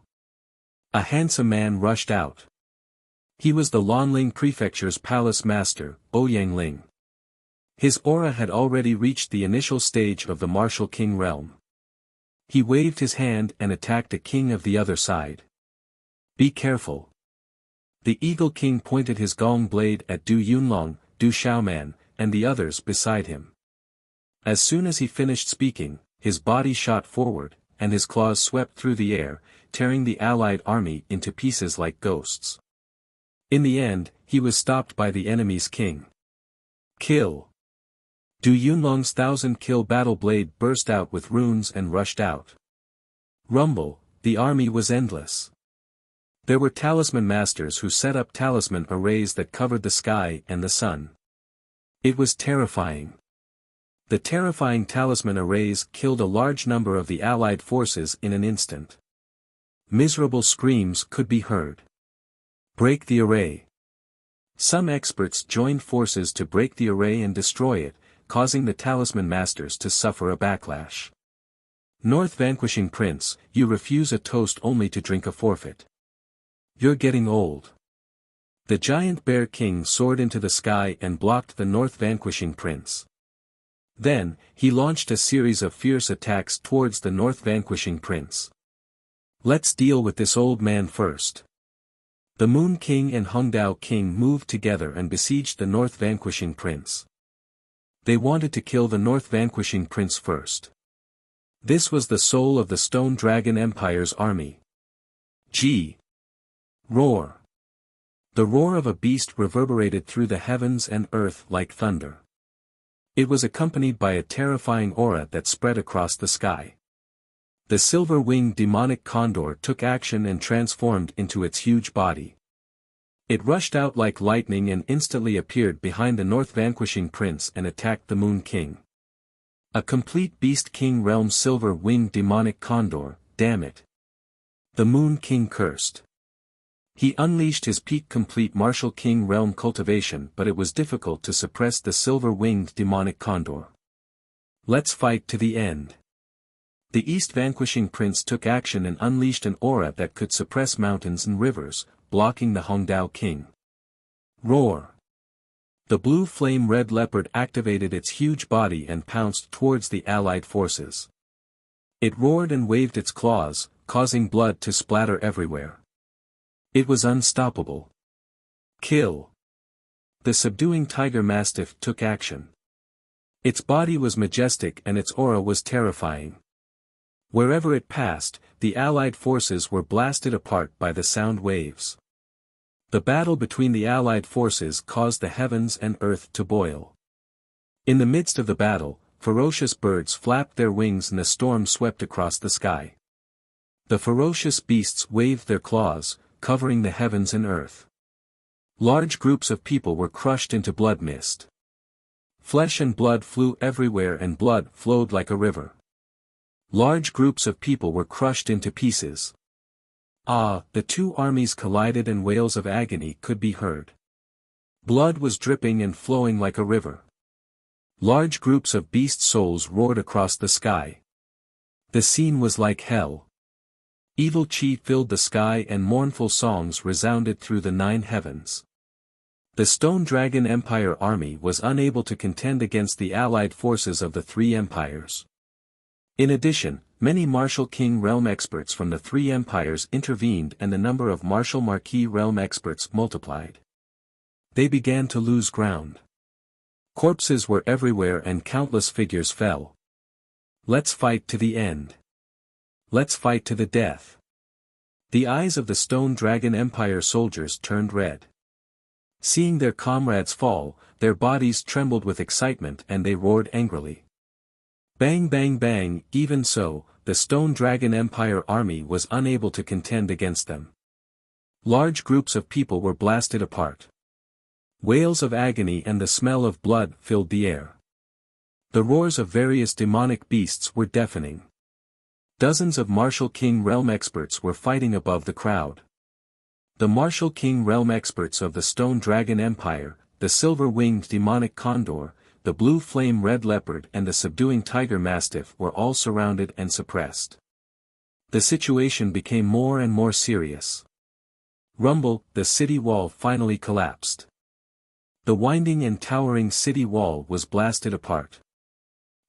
A handsome man rushed out. He was the Lanling Prefecture's palace master, Ouyang Ling. His aura had already reached the initial stage of the Martial King realm. He waved his hand and attacked a king of the other side. Be careful. The Eagle King pointed his gong blade at Du Yunlong, Du Xiaoman, and the others beside him. As soon as he finished speaking, his body shot forward, and his claws swept through the air, tearing the allied army into pieces like ghosts. In the end, he was stopped by the enemy's king. Kill. Du Yunlong's 1,000-kill battle blade burst out with runes and rushed out. Rumble, the army was endless. There were talisman masters who set up talisman arrays that covered the sky and the sun. It was terrifying. The terrifying talisman arrays killed a large number of the allied forces in an instant. Miserable screams could be heard. Break the array. Some experts joined forces to break the array and destroy it, causing the talisman masters to suffer a backlash. North Vanquishing Prince, you refuse a toast only to drink a forfeit. You're getting old. The Giant Bear King soared into the sky and blocked the North Vanquishing Prince. Then, he launched a series of fierce attacks towards the North Vanquishing Prince. Let's deal with this old man first. The Moon King and Hongdao King moved together and besieged the North Vanquishing Prince. They wanted to kill the North Vanquishing Prince first. This was the soul of the Stone Dragon Empire's army. G. Roar. The roar of a beast reverberated through the heavens and earth like thunder. It was accompanied by a terrifying aura that spread across the sky. The silver-winged demonic condor took action and transformed into its huge body. It rushed out like lightning and instantly appeared behind the North Vanquishing Prince and attacked the Moon King. A complete Beast King realm silver-winged demonic condor, damn it. The Moon King cursed. He unleashed his peak-complete Martial King realm cultivation, but it was difficult to suppress the silver-winged demonic condor. Let's fight to the end. The East Vanquishing Prince took action and unleashed an aura that could suppress mountains and rivers, blocking the Hongdao King. Roar! The blue flame-red leopard activated its huge body and pounced towards the allied forces. It roared and waved its claws, causing blood to splatter everywhere. It was unstoppable. Kill! The subduing tiger mastiff took action. Its body was majestic and its aura was terrifying. Wherever it passed, the allied forces were blasted apart by the sound waves. The battle between the allied forces caused the heavens and earth to boil. In the midst of the battle, ferocious birds flapped their wings and a storm swept across the sky. The ferocious beasts waved their claws, covering the heavens and earth. Large groups of people were crushed into blood mist. Flesh and blood flew everywhere and blood flowed like a river. Large groups of people were crushed into pieces. The two armies collided and wails of agony could be heard. Blood was dripping and flowing like a river. Large groups of beast souls roared across the sky. The scene was like hell. Evil chi filled the sky and mournful songs resounded through the 9 heavens. The Stone Dragon Empire army was unable to contend against the allied forces of the 3 empires. In addition, many Martial King realm experts from the 3 empires intervened and the number of Martial Marquis realm experts multiplied. They began to lose ground. Corpses were everywhere and countless figures fell. Let's fight to the end. Let's fight to the death. The eyes of the Stone Dragon Empire soldiers turned red. Seeing their comrades fall, their bodies trembled with excitement and they roared angrily. Bang bang bang, even so, the Stone Dragon Empire army was unable to contend against them. Large groups of people were blasted apart. Wails of agony and the smell of blood filled the air. The roars of various demonic beasts were deafening. Dozens of Martial King realm experts were fighting above the crowd. The Martial King realm experts of the Stone Dragon Empire, the silver-winged demonic condor, the blue flame-red leopard and the subduing tiger mastiff were all surrounded and suppressed. The situation became more and more serious. Rumble, the city wall finally collapsed. The winding and towering city wall was blasted apart.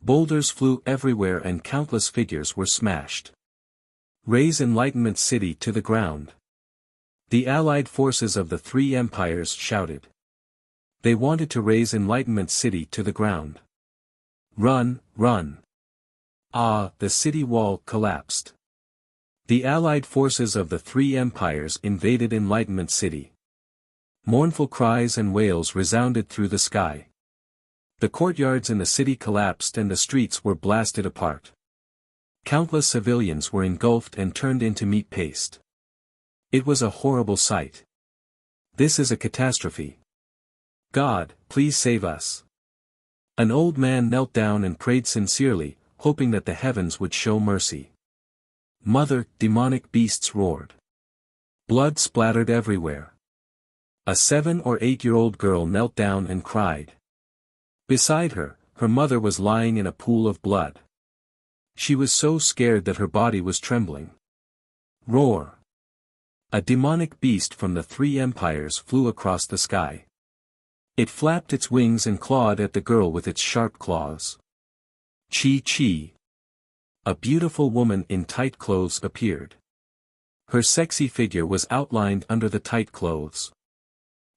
Boulders flew everywhere and countless figures were smashed. Raise Enlightenment City to the ground. The allied forces of the 3 empires shouted. They wanted to raise Enlightenment City to the ground. Run, run. The city wall collapsed. The allied forces of the 3 empires invaded Enlightenment City. Mournful cries and wails resounded through the sky. The courtyards in the city collapsed and the streets were blasted apart. Countless civilians were engulfed and turned into meat paste. It was a horrible sight. This is a catastrophe. God, please save us. An old man knelt down and prayed sincerely, hoping that the heavens would show mercy. Mother, demonic beasts roared. Blood splattered everywhere. A 7 or 8-year-old girl knelt down and cried. Beside her, her mother was lying in a pool of blood. She was so scared that her body was trembling. Roar! A demonic beast from the 3 empires flew across the sky. It flapped its wings and clawed at the girl with its sharp claws. Chi. A beautiful woman in tight clothes appeared. Her sexy figure was outlined under the tight clothes.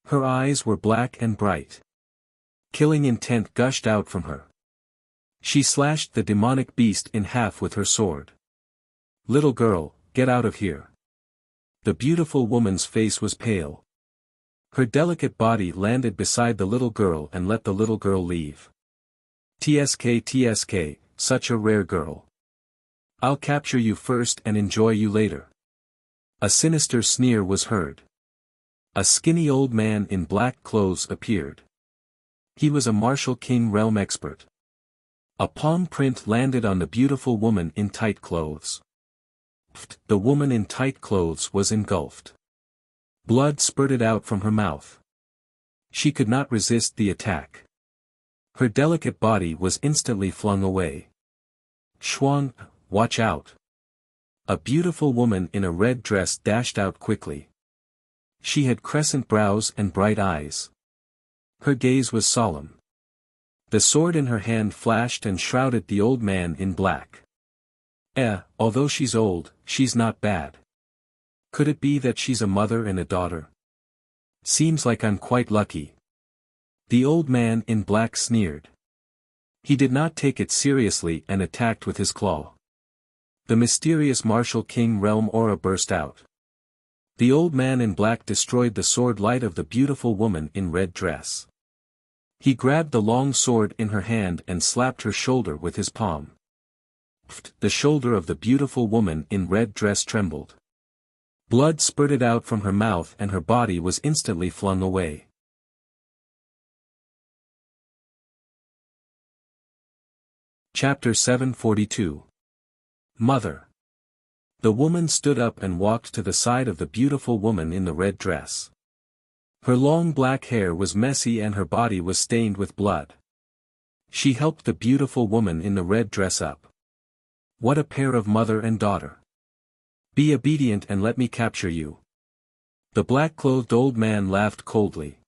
Her eyes were black and bright. Killing intent gushed out from her. She slashed the demonic beast in half with her sword. Little girl, get out of here. The beautiful woman's face was pale. Her delicate body landed beside the little girl and let the little girl leave. TSK, such a rare girl. I'll capture you first and enjoy you later. A sinister sneer was heard. A skinny old man in black clothes appeared. He was a Martial King realm expert. A palm print landed on the beautiful woman in tight clothes. The woman in tight clothes was engulfed. Blood spurted out from her mouth. She could not resist the attack. Her delicate body was instantly flung away. Shuang, watch out! A beautiful woman in a red dress dashed out quickly. She had crescent brows and bright eyes. Her gaze was solemn. The sword in her hand flashed and shrouded the old man in black. Although she's old, she's not bad. Could it be that she's a mother and a daughter? Seems like I'm quite lucky. The old man in black sneered. He did not take it seriously and attacked with his claw. The mysterious martial king realm aura burst out. The old man in black destroyed the sword light of the beautiful woman in red dress. He grabbed the long sword in her hand and slapped her shoulder with his palm. The shoulder of the beautiful woman in red dress trembled. Blood spurted out from her mouth and her body was instantly flung away. Chapter 742. Mother. The woman stood up and walked to the side of the beautiful woman in the red dress. Her long black hair was messy and her body was stained with blood. She helped the beautiful woman in the red dress up. What a pair of mother and daughter. Be obedient and let me capture you. The black-clothed old man laughed coldly.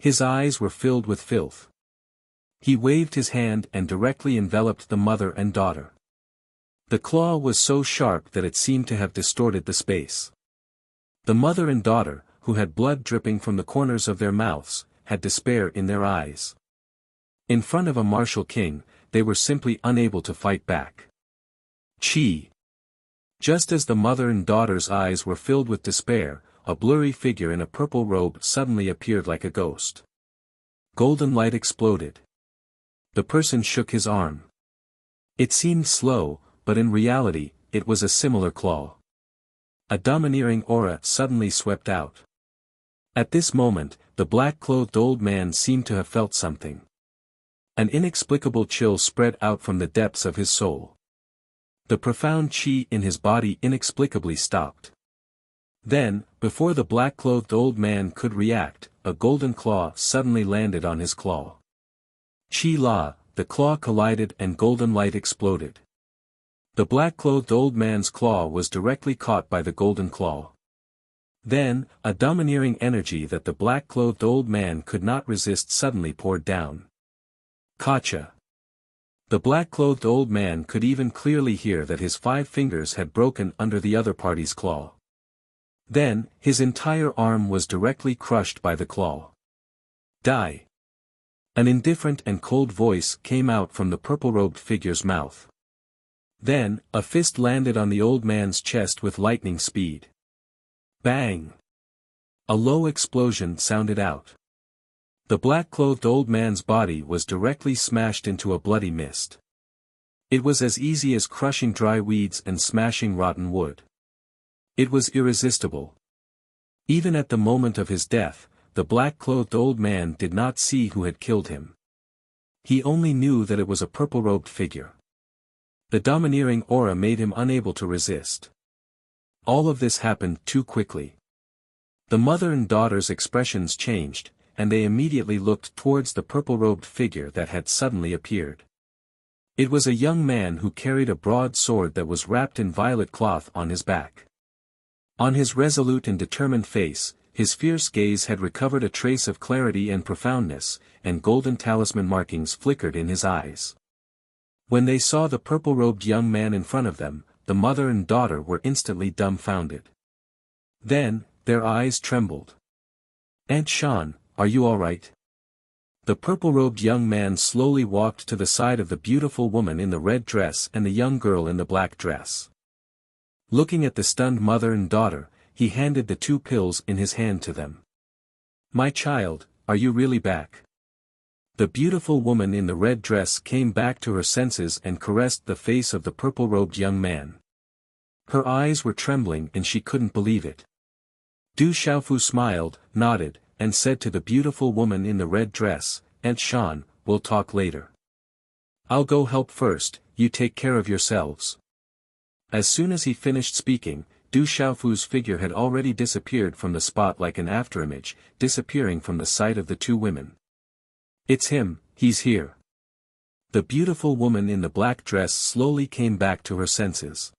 His eyes were filled with filth. He waved his hand and directly enveloped the mother and daughter. The claw was so sharp that it seemed to have distorted the space. The mother and daughter, who had blood dripping from the corners of their mouths, had despair in their eyes. In front of a martial king, they were simply unable to fight back. Chi. Just as the mother and daughter's eyes were filled with despair, a blurry figure in a purple robe suddenly appeared like a ghost. Golden light exploded. The person shook his arm. It seemed slow, but in reality, it was a similar claw. A domineering aura suddenly swept out. At this moment, the black-clothed old man seemed to have felt something. An inexplicable chill spread out from the depths of his soul. The profound chi in his body inexplicably stopped. Then, before the black-clothed old man could react, a golden claw suddenly landed on his claw. Chi la, the claw collided and golden light exploded. The black-clothed old man's claw was directly caught by the golden claw. Then, a domineering energy that the black-clothed old man could not resist suddenly poured down. Kacha. The black-clothed old man could even clearly hear that his 5 fingers had broken under the other party's claw. Then, his entire arm was directly crushed by the claw. Die. An indifferent and cold voice came out from the purple-robed figure's mouth. Then, a fist landed on the old man's chest with lightning speed. Bang! A low explosion sounded out. The black-clothed old man's body was directly smashed into a bloody mist. It was as easy as crushing dry weeds and smashing rotten wood. It was irresistible. Even at the moment of his death, the black-clothed old man did not see who had killed him. He only knew that it was a purple-robed figure. The domineering aura made him unable to resist. All of this happened too quickly. The mother and daughter's expressions changed, and they immediately looked towards the purple-robed figure that had suddenly appeared. It was a young man who carried a broad sword that was wrapped in violet cloth on his back. On his resolute and determined face, his fierce gaze had recovered a trace of clarity and profoundness, and golden talisman markings flickered in his eyes. When they saw the purple-robed young man in front of them, the mother and daughter were instantly dumbfounded. Then, their eyes trembled. "Aunt Shan, are you all right?" The purple-robed young man slowly walked to the side of the beautiful woman in the red dress and the young girl in the black dress. Looking at the stunned mother and daughter, he handed the 2 pills in his hand to them. "My child, are you really back?" The beautiful woman in the red dress came back to her senses and caressed the face of the purple-robed young man. Her eyes were trembling and she couldn't believe it. Du Xiaofu smiled, nodded, and said to the beautiful woman in the red dress, "Aunt Shan, we'll talk later. I'll go help first, you take care of yourselves." As soon as he finished speaking, Du Xiaofu's figure had already disappeared from the spot like an afterimage, disappearing from the sight of the two women. It's him, he's here. The beautiful woman in the black dress slowly came back to her senses.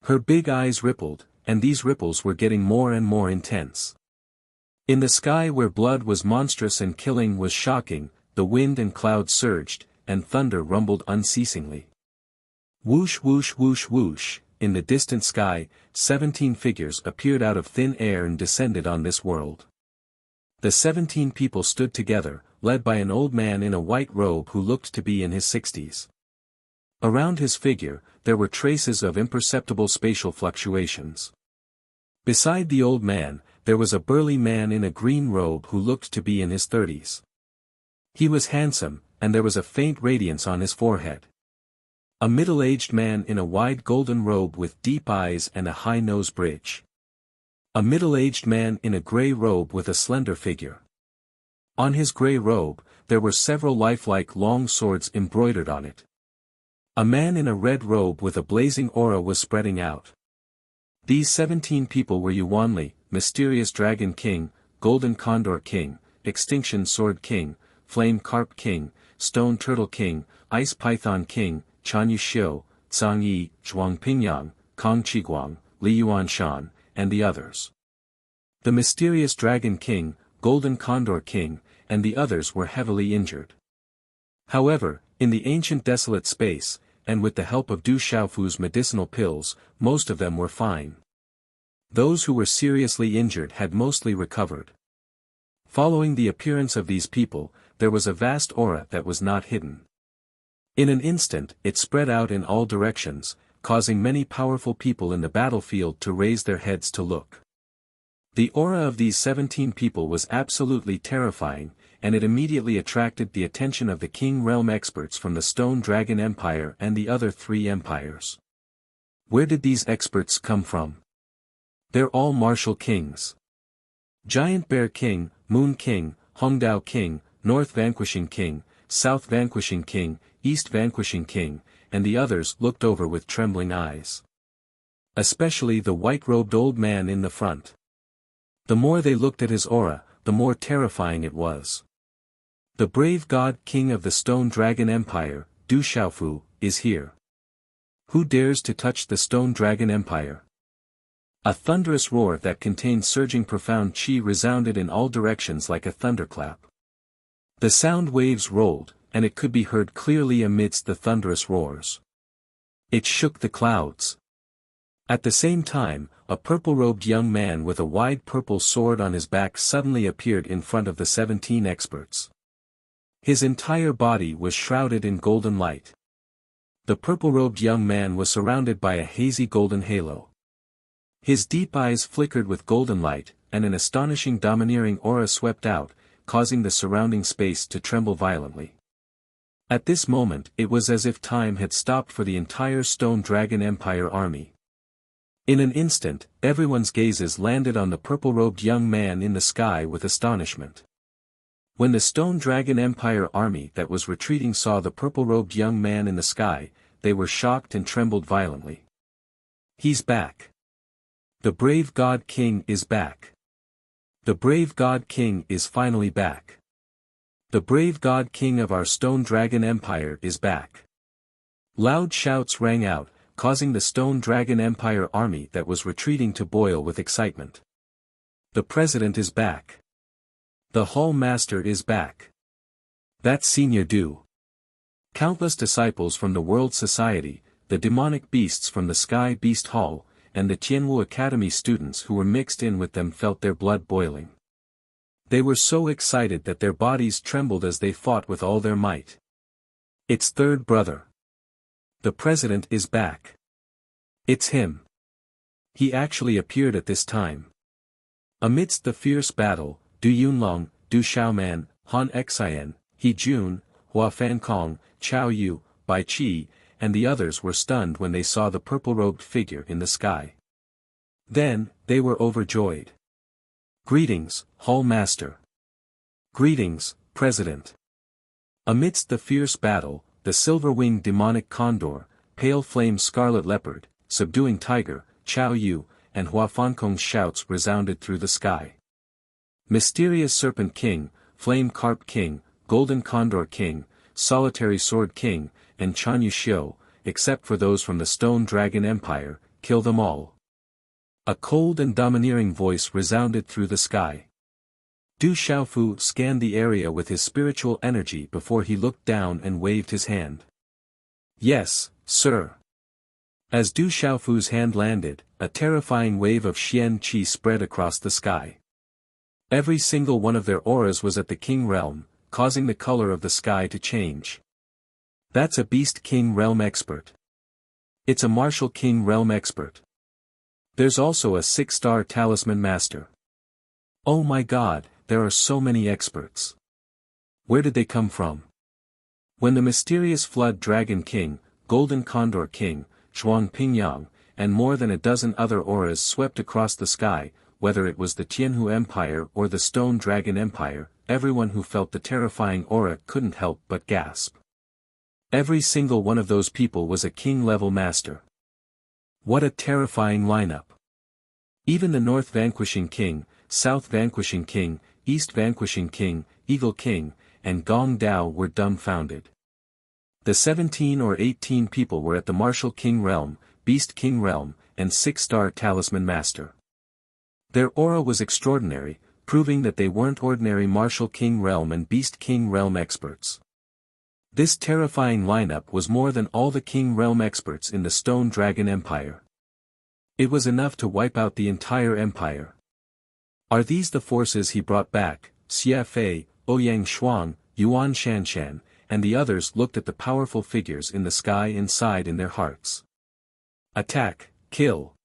Her big eyes rippled, and these ripples were getting more and more intense. In the sky where blood was monstrous and killing was shocking, the wind and clouds surged, and thunder rumbled unceasingly. Whoosh whoosh whoosh whoosh, in the distant sky, 17 figures appeared out of thin air and descended on this world. The 17 people stood together, led by an old man in a white robe who looked to be in his 60s. Around his figure, there were traces of imperceptible spatial fluctuations. Beside the old man, there was a burly man in a green robe who looked to be in his 30s. He was handsome, and there was a faint radiance on his forehead. A middle-aged man in a wide golden robe with deep eyes and a high nose bridge. A middle-aged man in a grey robe with a slender figure. On his grey robe, there were several lifelike long swords embroidered on it. A man in a red robe with a blazing aura was spreading out. These 17 people were Yuanli, Mysterious Dragon King, Golden Condor King, Extinction Sword King, Flame Carp King, Stone Turtle King, Ice Python King, Chan Yuxiu, Zhang Yi, Zhuang Pingyang, Kong Qiguang, Li Yuanshan, and the others. The Mysterious Dragon King, Golden Condor King, and the others were heavily injured. However, in the ancient desolate space, and with the help of Du Xiaofu's medicinal pills, most of them were fine. Those who were seriously injured had mostly recovered. Following the appearance of these people, there was a vast aura that was not hidden. In an instant, it spread out in all directions, causing many powerful people in the battlefield to raise their heads to look. The aura of these 17 people was absolutely terrifying, and it immediately attracted the attention of the King Realm experts from the Stone Dragon Empire and the other 3 empires. Where did these experts come from? They're all martial kings. Giant Bear King, Moon King, Hongdao King, North Vanquishing King, South Vanquishing King, East Vanquishing King, and the others looked over with trembling eyes. Especially the white-robed old man in the front. The more they looked at his aura, the more terrifying it was. The brave god king of the Stone Dragon Empire, Du Xiaofu, is here. Who dares to touch the Stone Dragon Empire? A thunderous roar that contained surging profound chi resounded in all directions like a thunderclap. The sound waves rolled, and it could be heard clearly amidst the thunderous roars. It shook the clouds. At the same time, a purple-robed young man with a wide purple sword on his back suddenly appeared in front of the 17 experts. His entire body was shrouded in golden light. The purple-robed young man was surrounded by a hazy golden halo. His deep eyes flickered with golden light, and an astonishing domineering aura swept out, causing the surrounding space to tremble violently. At this moment it was as if time had stopped for the entire Stone Dragon Empire army. In an instant, everyone's gazes landed on the purple-robed young man in the sky with astonishment. When the Stone Dragon Empire army that was retreating saw the purple-robed young man in the sky, they were shocked and trembled violently. He's back. The brave God King is back. The brave God King is finally back. The brave God King of our Stone Dragon Empire is back. Loud shouts rang out, causing the Stone Dragon Empire army that was retreating to boil with excitement. The President is back. The Hall Master is back. That's Senior Du. Countless disciples from the World Society, the demonic beasts from the Sky Beast Hall, and the Tianwu Academy students who were mixed in with them felt their blood boiling. They were so excited that their bodies trembled as they fought with all their might. It's third brother. The President is back. It's him. He actually appeared at this time. Amidst the fierce battle, Du Yunlong, Du Xiaoman, Han Xian, He Jun, Hua Fankong, Chao Yu, Bai Qi, and the others were stunned when they saw the purple-robed figure in the sky. Then, they were overjoyed. Greetings, Hall Master. Greetings, President. Amidst the fierce battle, the silver-winged demonic condor, pale flame scarlet leopard, subduing tiger, Chao Yu, and Hua Fankong's shouts resounded through the sky. Mysterious Serpent King, Flame Carp King, Golden Condor King, Solitary Sword King, and Chanyu Xiu, except for those from the Stone Dragon Empire, kill them all. A cold and domineering voice resounded through the sky. Du Xiaofu scanned the area with his spiritual energy before he looked down and waved his hand. Yes, sir. As Du Xiaofu's hand landed, a terrifying wave of Xian Qi spread across the sky. Every single one of their auras was at the King Realm, causing the color of the sky to change. That's a Beast King Realm expert. It's a Martial King Realm expert. There's also a 6-star Talisman Master. Oh my god, there are so many experts. Where did they come from? When the mysterious Flood Dragon King, Golden Condor King, Zhuang Pingyang, and more than a dozen other auras swept across the sky, whether it was the Tianhu Empire or the Stone Dragon Empire, everyone who felt the terrifying aura couldn't help but gasp. Every single one of those people was a king-level master. What a terrifying lineup. Even the North Vanquishing King, South Vanquishing King, East Vanquishing King, Eagle King, and Gong Dao were dumbfounded. The 17 or 18 people were at the Martial King Realm, Beast King Realm, and 6-star Talisman Master. Their aura was extraordinary, proving that they weren't ordinary Martial King Realm and Beast King Realm experts. This terrifying lineup was more than all the King Realm experts in the Stone Dragon Empire. It was enough to wipe out the entire empire. Are these the forces he brought back? Xia Fei, Ouyang Shuang, Yuan Shanshan, and the others looked at the powerful figures in the sky and sighed in their hearts. Attack, kill.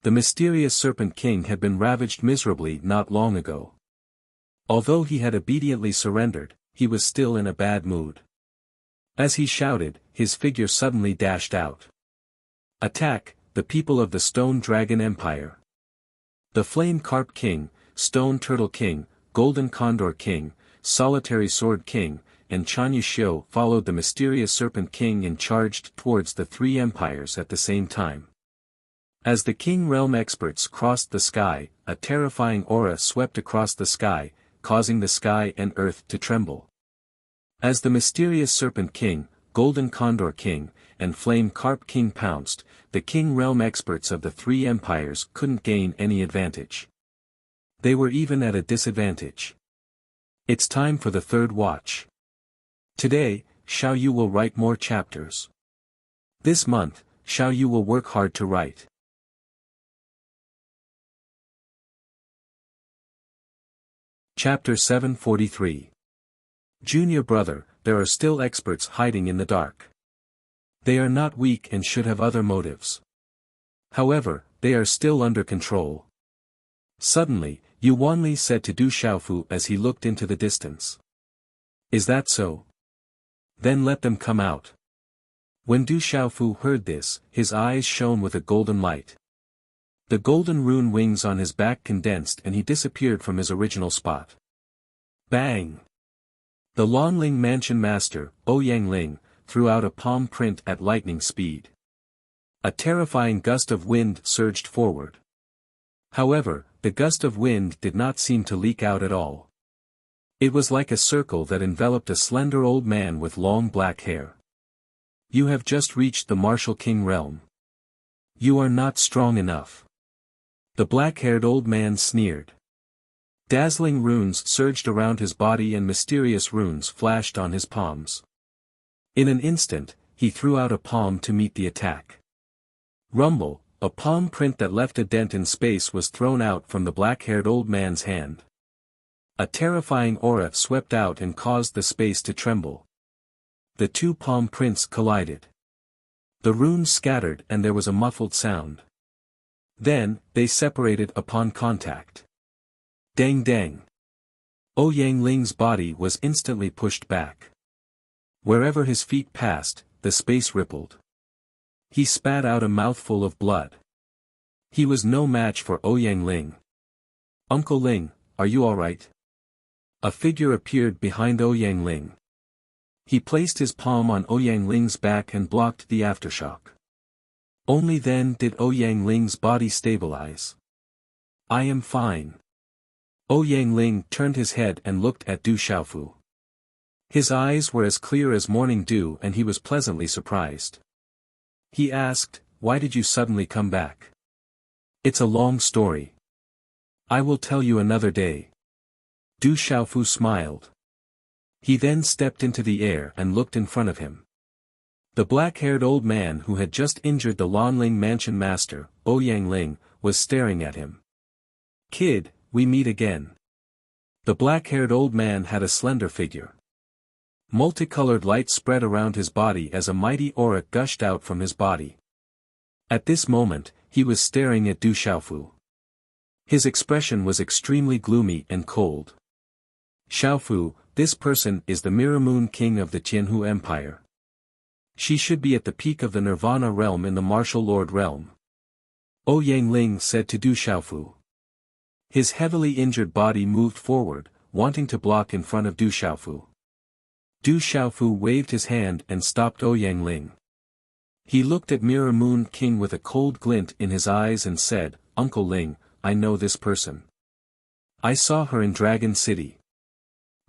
The mysterious Serpent King had been ravaged miserably not long ago. Although he had obediently surrendered, he was still in a bad mood. As he shouted, his figure suddenly dashed out. Attack, the people of the Stone Dragon Empire. The Flame Carp King, Stone Turtle King, Golden Condor King, Solitary Sword King, and Chanyu Xiu followed the mysterious Serpent King and charged towards the three empires at the same time. As the King Realm experts crossed the sky, a terrifying aura swept across the sky, causing the sky and earth to tremble. As the mysterious Serpent King, Golden Condor King, and Flame Carp King pounced, the King Realm experts of the three empires couldn't gain any advantage. They were even at a disadvantage. It's time for the third watch. Today, Xiao Yu will write more chapters. This month, Xiao Yu will work hard to write. Chapter 743. Junior brother, there are still experts hiding in the dark. They are not weak and should have other motives. However, they are still under control. Suddenly, Yu Wanli said to Du Xiaofu as he looked into the distance. Is that so? Then let them come out. When Du Xiaofu heard this, his eyes shone with a golden light. The golden rune wings on his back condensed and he disappeared from his original spot. Bang! The Lonling Mansion Master, Ouyang Ling, threw out a palm print at lightning speed. A terrifying gust of wind surged forward. However, the gust of wind did not seem to leak out at all. It was like a circle that enveloped a slender old man with long black hair. You have just reached the Martial King Realm. You are not strong enough. The black-haired old man sneered. Dazzling runes surged around his body and mysterious runes flashed on his palms. In an instant, he threw out a palm to meet the attack. Rumble, a palm print that left a dent in space was thrown out from the black-haired old man's hand. A terrifying aura swept out and caused the space to tremble. The two palm prints collided. The runes scattered and there was a muffled sound. Then, they separated upon contact. Dang dang. Ouyang Ling's body was instantly pushed back. Wherever his feet passed, the space rippled. He spat out a mouthful of blood. He was no match for Ouyang Ling. Uncle Ling, are you alright? A figure appeared behind Ouyang Ling. He placed his palm on Ouyang Ling's back and blocked the aftershock. Only then did Ouyang Ling's body stabilize. I am fine. Ouyang Ling turned his head and looked at Du Xiaofu. His eyes were as clear as morning dew and he was pleasantly surprised. He asked, "Why did you suddenly come back?" "It's a long story. I will tell you another day." Du Xiaofu smiled. He then stepped into the air and looked in front of him. The black-haired old man who had just injured the Lanling mansion master, Ouyang Ling, was staring at him. "Kid, we meet again." The black-haired old man had a slender figure. Multicolored light spread around his body as a mighty aura gushed out from his body. At this moment, he was staring at Du Xiaofu. His expression was extremely gloomy and cold. "Xiaofu, this person is the Mirror Moon King of the Qianhu Empire. She should be at the peak of the Nirvana realm in the Martial Lord realm." Ouyang Ling said to Du Xiaofu. His heavily injured body moved forward, wanting to block in front of Du Xiaofu. Du Xiaofu waved his hand and stopped Ouyang Ling. He looked at Mirror Moon King with a cold glint in his eyes and said, "Uncle Ling, I know this person. I saw her in Dragon City.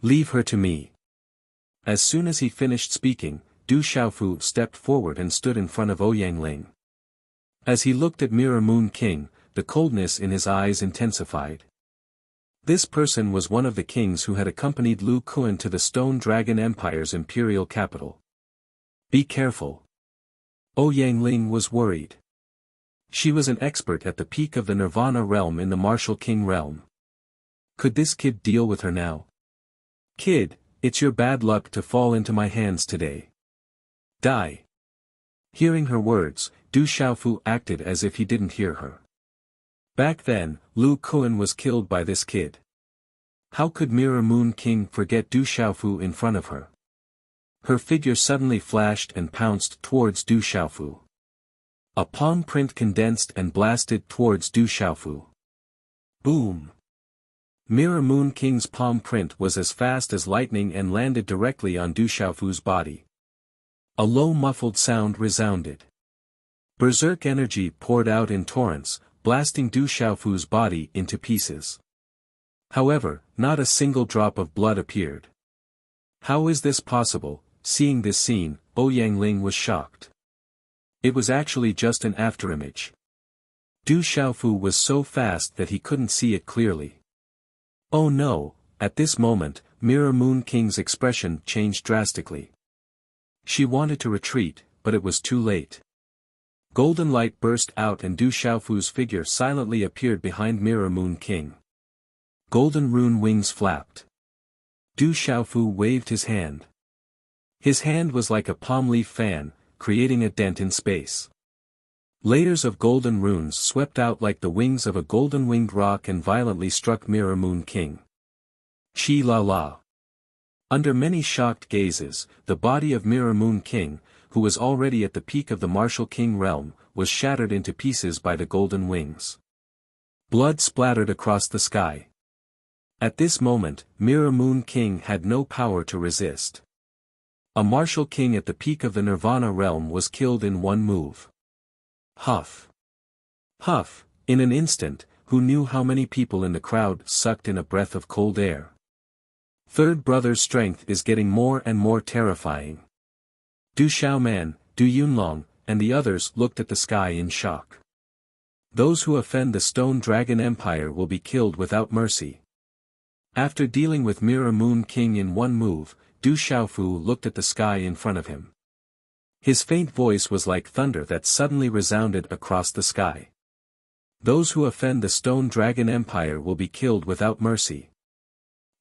Leave her to me." As soon as he finished speaking, Du Xiaofu stepped forward and stood in front of Ouyang Ling. As he looked at Mirror Moon King, the coldness in his eyes intensified. This person was one of the kings who had accompanied Lu Kuan to the Stone Dragon Empire's imperial capital. "Be careful." Ouyang Ling was worried. She was an expert at the peak of the Nirvana realm in the Martial King realm. Could this kid deal with her now? "Kid, it's your bad luck to fall into my hands today. Die." Hearing her words, Du Xiaofu acted as if he didn't hear her. Back then, Lu Kuan was killed by this kid. How could Mirror Moon King forget Du Xiaofu in front of her? Her figure suddenly flashed and pounced towards Du Xiaofu. A palm print condensed and blasted towards Du Xiaofu. Boom! Mirror Moon King's palm print was as fast as lightning and landed directly on Du Xiaofu's body. A low muffled sound resounded. Berserk energy poured out in torrents, blasting Du Xiaofu's body into pieces. However, not a single drop of blood appeared. How is this possible? Seeing this scene, Ouyang Ling was shocked. It was actually just an afterimage. Du Xiaofu was so fast that he couldn't see it clearly. Oh no, at this moment, Mirror Moon King's expression changed drastically. She wanted to retreat, but it was too late. Golden light burst out and Du Xiaofu's figure silently appeared behind Mirror Moon King. Golden rune wings flapped. Du Xiaofu waved his hand. His hand was like a palm leaf fan, creating a dent in space. Layers of golden runes swept out like the wings of a golden-winged rock and violently struck Mirror Moon King. Chi la la. Under many shocked gazes, the body of Mirror Moon King, who was already at the peak of the Martial King realm, was shattered into pieces by the golden wings. Blood splattered across the sky. At this moment, Mirror Moon King had no power to resist. A Martial King at the peak of the Nirvana realm was killed in one move. Huff. Huff, in an instant, who knew how many people in the crowd sucked in a breath of cold air. Third brother's strength is getting more and more terrifying. Du Xiaoman, Du Yunlong, and the others looked at the sky in shock. Those who offend the Stone Dragon Empire will be killed without mercy. After dealing with Mirror Moon King in one move, Du Xiaofu looked at the sky in front of him. His faint voice was like thunder that suddenly resounded across the sky. Those who offend the Stone Dragon Empire will be killed without mercy.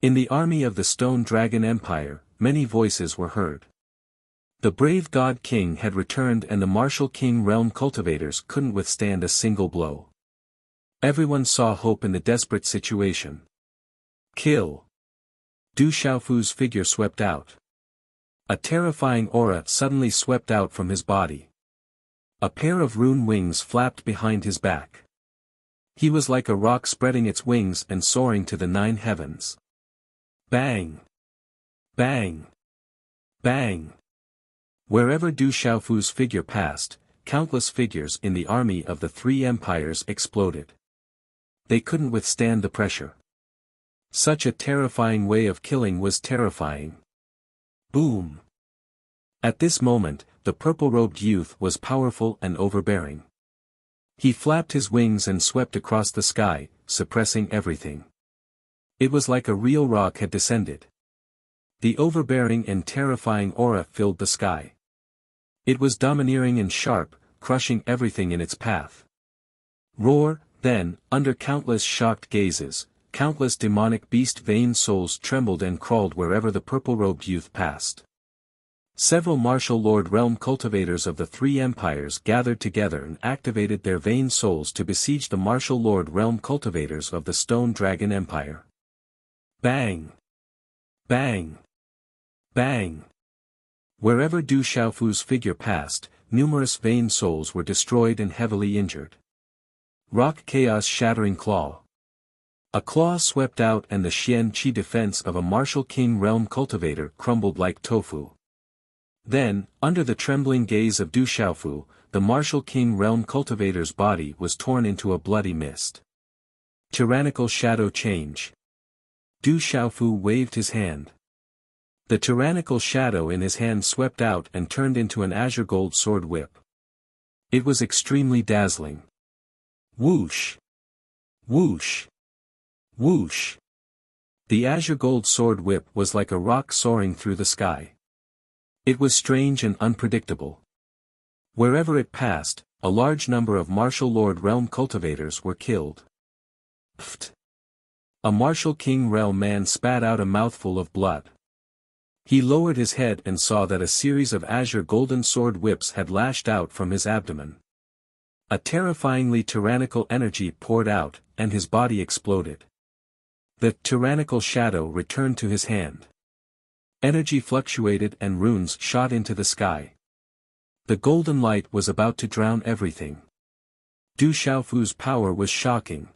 In the army of the Stone Dragon Empire, many voices were heard. The brave God King had returned and the Martial King realm cultivators couldn't withstand a single blow. Everyone saw hope in the desperate situation. Kill! Du Xiaofu's figure swept out. A terrifying aura suddenly swept out from his body. A pair of rune wings flapped behind his back. He was like a rock spreading its wings and soaring to the 9 heavens. Bang! Bang! Bang! Wherever Du Xiaofu's figure passed, countless figures in the army of the three empires exploded. They couldn't withstand the pressure. Such a terrifying way of killing was terrifying. Boom! At this moment, the purple-robed youth was powerful and overbearing. He flapped his wings and swept across the sky, suppressing everything. It was like a real rock had descended. The overbearing and terrifying aura filled the sky. It was domineering and sharp, crushing everything in its path. Roar, then, under countless shocked gazes, countless demonic beast-veined souls trembled and crawled wherever the purple-robed youth passed. Several martial lord realm cultivators of the three empires gathered together and activated their vain souls to besiege the martial lord realm cultivators of the Stone Dragon Empire. Bang! Bang! Bang! Wherever Du Xiaofu's figure passed, numerous vain souls were destroyed and heavily injured. Rock Chaos Shattering Claw. A claw swept out and the Xian Qi defense of a martial king realm cultivator crumbled like tofu. Then, under the trembling gaze of Du Xiaofu, the martial king realm cultivator's body was torn into a bloody mist. Tyrannical Shadow Change. Du Xiaofu waved his hand. The tyrannical shadow in his hand swept out and turned into an azure gold sword whip. It was extremely dazzling. Whoosh! Whoosh! Whoosh! The azure gold sword whip was like a rock soaring through the sky. It was strange and unpredictable. Wherever it passed, a large number of martial lord realm cultivators were killed. Pft! A martial king realm man spat out a mouthful of blood. He lowered his head and saw that a series of azure golden sword whips had lashed out from his abdomen. A terrifyingly tyrannical energy poured out, and his body exploded. The tyrannical shadow returned to his hand. Energy fluctuated and runes shot into the sky. The golden light was about to drown everything. Du Xiaofu's power was shocking.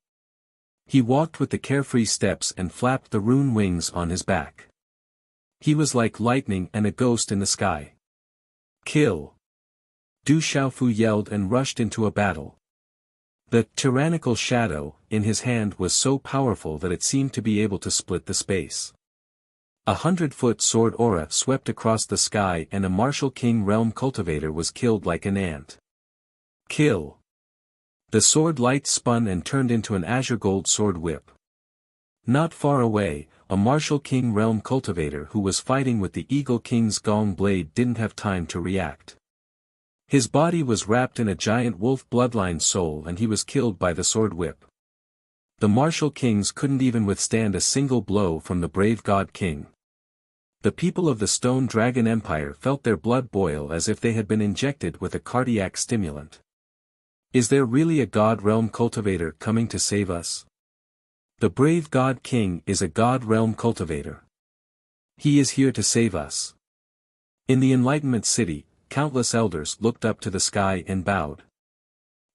He walked with the carefree steps and flapped the rune wings on his back. He was like lightning and a ghost in the sky. Kill! Du Xiaofu yelled and rushed into a battle. The tyrannical shadow in his hand was so powerful that it seemed to be able to split the space. 100-foot sword aura swept across the sky and a martial king realm cultivator was killed like an ant. Kill! The sword light spun and turned into an azure gold sword whip. Not far away, a martial king realm cultivator who was fighting with the Eagle King's gong blade didn't have time to react. His body was wrapped in a giant wolf bloodline soul and he was killed by the sword whip. The martial kings couldn't even withstand a single blow from the brave god king. The people of the Stone Dragon Empire felt their blood boil as if they had been injected with a cardiac stimulant. Is there really a god realm cultivator coming to save us? The brave god king is a god realm cultivator. He is here to save us. In the Enlightenment City, countless elders looked up to the sky and bowed.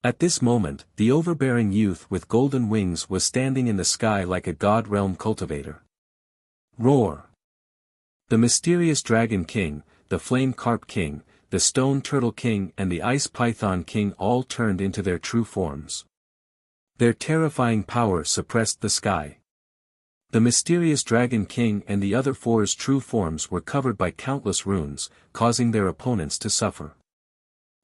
At this moment, the overbearing youth with golden wings was standing in the sky like a god realm cultivator. Roar! The mysterious Dragon King, the Flame Carp King, the Stone Turtle King and the Ice Python King all turned into their true forms. Their terrifying power suppressed the sky. The mysterious Dragon King and the other four's true forms were covered by countless runes, causing their opponents to suffer.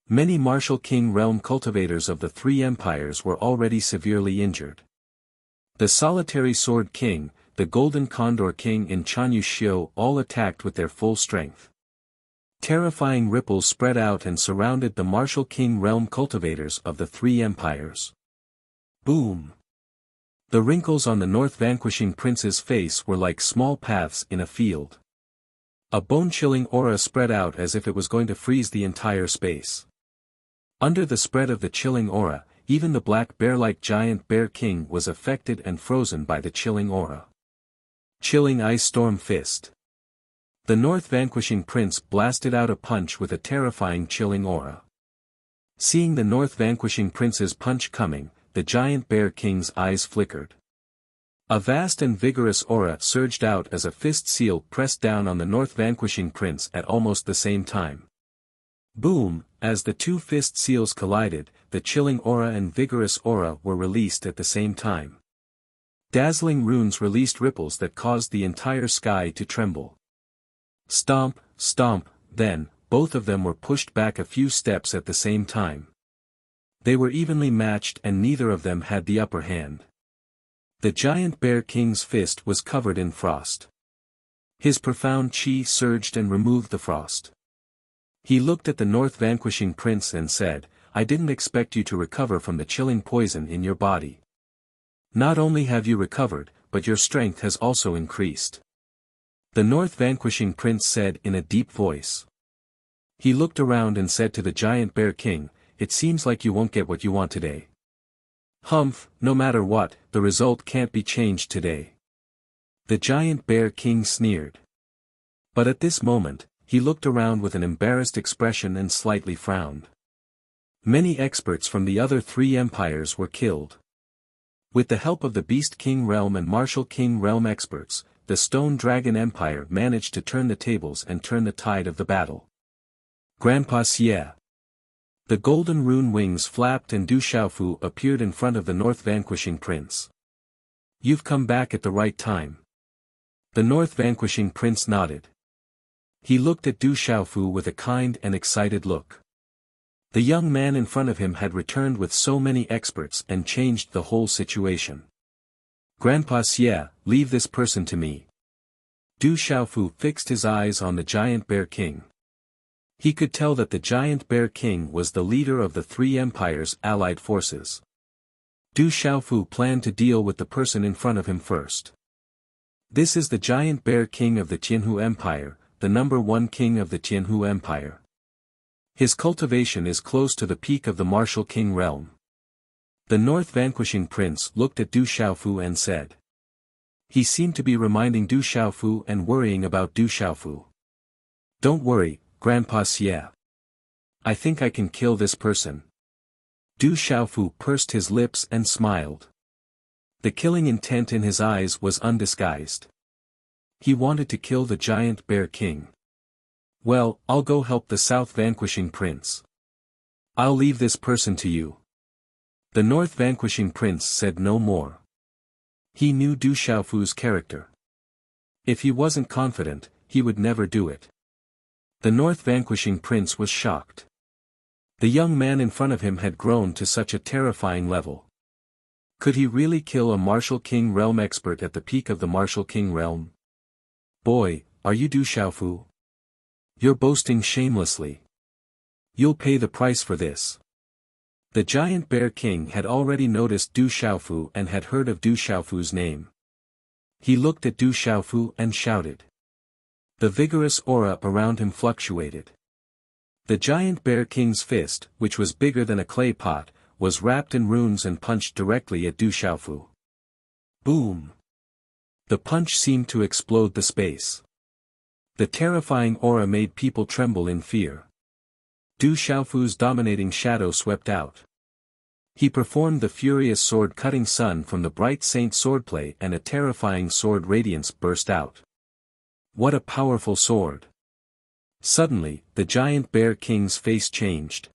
Many martial king realm cultivators of the three empires were already severely injured. The Solitary Sword King, the Golden Condor King and Chanyu Xiu all attacked with their full strength. Terrifying ripples spread out and surrounded the martial king realm cultivators of the three empires. Boom! The wrinkles on the North Vanquishing Prince's face were like small paths in a field. A bone-chilling aura spread out as if it was going to freeze the entire space. Under the spread of the chilling aura, even the black bear-like giant bear king was affected and frozen by the chilling aura. Chilling Ice Storm Fist. The North Vanquishing Prince blasted out a punch with a terrifying chilling aura. Seeing the North Vanquishing Prince's punch coming, the giant bear king's eyes flickered. A vast and vigorous aura surged out as a fist seal pressed down on the North Vanquishing Prince at almost the same time. Boom, as the two fist seals collided, the chilling aura and vigorous aura were released at the same time. Dazzling runes released ripples that caused the entire sky to tremble. Stomp, stomp, then, both of them were pushed back a few steps at the same time. They were evenly matched and neither of them had the upper hand. The giant bear king's fist was covered in frost. His profound chi surged and removed the frost. He looked at the north vanquishing prince and said, "I didn't expect you to recover from the chilling poison in your body. Not only have you recovered, but your strength has also increased." The north vanquishing prince said in a deep voice. He looked around and said to the giant bear king, "It seems like you won't get what you want today." "Humph, no matter what, the result can't be changed today." The giant bear king sneered. But at this moment, he looked around with an embarrassed expression and slightly frowned. Many experts from the other three empires were killed. With the help of the Beast King Realm and Martial King Realm experts, the Stone Dragon Empire managed to turn the tables and turn the tide of the battle. Grandpa Xie. The golden rune wings flapped and Du Xiaofu appeared in front of the North Vanquishing Prince. "You've come back at the right time." The North Vanquishing Prince nodded. He looked at Du Xiaofu with a kind and excited look. The young man in front of him had returned with so many experts and changed the whole situation. "Grandpa Xie, leave this person to me." Du Xiaofu fixed his eyes on the giant bear king. He could tell that the giant bear king was the leader of the three empires' allied forces. Du Xiaofu planned to deal with the person in front of him first. This is the giant bear king of the Tianhu Empire, the #1 king of the Tianhu Empire. His cultivation is close to the peak of the Martial King Realm. The North Vanquishing Prince looked at Du Xiaofu and said. He seemed to be reminding Du Xiaofu and worrying about Du Xiaofu. "Don't worry, Grandpa Xie. I think I can kill this person." Du Xiaofu pursed his lips and smiled. The killing intent in his eyes was undisguised. He wanted to kill the giant bear king. "Well, I'll go help the South Vanquishing Prince. I'll leave this person to you." The North Vanquishing Prince said no more. He knew Du Xiaofu's character. If he wasn't confident, he would never do it. The North Vanquishing Prince was shocked. The young man in front of him had grown to such a terrifying level. Could he really kill a Martial King Realm expert at the peak of the Martial King Realm? "Boy, are you Du Xiaofu? You're boasting shamelessly. You'll pay the price for this." The giant bear king had already noticed Du Xiaofu and had heard of Du Xiaofu's name. He looked at Du Xiaofu and shouted. The vigorous aura around him fluctuated. The giant bear king's fist, which was bigger than a clay pot, was wrapped in runes and punched directly at Du Xiaofu. Boom! The punch seemed to explode the space. The terrifying aura made people tremble in fear. Du Xiaofu's dominating shadow swept out. He performed the furious sword-cutting sun from the bright saint swordplay and a terrifying sword radiance burst out. What a powerful sword! Suddenly, the giant bear king's face changed.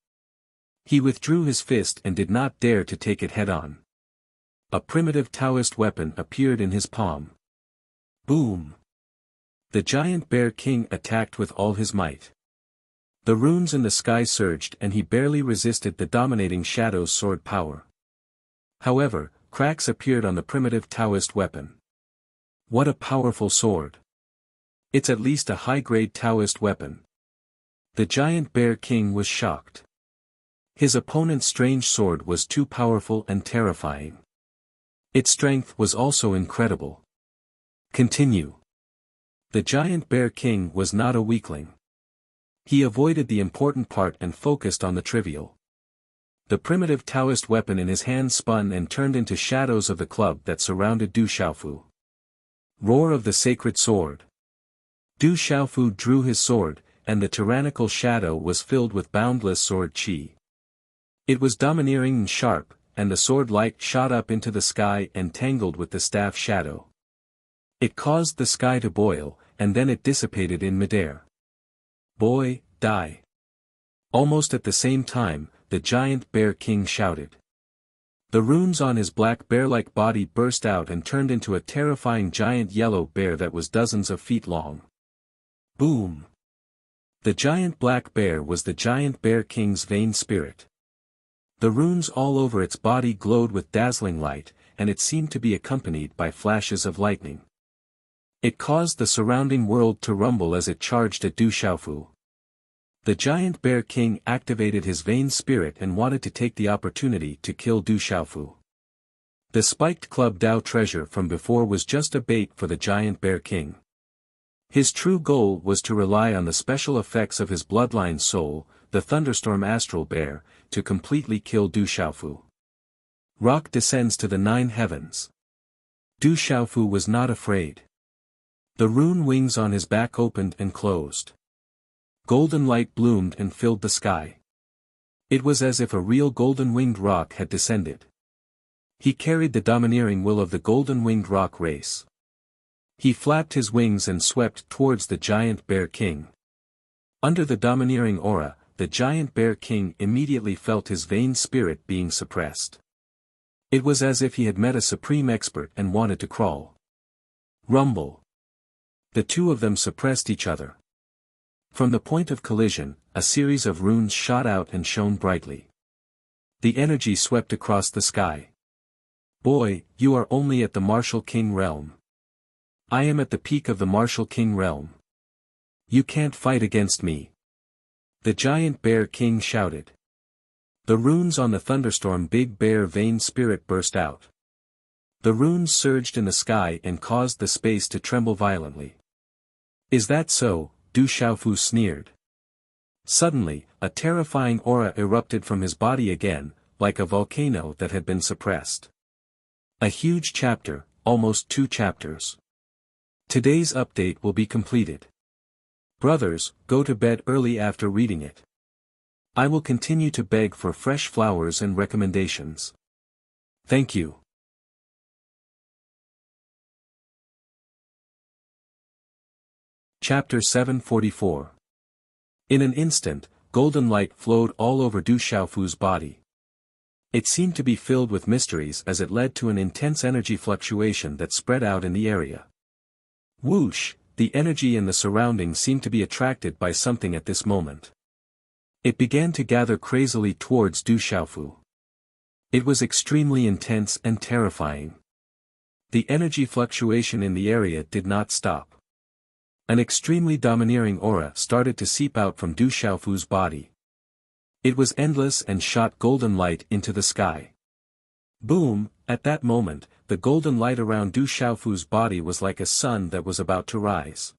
He withdrew his fist and did not dare to take it head-on. A primitive Taoist weapon appeared in his palm. Boom! The giant bear king attacked with all his might. The runes in the sky surged and he barely resisted the dominating shadow's sword power. However, cracks appeared on the primitive Taoist weapon. What a powerful sword! It's at least a high-grade Taoist weapon. The giant bear king was shocked. His opponent's strange sword was too powerful and terrifying. Its strength was also incredible. Continue. The giant bear king was not a weakling. He avoided the important part and focused on the trivial. The primitive Taoist weapon in his hand spun and turned into shadows of the club that surrounded Du Xiaofu. Roar of the sacred sword. Du Xiaofu drew his sword, and the tyrannical shadow was filled with boundless sword qi. It was domineering and sharp, and the sword light shot up into the sky and tangled with the staff shadow. It caused the sky to boil, and then it dissipated in midair. Boy, die. Almost at the same time, the giant bear king shouted. The runes on his black bear-like body burst out and turned into a terrifying giant yellow bear that was dozens of feet long. Boom! The giant black bear was the giant bear king's vain spirit. The runes all over its body glowed with dazzling light, and it seemed to be accompanied by flashes of lightning. It caused the surrounding world to rumble as it charged at Du Xiaofu. The giant bear king activated his vain spirit and wanted to take the opportunity to kill Du Xiaofu. The spiked club Dao treasure from before was just a bait for the giant bear king. His true goal was to rely on the special effects of his bloodline soul, the thunderstorm astral bear, to completely kill Du Xiaofu. Rock descends to the 9 heavens. Du Xiaofu was not afraid. The rune wings on his back opened and closed. Golden light bloomed and filled the sky. It was as if a real golden-winged rock had descended. He carried the domineering will of the golden-winged rock race. He flapped his wings and swept towards the giant bear king. Under the domineering aura, the giant bear king immediately felt his vain spirit being suppressed. It was as if he had met a supreme expert and wanted to crawl. Rumble. The two of them suppressed each other. From the point of collision, a series of runes shot out and shone brightly. The energy swept across the sky. Boy, you are only at the Martial King realm. I am at the peak of the Martial King realm. You can't fight against me. The giant bear king shouted. The runes on the thunderstorm big bear vain spirit burst out. The runes surged in the sky and caused the space to tremble violently. Is that so? Du Xiaofu sneered. Suddenly, a terrifying aura erupted from his body again, like a volcano that had been suppressed. A huge chapter, almost 2 chapters. Today's update will be completed. Brothers, go to bed early after reading it. I will continue to beg for fresh flowers and recommendations. Thank you. Chapter 744. In an instant, golden light flowed all over Du Xiaofu's body. It seemed to be filled with mysteries as it led to an intense energy fluctuation that spread out in the area. Whoosh, the energy in the surroundings seemed to be attracted by something at this moment. It began to gather crazily towards Du Xiaofu. It was extremely intense and terrifying. The energy fluctuation in the area did not stop. An extremely domineering aura started to seep out from Du Xiaofu's body. It was endless and shot golden light into the sky. Boom, at that moment, the golden light around Du Xiaofu's body was like a sun that was about to rise.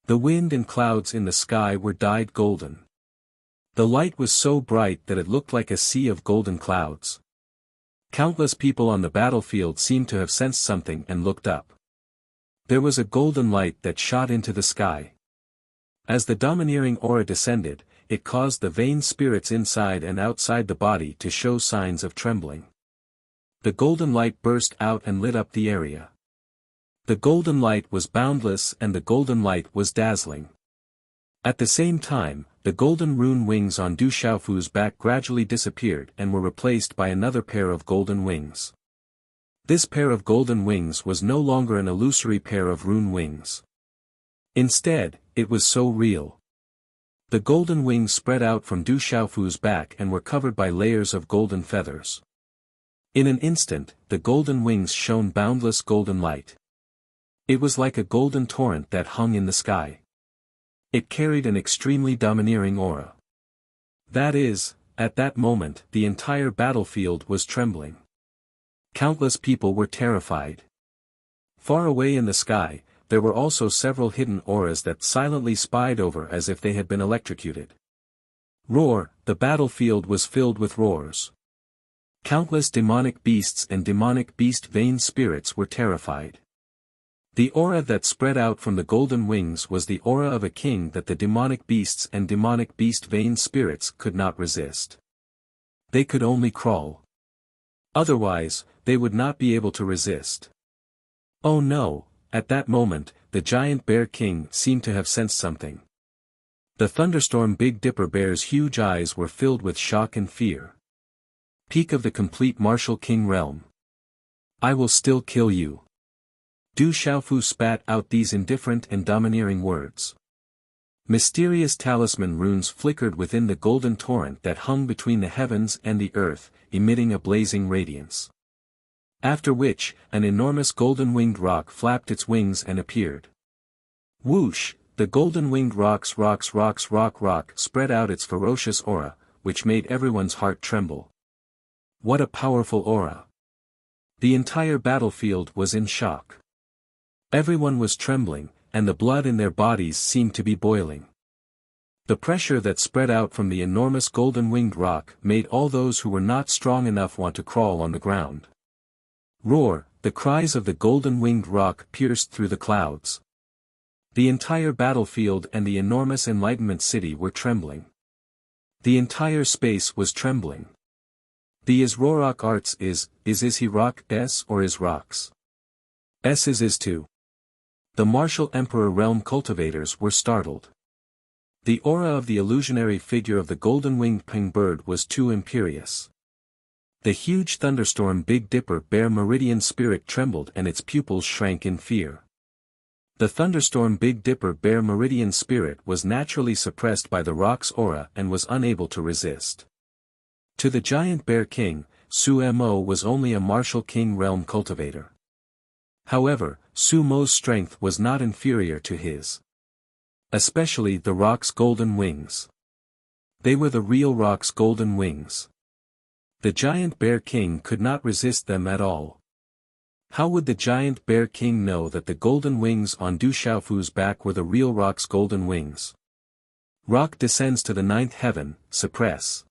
The wind and clouds in the sky were dyed golden. The light was so bright that it looked like a sea of golden clouds. Countless people on the battlefield seemed to have sensed something and looked up. There was a golden light that shot into the sky. As the domineering aura descended, it caused the vain spirits inside and outside the body to show signs of trembling. The golden light burst out and lit up the area. The golden light was boundless and the golden light was dazzling. At the same time, the golden rune wings on Du Xiaofu's back gradually disappeared and were replaced by another pair of golden wings. This pair of golden wings was no longer an illusory pair of rune wings. Instead, it was so real. The golden wings spread out from Du Xiaofu's back and were covered by layers of golden feathers. In an instant, the golden wings shone boundless golden light. It was like a golden torrent that hung in the sky. It carried an extremely domineering aura. That is, at that moment, the entire battlefield was trembling. Countless people were terrified. Far away in the sky, there were also several hidden auras that silently spied over as if they had been electrocuted. Roar, the battlefield was filled with roars. Countless demonic beasts and demonic beast-vain spirits were terrified. The aura that spread out from the golden wings was the aura of a king that the demonic beasts and demonic beast-vain spirits could not resist. They could only crawl. Otherwise, they would not be able to resist. Oh no, at that moment, the giant bear king seemed to have sensed something. The thunderstorm Big Dipper Bear's huge eyes were filled with shock and fear. Peak of the complete martial king realm. I will still kill you. Du Xiaofu spat out these indifferent and domineering words. Mysterious talisman runes flickered within the golden torrent that hung between the heavens and the earth, emitting a blazing radiance. After which, an enormous golden-winged rock flapped its wings and appeared. Whoosh! The golden-winged rock spread out its ferocious aura, which made everyone's heart tremble. What a powerful aura! The entire battlefield was in shock. Everyone was trembling, and the blood in their bodies seemed to be boiling. The pressure that spread out from the enormous golden-winged rock made all those who were not strong enough want to crawl on the ground. Roar! The cries of the golden-winged rock pierced through the clouds. The entire battlefield and the enormous Enlightenment City were trembling. The entire space was trembling. The is Rorok Arts is he rock S or is rocks? S is too. The martial emperor realm cultivators were startled. The aura of the illusionary figure of the golden-winged ping bird was too imperious. The huge thunderstorm Big Dipper Bear Meridian spirit trembled and its pupils shrank in fear. The thunderstorm Big Dipper Bear Meridian spirit was naturally suppressed by the rock's aura and was unable to resist. To the giant bear king, Su Mo was only a martial king realm cultivator. However, Su Mo's strength was not inferior to his. Especially the rock's golden wings. They were the real rock's golden wings. The giant bear king could not resist them at all. How would the giant bear king know that the golden wings on Du Xiaofu's back were the real rock's golden wings? Rock descends to the ninth heaven, suppress.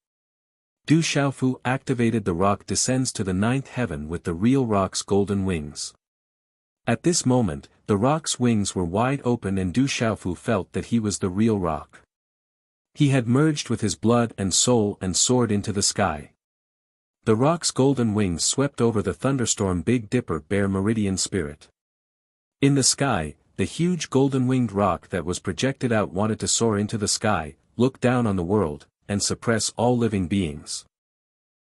Du Xiaofu activated the rock descends to the ninth heaven with the real rock's golden wings. At this moment, the rock's wings were wide open and Du Xiaofu felt that he was the real rock. He had merged with his blood and soul and soared into the sky. The rock's golden wings swept over the thunderstorm Big Dipper Bear Meridian spirit. In the sky, the huge golden-winged rock that was projected out wanted to soar into the sky, look down on the world, and suppress all living beings.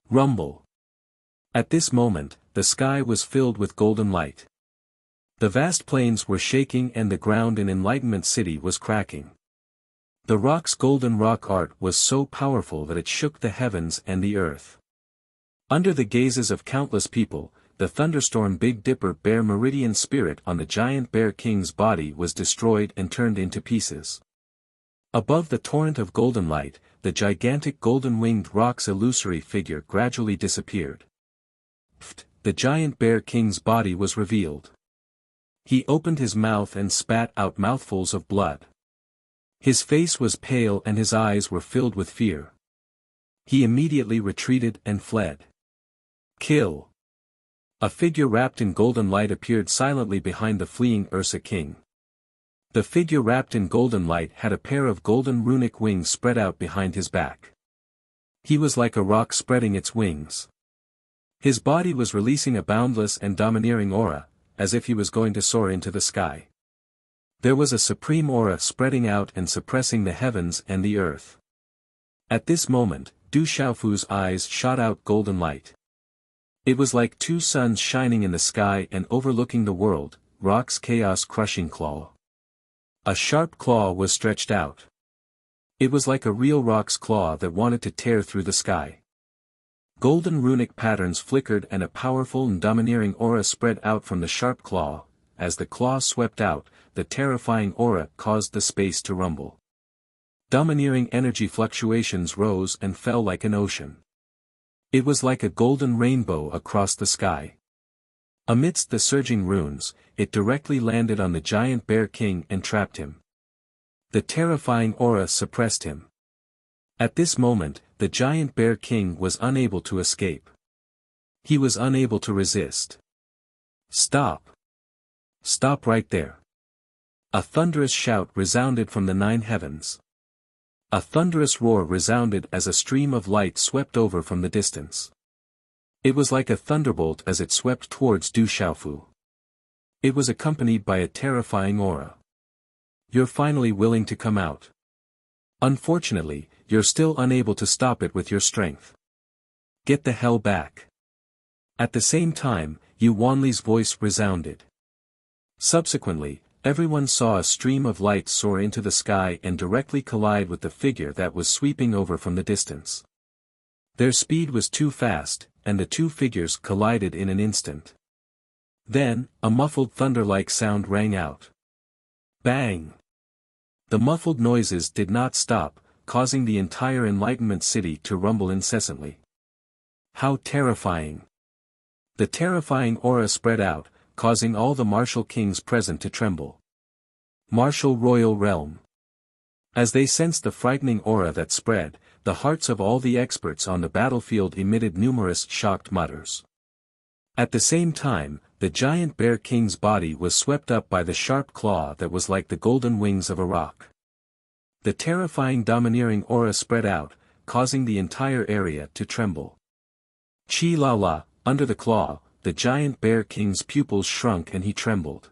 Rumble. At this moment, the sky was filled with golden light. The vast plains were shaking and the ground in Enlightenment City was cracking. The rock's golden rock art was so powerful that it shook the heavens and the earth. Under the gazes of countless people, the thunderstorm Big Dipper Bear Meridian spirit on the giant bear king's body was destroyed and turned into pieces. Above the torrent of golden light, the gigantic golden-winged rock's illusory figure gradually disappeared. The giant bear king's body was revealed. He opened his mouth and spat out mouthfuls of blood. His face was pale and his eyes were filled with fear. He immediately retreated and fled. Kill. A figure wrapped in golden light appeared silently behind the fleeing Ursa king. The figure wrapped in golden light had a pair of golden runic wings spread out behind his back. He was like a rock spreading its wings. His body was releasing a boundless and domineering aura, as if he was going to soar into the sky. There was a supreme aura spreading out and suppressing the heavens and the earth. At this moment, Du Xiaofu's eyes shot out golden light. It was like two suns shining in the sky and overlooking the world, rock's chaos-crushing claw. A sharp claw was stretched out. It was like a real rock's claw that wanted to tear through the sky. Golden runic patterns flickered and a powerful and domineering aura spread out from the sharp claw. As the claw swept out, the terrifying aura caused the space to rumble. Domineering energy fluctuations rose and fell like an ocean. It was like a golden rainbow across the sky. Amidst the surging runes, it directly landed on the giant bear king and trapped him. The terrifying aura suppressed him. At this moment, the giant bear king was unable to escape. He was unable to resist. Stop! Stop right there! A thunderous shout resounded from the nine heavens. A thunderous roar resounded as a stream of light swept over from the distance. It was like a thunderbolt as it swept towards Du Xiaofu. It was accompanied by a terrifying aura. You're finally willing to come out. Unfortunately, you're still unable to stop it with your strength. Get the hell back. At the same time, Yu Wanli's voice resounded. Subsequently, everyone saw a stream of light soar into the sky and directly collide with the figure that was sweeping over from the distance. Their speed was too fast, and the two figures collided in an instant. Then, a muffled thunder-like sound rang out. Bang! The muffled noises did not stop, causing the entire Enlightenment City to rumble incessantly. How terrifying! The terrifying aura spread out, causing all the martial kings present to tremble. Martial Royal Realm. As they sensed the frightening aura that spread, the hearts of all the experts on the battlefield emitted numerous shocked mutters. At the same time, the giant bear king's body was swept up by the sharp claw that was like the golden wings of a rock. The terrifying domineering aura spread out, causing the entire area to tremble. Chi la la, under the claw, the giant bear king's pupils shrunk and he trembled.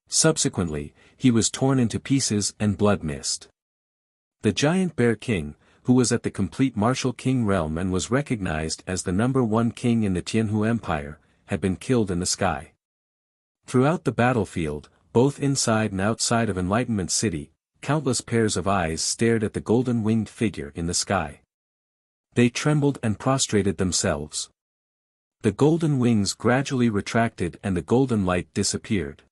Subsequently, he was torn into pieces and blood mist. The giant bear king, who was at the complete martial king realm and was recognized as the #1 king in the Tianhu Empire, had been killed in the sky. Throughout the battlefield, both inside and outside of Enlightenment City, countless pairs of eyes stared at the golden-winged figure in the sky. They trembled and prostrated themselves. The golden wings gradually retracted and the golden light disappeared.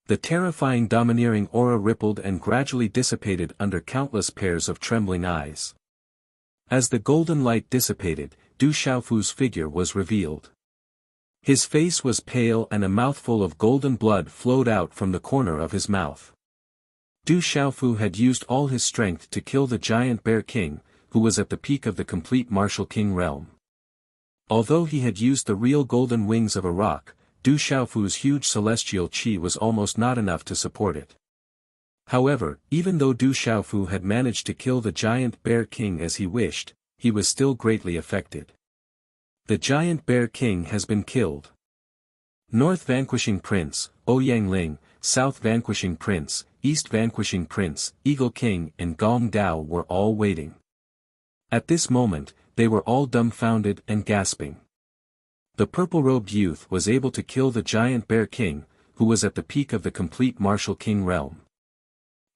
The terrifying domineering aura rippled and gradually dissipated under countless pairs of trembling eyes. As the golden light dissipated, Du Xiaofu's figure was revealed. His face was pale and a mouthful of golden blood flowed out from the corner of his mouth. Du Xiaofu had used all his strength to kill the giant bear king, who was at the peak of the complete martial king realm. Although he had used the real golden wings of a rock, Du Xiaofu's huge celestial qi was almost not enough to support it. However, even though Du Xiaofu had managed to kill the giant bear king as he wished, he was still greatly affected. The giant bear king has been killed. North vanquishing prince, Ouyang Ling, South vanquishing prince, East vanquishing prince, Eagle king and Gong Dao were all waiting. At this moment, they were all dumbfounded and gasping. The purple-robed youth was able to kill the giant bear king, who was at the peak of the complete martial king realm.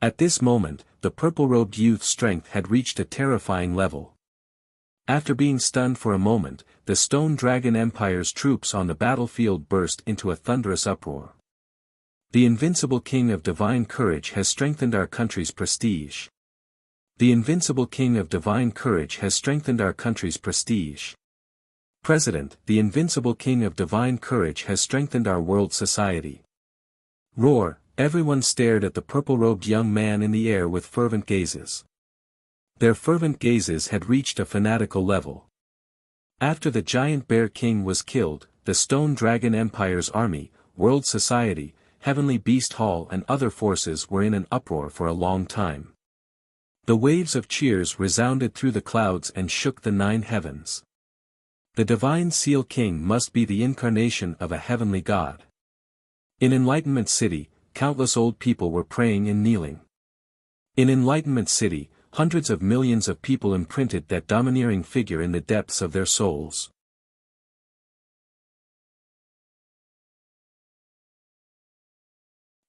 At this moment, the purple-robed youth's strength had reached a terrifying level. After being stunned for a moment, the Stone Dragon Empire's troops on the battlefield burst into a thunderous uproar. The invincible king of divine courage has strengthened our country's prestige. The invincible king of divine courage has strengthened our country's prestige. President, the invincible king of divine courage has strengthened our world society. Roar, everyone stared at the purple-robed young man in the air with fervent gazes. Their fervent gazes had reached a fanatical level. After the giant bear king was killed, the Stone Dragon Empire's army, world society, Heavenly Beast Hall and other forces were in an uproar for a long time. The waves of cheers resounded through the clouds and shook the 9 heavens. The Divine Seal King must be the incarnation of a heavenly god. In Enlightenment City, countless old people were praying and kneeling. In Enlightenment City, hundreds of millions of people imprinted that domineering figure in the depths of their souls.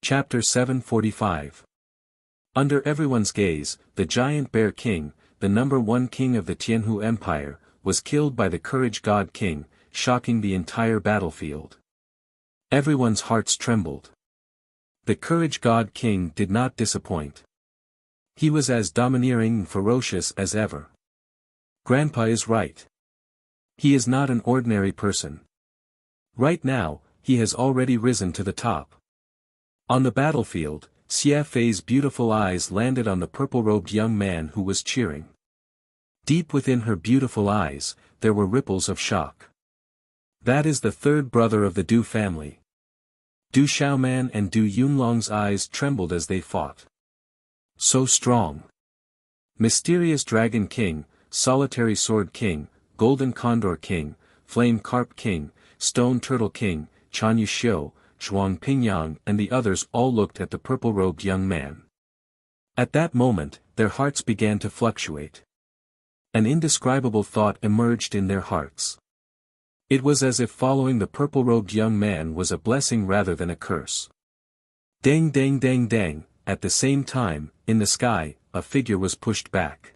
Chapter 745. Under everyone's gaze, the giant bear king, the #1 king of the Tianhu Empire, was killed by the Courage God King, shocking the entire battlefield. Everyone's hearts trembled. The Courage God King did not disappoint. He was as domineering and ferocious as ever. Grandpa is right. He is not an ordinary person. Right now, he has already risen to the top. On the battlefield, Xie Fei's beautiful eyes landed on the purple-robed young man who was cheering. Deep within her beautiful eyes, there were ripples of shock. That is the third brother of the Du family. Du Xiaoman and Du Yunlong's eyes trembled as they fought. So strong. Mysterious Dragon King, Solitary Sword King, Golden Condor King, Flame Carp King, Stone Turtle King, Chan Yuxiu, Zhuang Pingyang and the others all looked at the purple-robed young man. At that moment, their hearts began to fluctuate. An indescribable thought emerged in their hearts. It was as if following the purple-robed young man was a blessing rather than a curse. Dang dang dang dang, at the same time, in the sky, a figure was pushed back.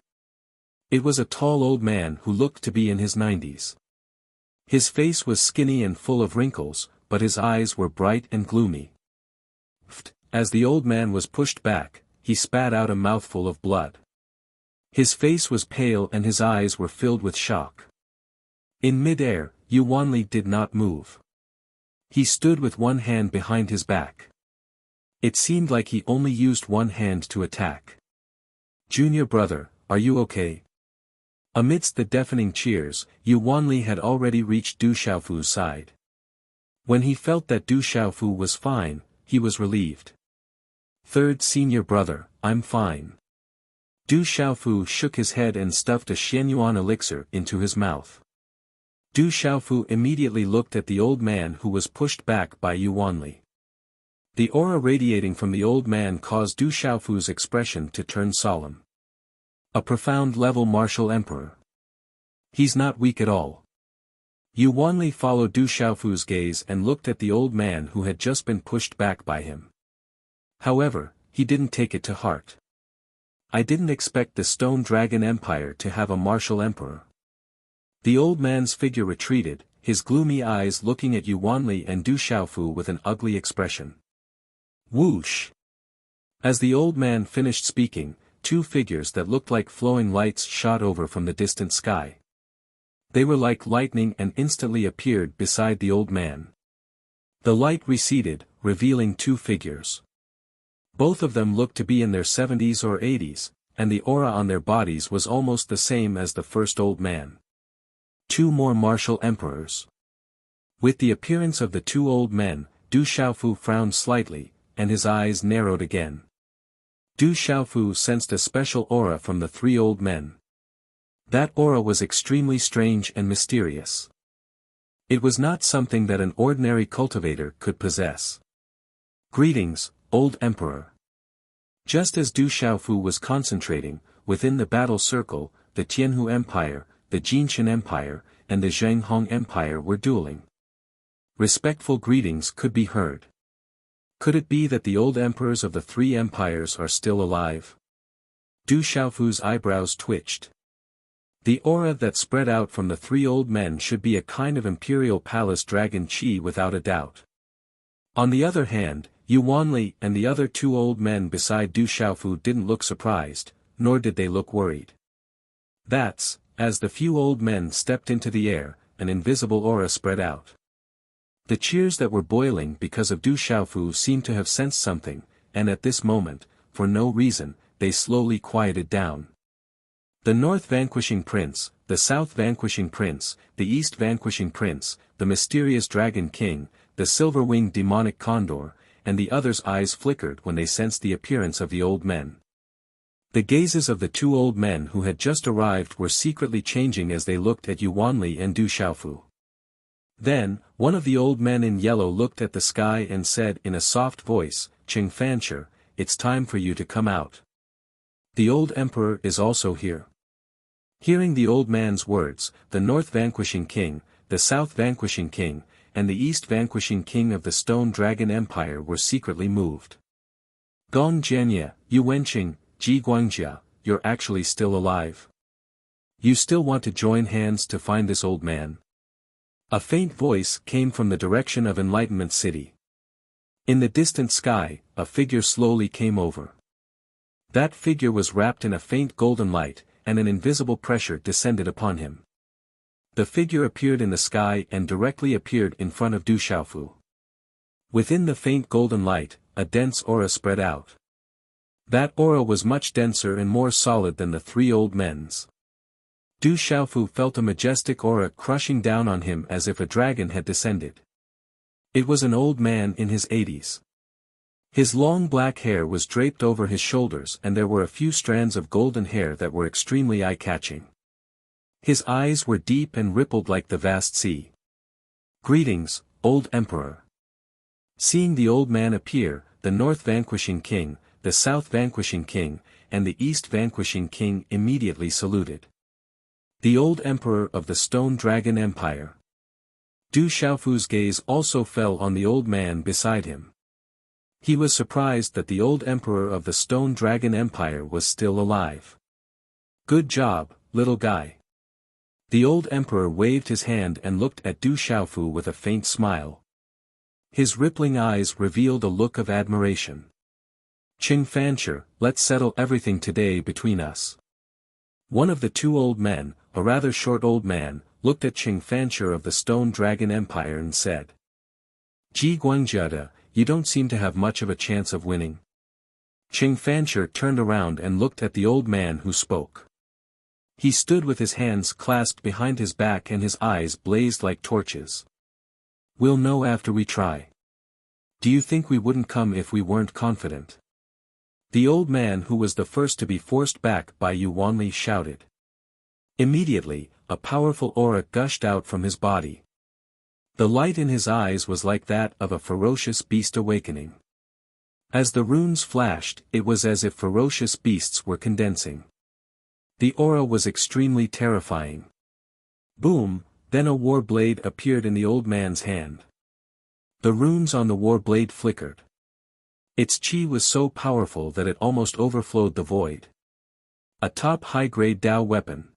It was a tall old man who looked to be in his 90s. His face was skinny and full of wrinkles, but his eyes were bright and gloomy. As the old man was pushed back, he spat out a mouthful of blood. His face was pale and his eyes were filled with shock. In mid-air, Yuanli did not move. He stood with one hand behind his back. It seemed like he only used one hand to attack. "Junior brother, are you okay?" Amidst the deafening cheers, Yuanli had already reached Du Xiaofu's side. When he felt that Du Xiaofu was fine, he was relieved. "Third senior brother, I'm fine." Du Xiaofu shook his head and stuffed a Xianyuan elixir into his mouth. Du Xiaofu immediately looked at the old man who was pushed back by Yuanli. The aura radiating from the old man caused Du Xiaofu's expression to turn solemn. A profound-level martial emperor. He's not weak at all. Yuanli followed Du Xiaofu's gaze and looked at the old man who had just been pushed back by him. However, he didn't take it to heart. "I didn't expect the Stone Dragon Empire to have a martial emperor." The old man's figure retreated, his gloomy eyes looking at Yuanli and Du Xiaofu with an ugly expression. Whoosh! As the old man finished speaking, two figures that looked like flowing lights shot over from the distant sky. They were like lightning and instantly appeared beside the old man. The light receded, revealing two figures. Both of them looked to be in their 70s or 80s, and the aura on their bodies was almost the same as the first old man. Two more martial emperors. With the appearance of the two old men, Du Xiaofu frowned slightly, and his eyes narrowed again. Du Xiaofu sensed a special aura from the three old men. That aura was extremely strange and mysterious. It was not something that an ordinary cultivator could possess. "Greetings, old emperor." Just as Du Xiaofu was concentrating, within the battle circle, the Tianhu Empire, the Jinshan Empire, and the Zhenghong Empire were dueling. Respectful greetings could be heard. Could it be that the old emperors of the three empires are still alive? Du Xiaofu's eyebrows twitched. The aura that spread out from the three old men should be a kind of imperial palace dragon qi without a doubt. On the other hand, Yuanli and the other two old men beside Du Xiaofu didn't look surprised, nor did they look worried. As the few old men stepped into the air, an invisible aura spread out. The cheers that were boiling because of Du Xiaofu seemed to have sensed something, and at this moment, for no reason, they slowly quieted down. The North Vanquishing Prince, the South Vanquishing Prince, the East Vanquishing Prince, the Mysterious Dragon King, the Silver-Winged Demonic Condor, and the others' eyes flickered when they sensed the appearance of the old men. The gazes of the two old men who had just arrived were secretly changing as they looked at Yuanli and Du Xiaofu. Then, one of the old men in yellow looked at the sky and said in a soft voice, "Qing Fanshi, it's time for you to come out. The old emperor is also here." Hearing the old man's words, the North Vanquishing King, the South Vanquishing King, and the East Vanquishing King of the Stone Dragon Empire were secretly moved. "Gong Jianye, Yu Wenqing, Ji Guangjia, you're actually still alive. You still want to join hands to find this old man?" A faint voice came from the direction of Enlightenment City. In the distant sky, a figure slowly came over. That figure was wrapped in a faint golden light, and an invisible pressure descended upon him. The figure appeared in the sky and directly appeared in front of Du Xiaofu. Within the faint golden light, a dense aura spread out. That aura was much denser and more solid than the three old men's. Du Xiaofu felt a majestic aura crushing down on him as if a dragon had descended. It was an old man in his 80s. His long black hair was draped over his shoulders and there were a few strands of golden hair that were extremely eye-catching. His eyes were deep and rippled like the vast sea. "Greetings, old emperor." Seeing the old man appear, the North Vanquishing King, the South Vanquishing King, and the East vanquishing king immediately saluted. The old emperor of the Stone Dragon Empire. Du Xiaofu's gaze also fell on the old man beside him. He was surprised that the old emperor of the Stone Dragon Empire was still alive. Good job, little guy. The old emperor waved his hand and looked at Du Xiaofu with a faint smile. His rippling eyes revealed a look of admiration. Qing Fancher, let's settle everything today between us. One of the two old men, a rather short old man, looked at Qing Fancher of the Stone Dragon Empire and said. Ji Guangjiada, you don't seem to have much of a chance of winning. Qing Fancher turned around and looked at the old man who spoke. He stood with his hands clasped behind his back and his eyes blazed like torches. We'll know after we try. Do you think we wouldn't come if we weren't confident? The old man who was the first to be forced back by Yu Wanli shouted. Immediately, a powerful aura gushed out from his body. The light in his eyes was like that of a ferocious beast awakening. As the runes flashed, it was as if ferocious beasts were condensing. The aura was extremely terrifying. Boom, then a war blade appeared in the old man's hand. The runes on the war blade flickered. Its qi was so powerful that it almost overflowed the void. A top high-grade Dao weapon.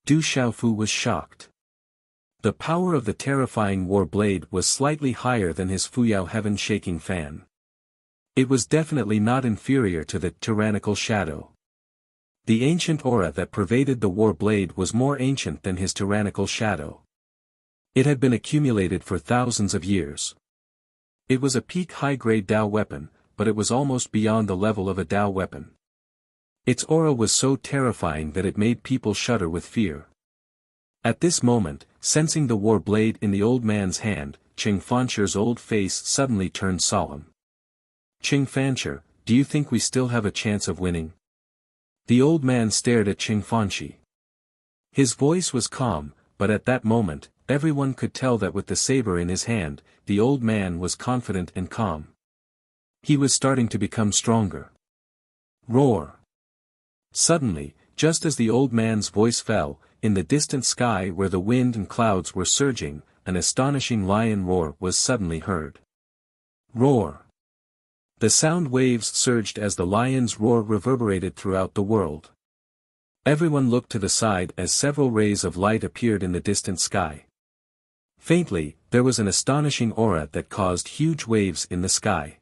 Du Xiaofu was shocked. The power of the terrifying war blade was slightly higher than his Fuyao heaven-shaking fan. It was definitely not inferior to the tyrannical shadow. The ancient aura that pervaded the war blade was more ancient than his tyrannical shadow. It had been accumulated for thousands of years. It was a peak high-grade Dao weapon, but it was almost beyond the level of a Dao weapon. Its aura was so terrifying that it made people shudder with fear. At this moment, sensing the war blade in the old man's hand, Qing Fancher's old face suddenly turned solemn. Qing Fancher, do you think we still have a chance of winning? The old man stared at Qing Fanchi. His voice was calm, but at that moment, everyone could tell that with the saber in his hand, the old man was confident and calm. He was starting to become stronger. Roar! Suddenly, just as the old man's voice fell, in the distant sky where the wind and clouds were surging, an astonishing lion roar was suddenly heard. Roar! The sound waves surged as the lion's roar reverberated throughout the world. Everyone looked to the side as several rays of light appeared in the distant sky. Faintly, there was an astonishing aura that caused huge waves in the sky.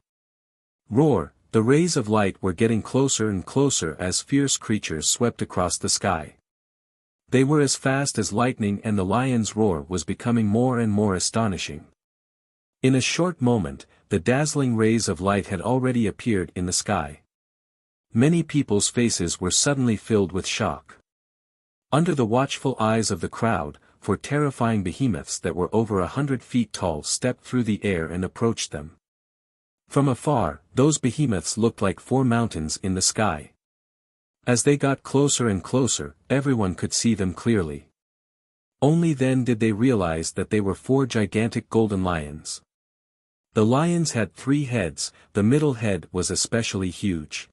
Roar! The rays of light were getting closer and closer as fierce creatures swept across the sky. They were as fast as lightning and the lion's roar was becoming more and more astonishing. In a short moment, the dazzling rays of light had already appeared in the sky. Many people's faces were suddenly filled with shock. Under the watchful eyes of the crowd, four terrifying behemoths that were over 100 feet tall stepped through the air and approached them. From afar, those behemoths looked like 4 mountains in the sky. As they got closer and closer, everyone could see them clearly. Only then did they realize that they were 4 gigantic golden lions. The lions had 3 heads, the middle head was especially huge.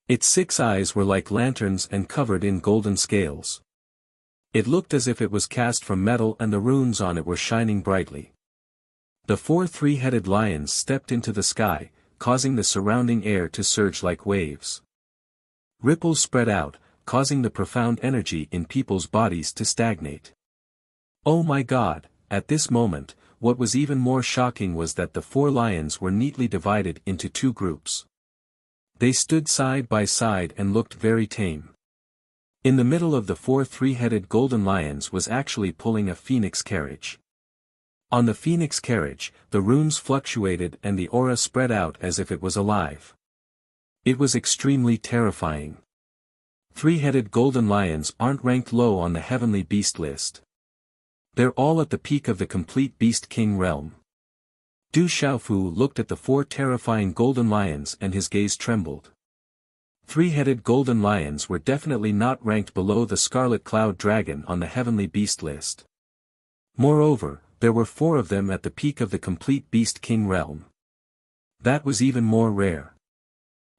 Its 6 eyes were like lanterns and covered in golden scales. It looked as if it was cast from metal and the runes on it were shining brightly. The 4 three-headed lions stepped into the sky, causing the surrounding air to surge like waves. Ripples spread out, causing the profound energy in people's bodies to stagnate. Oh my God, at this moment, what was even more shocking was that the 4 lions were neatly divided into 2 groups. They stood side by side and looked very tame. In the middle of the 4 three-headed golden lions was actually pulling a phoenix carriage. On the phoenix carriage, the runes fluctuated and the aura spread out as if it was alive. It was extremely terrifying. 3-headed golden lions aren't ranked low on the heavenly beast list. They're all at the peak of the complete beast king realm. Du Xiaofu looked at the 4 terrifying golden lions and his gaze trembled. 3-headed golden lions were definitely not ranked below the scarlet cloud dragon on the heavenly beast list. Moreover, there were 4 of them at the peak of the complete beast king realm. That was even more rare.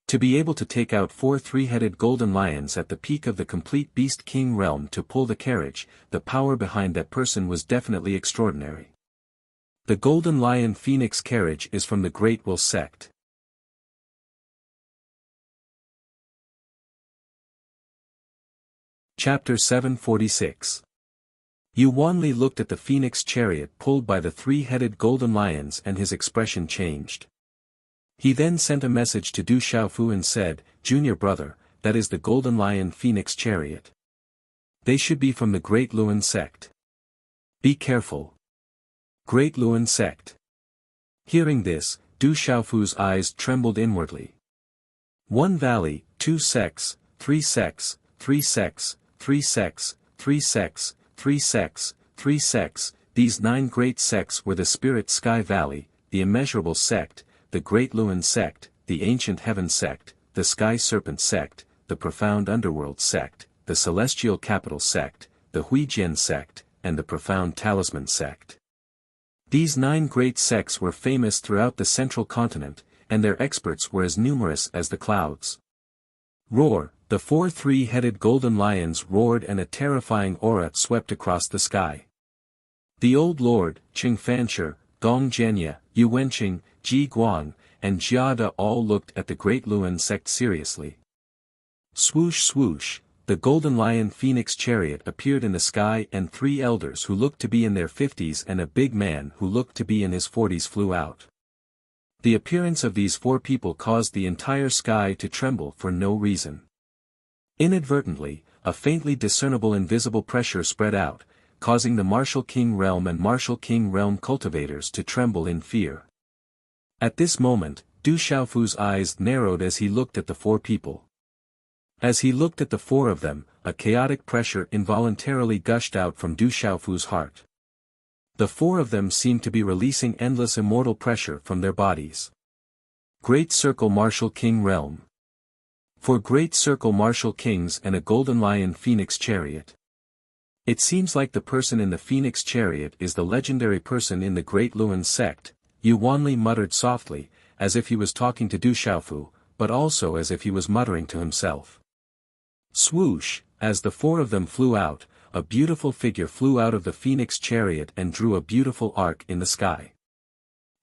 To be able to take out 4 three-headed golden lions at the peak of the complete Beast King realm to pull the carriage, the power behind that person was definitely extraordinary. The Golden Lion Phoenix carriage is from the Great Will sect. Chapter 746. Yu Wanli looked at the phoenix chariot pulled by the three-headed golden lions and his expression changed. He then sent a message to Du Xiaofu and said, "Junior brother, that is the Golden Lion Phoenix chariot. They should be from the Great Luan sect. Be careful." Great Luan sect. Hearing this, Du Xiaofu's eyes trembled inwardly. 1 valley, 2 sects, 3 sects, 3 sects, 3 sects, 3 sects, 3 sects, 3 sects, these 9 great sects were the Spirit Sky Valley, the Immeasurable sect, the Great Luan sect, the Ancient Heaven sect, the Sky Serpent sect, the Profound Underworld sect, the Celestial Capital sect, the Huijian sect, and the Profound Talisman sect. These 9 great sects were famous throughout the central continent, and their experts were as numerous as the clouds. Roar, the 4 three-headed golden lions roared and a terrifying aura swept across the sky. The Old Lord, Qing Fanshi, Gong Jianye, Yu Wenqing, Ji Guang, and Jiada all looked at the Great Luan sect seriously. Swoosh swoosh, the Golden Lion Phoenix chariot appeared in the sky and 3 elders who looked to be in their 50s and a big man who looked to be in his 40s flew out. The appearance of these 4 people caused the entire sky to tremble for no reason. Inadvertently, a faintly discernible invisible pressure spread out, causing the Martial King Realm and Martial King Realm cultivators to tremble in fear. At this moment, Du Xiaofu's eyes narrowed as he looked at the 4 people. As he looked at the 4 of them, a chaotic pressure involuntarily gushed out from Du Xiaofu's heart. The 4 of them seemed to be releasing endless immortal pressure from their bodies. Great Circle Martial King Realm. 4 Great Circle Martial Kings and a Golden Lion Phoenix Chariot. It seems like the person in the Phoenix Chariot is the legendary person in the Great Luan sect, Yu Wanli muttered softly, as if he was talking to Du Xiaofu, but also as if he was muttering to himself. Swoosh, as the 4 of them flew out, a beautiful figure flew out of the Phoenix Chariot and drew a beautiful arc in the sky.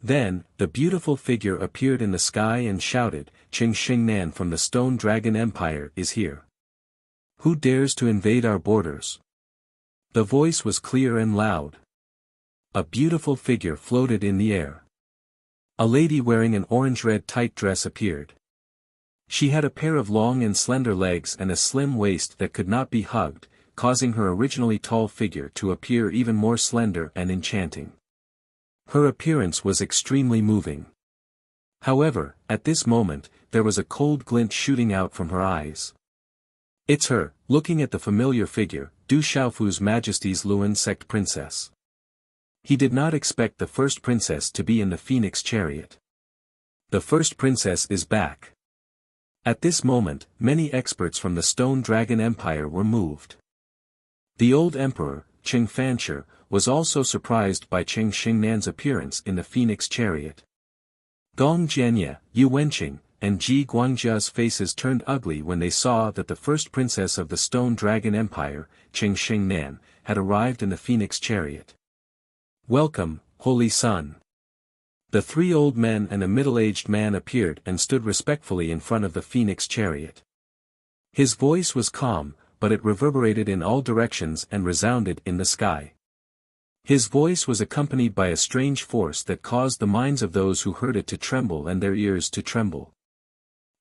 Then, the beautiful figure appeared in the sky and shouted, "Qing Xingnan from the Stone Dragon Empire is here. Who dares to invade our borders?" The voice was clear and loud. A beautiful figure floated in the air. A lady wearing an orange-red tight dress appeared. She had a pair of long and slender legs and a slim waist that could not be hugged, causing her originally tall figure to appear even more slender and enchanting. Her appearance was extremely moving. However, at this moment, there was a cold glint shooting out from her eyes. "It's her," looking at the familiar figure, Du Xiaofu's Majesty's Luan sect princess. He did not expect the first princess to be in the Phoenix Chariot. The first princess is back. At this moment, many experts from the Stone Dragon Empire were moved. The old emperor, Qing Fanshi, was also surprised by Qing Xingnan's appearance in the Phoenix Chariot. Gong Jianye, Yu Wenqing, and Ji Guangjia's faces turned ugly when they saw that the first princess of the Stone Dragon Empire, Qing Xingnan, had arrived in the Phoenix Chariot. "Welcome, Holy Sun." The 3 old men and a middle-aged man appeared and stood respectfully in front of the Phoenix Chariot. His voice was calm, but it reverberated in all directions and resounded in the sky. His voice was accompanied by a strange force that caused the minds of those who heard it to tremble and their ears to tremble.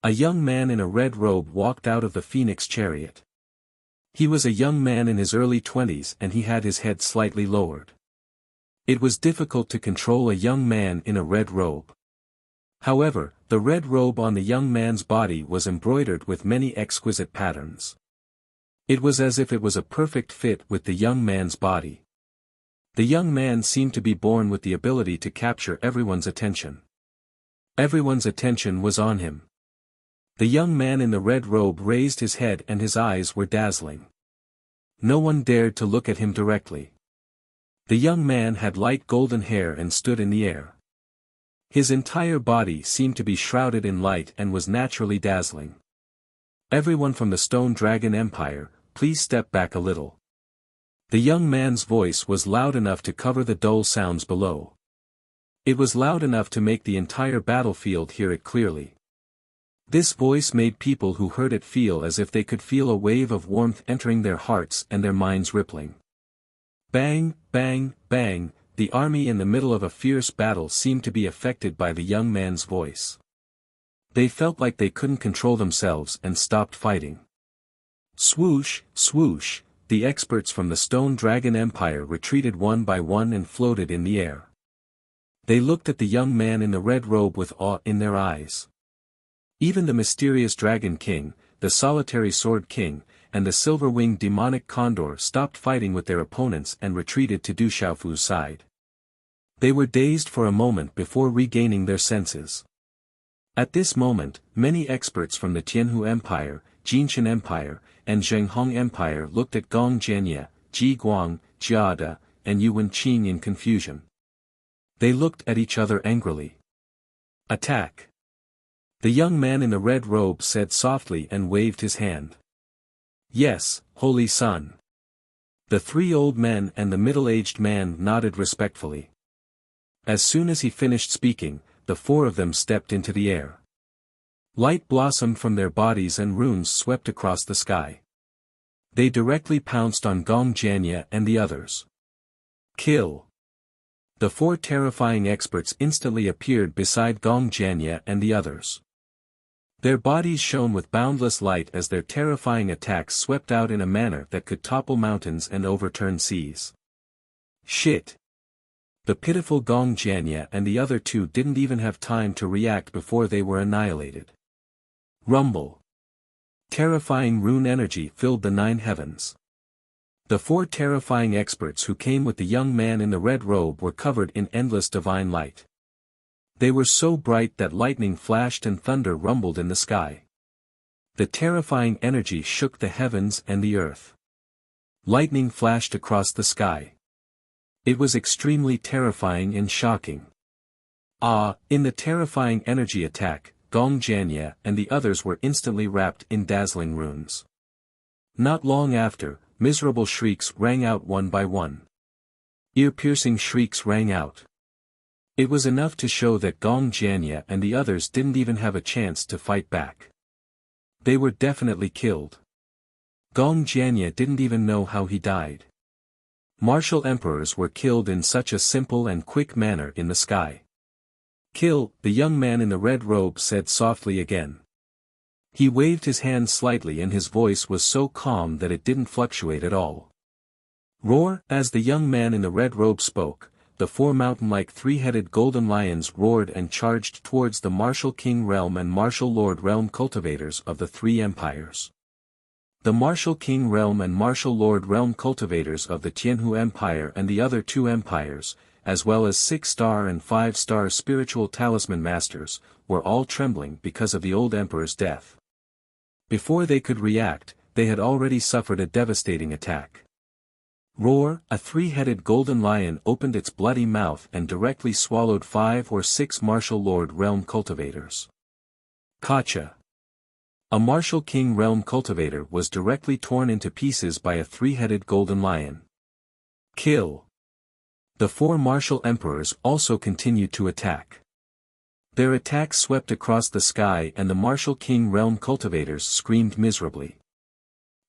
A young man in a red robe walked out of the Phoenix Chariot. He was a young man in his early 20s and he had his head slightly lowered. It was difficult to control a young man in a red robe. However, the red robe on the young man's body was embroidered with many exquisite patterns. It was as if it was a perfect fit with the young man's body. The young man seemed to be born with the ability to capture everyone's attention. Everyone's attention was on him. The young man in the red robe raised his head and his eyes were dazzling. No one dared to look at him directly. The young man had light golden hair and stood in the air. His entire body seemed to be shrouded in light and was naturally dazzling. "Everyone from the Stone Dragon Empire, please step back a little." The young man's voice was loud enough to cover the dull sounds below. It was loud enough to make the entire battlefield hear it clearly. This voice made people who heard it feel as if they could feel a wave of warmth entering their hearts and their minds rippling. Bang, bang, bang, the army in the middle of a fierce battle seemed to be affected by the young man's voice. They felt like they couldn't control themselves and stopped fighting. Swoosh, swoosh, the experts from the Stone Dragon Empire retreated one by one and floated in the air. They looked at the young man in the red robe with awe in their eyes. Even the mysterious Dragon King, the solitary Sword King, and the silver-winged demonic Condor stopped fighting with their opponents and retreated to Du Xiaofu's side. They were dazed for a moment before regaining their senses. At this moment, many experts from the Tianhu Empire, Jinshan Empire, and Zhenghong Empire looked at Gong Jianye, Ji Guang, Jiada, and Yu Wenqing in confusion. They looked at each other angrily. "Attack!" The young man in the red robe said softly and waved his hand. "Yes, Holy Sun." The three old men and the middle-aged man nodded respectfully. As soon as he finished speaking, the four of them stepped into the air. Light blossomed from their bodies and runes swept across the sky. They directly pounced on Gong Jianye and the others. "Kill!" The four terrifying experts instantly appeared beside Gong Jianye and the others. Their bodies shone with boundless light as their terrifying attacks swept out in a manner that could topple mountains and overturn seas. "Shit!" The pitiful Gong Jianye and the other two didn't even have time to react before they were annihilated. Rumble. Terrifying rune energy filled the 9 heavens. The four terrifying experts who came with the young man in the red robe were covered in endless divine light. They were so bright that lightning flashed and thunder rumbled in the sky. The terrifying energy shook the heavens and the earth. Lightning flashed across the sky. It was extremely terrifying and shocking. In the terrifying energy attack, Gong Jianye and the others were instantly wrapped in dazzling runes. Not long after, miserable shrieks rang out one by one. Ear-piercing shrieks rang out. It was enough to show that Gong Jianye and the others didn't even have a chance to fight back. They were definitely killed. Gong Jianye didn't even know how he died. Martial emperors were killed in such a simple and quick manner in the sky. "Kill," the young man in the red robe said softly again. He waved his hand slightly and his voice was so calm that it didn't fluctuate at all. Roar! As the young man in the red robe spoke, the four mountain-like three-headed golden lions roared and charged towards the Martial King Realm and Martial Lord Realm cultivators of the 3 empires. The Martial King Realm and Martial Lord Realm cultivators of the Tianhu Empire and the other 2 empires, as well as 6-star and 5-star spiritual talisman masters, were all trembling because of the old emperor's death. Before they could react, they had already suffered a devastating attack. Roar! A 3-headed golden lion opened its bloody mouth and directly swallowed 5 or 6 Martial Lord Realm cultivators. Kacha! A Martial King Realm cultivator was directly torn into pieces by a 3-headed golden lion. Kill! The 4 Martial Emperors also continued to attack. Their attacks swept across the sky and the Martial King Realm cultivators screamed miserably.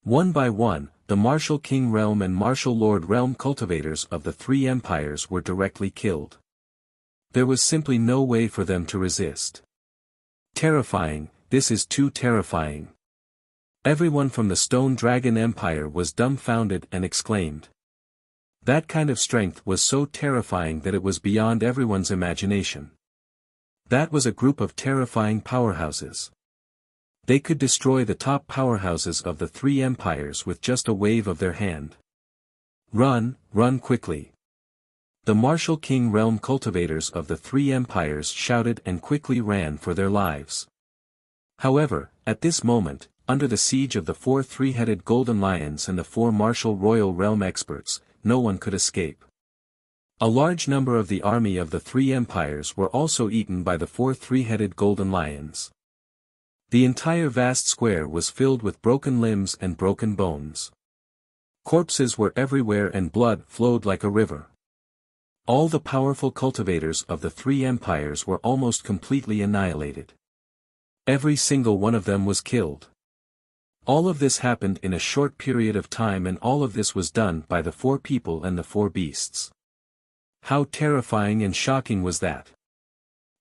One by one, the Martial King Realm and Martial Lord Realm cultivators of the 3 empires were directly killed. There was simply no way for them to resist. Terrifying, this is too terrifying. Everyone from the Stone Dragon Empire was dumbfounded and exclaimed. That kind of strength was so terrifying that it was beyond everyone's imagination. That was a group of terrifying powerhouses. They could destroy the top powerhouses of the 3 empires with just a wave of their hand. Run, run quickly. The Martial King Realm cultivators of the 3 empires shouted and quickly ran for their lives. However, at this moment, under the siege of the 4 3-headed golden lions and the 4 Martial Royal Realm experts, no one could escape. A large number of the army of the three empires were also eaten by the 4 three-headed golden lions. The entire vast square was filled with broken limbs and broken bones. Corpses were everywhere and blood flowed like a river. All the powerful cultivators of the three empires were almost completely annihilated. Every single one of them was killed. All of this happened in a short period of time, and all of this was done by the 4 people and the 4 beasts. How terrifying and shocking was that?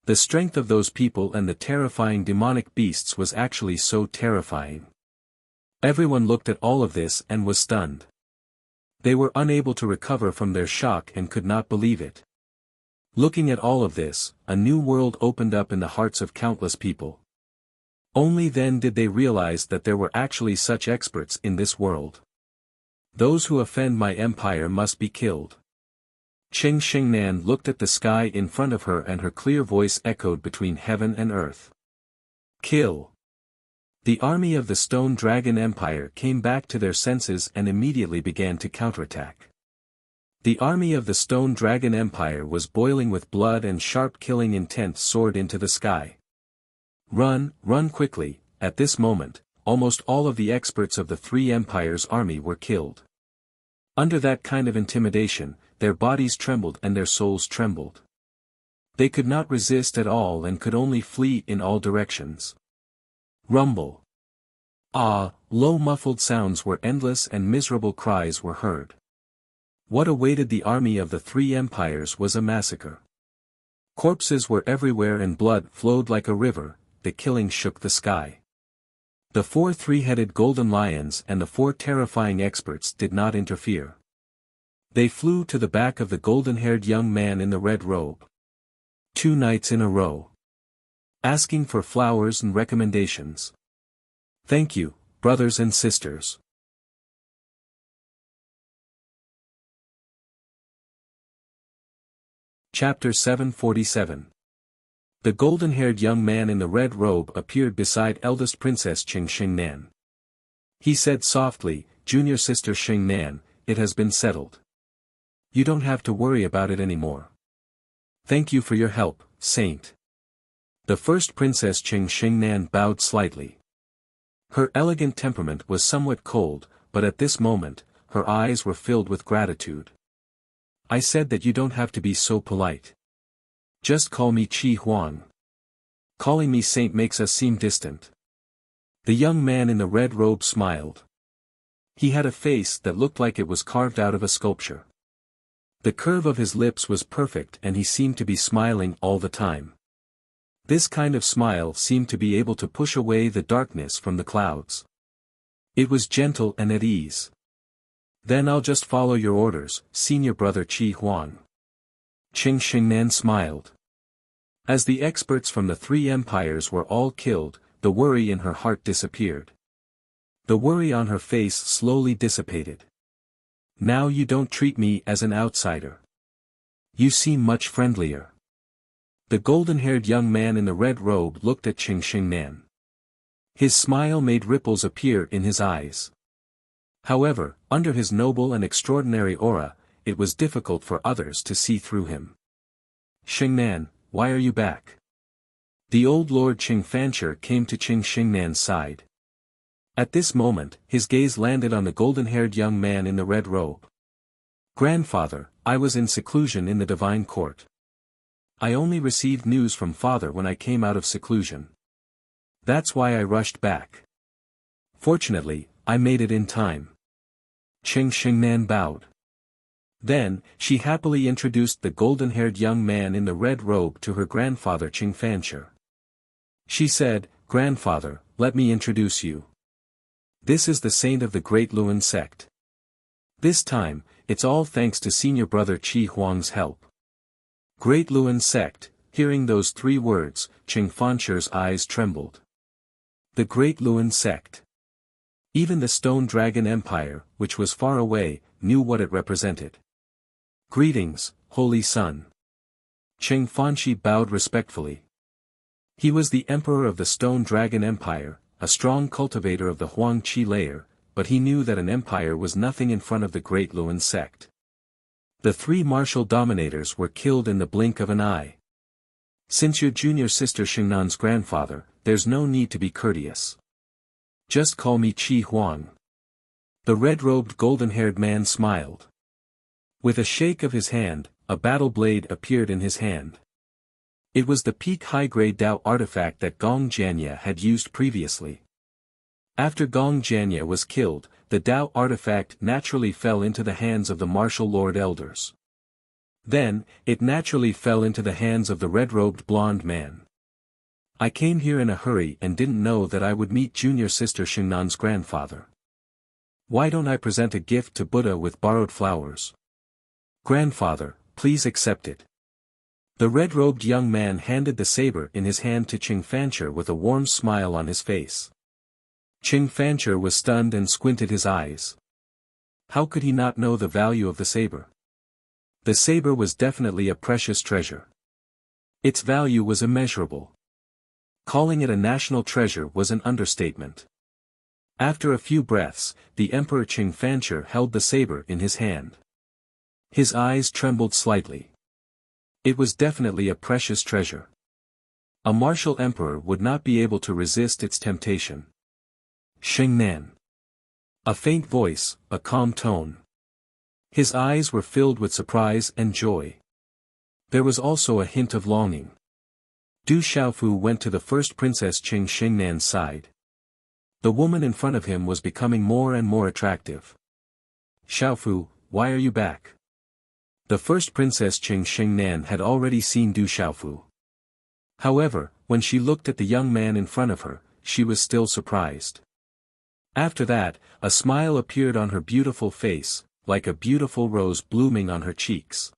The strength of those people and the terrifying demonic beasts was actually so terrifying. Everyone looked at all of this and was stunned. They were unable to recover from their shock and could not believe it. Looking at all of this, a new world opened up in the hearts of countless people. Only then did they realize that there were actually such experts in this world. Those who offend my empire must be killed. Qing Xingnan looked at the sky in front of her, and her clear voice echoed between heaven and earth. Kill! The army of the Stone Dragon Empire came back to their senses and immediately began to counterattack. The army of the Stone Dragon Empire was boiling with blood, and sharp killing intent soared into the sky. Run, run quickly! At this moment, almost all of the experts of the three empires' army were killed. Under that kind of intimidation, their bodies trembled and their souls trembled. They could not resist at all and could only flee in all directions. Rumble. Low muffled sounds were endless and miserable cries were heard. What awaited the army of the three empires was a massacre. Corpses were everywhere and blood flowed like a river, the killing shook the sky. The 4 three-headed golden lions and the 4 terrifying experts did not interfere. They flew to the back of the golden-haired young man in the red robe. 2 nights in a row. Asking for flowers and recommendations. Thank you, brothers and sisters. Chapter 747. The golden-haired young man in the red robe appeared beside eldest Princess Qing Xingnan. He said softly, "Junior sister Xingnan, it has been settled. You don't have to worry about it anymore. Thank you for your help, Saint." The first Princess Qing Xingnan bowed slightly. Her elegant temperament was somewhat cold, but at this moment, her eyes were filled with gratitude. "I said that you don't have to be so polite. Just call me Qi Huang. Calling me saint makes us seem distant." The young man in the red robe smiled. He had a face that looked like it was carved out of a sculpture. The curve of his lips was perfect and he seemed to be smiling all the time. This kind of smile seemed to be able to push away the darkness from the clouds. It was gentle and at ease. "Then I'll just follow your orders, senior brother Qi Huang." Qing Xingnan smiled. As the experts from the three empires were all killed, the worry in her heart disappeared. The worry on her face slowly dissipated. "Now you don't treat me as an outsider. You seem much friendlier." The golden-haired young man in the red robe looked at Qing Xingnan. His smile made ripples appear in his eyes. However, under his noble and extraordinary aura, it was difficult for others to see through him. "Xingnan, why are you back?" The old Lord Qing Fancher came to Qing Xingnan's side. At this moment, his gaze landed on the golden-haired young man in the red robe. "Grandfather, I was in seclusion in the divine court. I only received news from father when I came out of seclusion. That's why I rushed back. Fortunately, I made it in time." Qing Xingnan bowed. Then, she happily introduced the golden-haired young man in the red robe to her grandfather Qing Fancher. She said, "Grandfather, let me introduce you. This is the saint of the Great Luan sect. This time, it's all thanks to senior brother Qi Huang's help." Great Luan sect, hearing those 3 words, Qing Fancher's eyes trembled. The Great Luan sect. Even the Stone Dragon Empire, which was far away, knew what it represented. "Greetings, Holy Son." Qing Fanshi bowed respectfully. He was the emperor of the Stone Dragon Empire, a strong cultivator of the Huang Qi layer, but he knew that an empire was nothing in front of the Great Luan sect. The three martial dominators were killed in the blink of an eye. Since you're junior sister Xingnan's grandfather, there's no need to be courteous. Just call me Qi Huang. The red-robed golden-haired man smiled. With a shake of his hand, a battle blade appeared in his hand. It was the peak high-grade Dao artifact that Gong Jianye had used previously. After Gong Jianye was killed, the Dao artifact naturally fell into the hands of the martial lord elders. Then, it naturally fell into the hands of the red-robed blonde man. I came here in a hurry and didn't know that I would meet junior sister Xingnan's grandfather. Why don't I present a gift to Buddha with borrowed flowers? Grandfather, please accept it. The red-robed young man handed the saber in his hand to Qing Fancher with a warm smile on his face. Qing Fancher was stunned and squinted his eyes. How could he not know the value of the saber? The saber was definitely a precious treasure. Its value was immeasurable. Calling it a national treasure was an understatement. After a few breaths, the Emperor Qing Fancher held the saber in his hand. His eyes trembled slightly. It was definitely a precious treasure. A martial emperor would not be able to resist its temptation. Xingnan. A faint voice, a calm tone. His eyes were filled with surprise and joy. There was also a hint of longing. Du Xiaofu went to the first Princess Qing Xingnan's side. The woman in front of him was becoming more and more attractive. Xiaofu, why are you back? The first Princess Qing Xingnan had already seen Du Xiaofu. However, when she looked at the young man in front of her, she was still surprised. After that, a smile appeared on her beautiful face, like a beautiful rose blooming on her cheeks.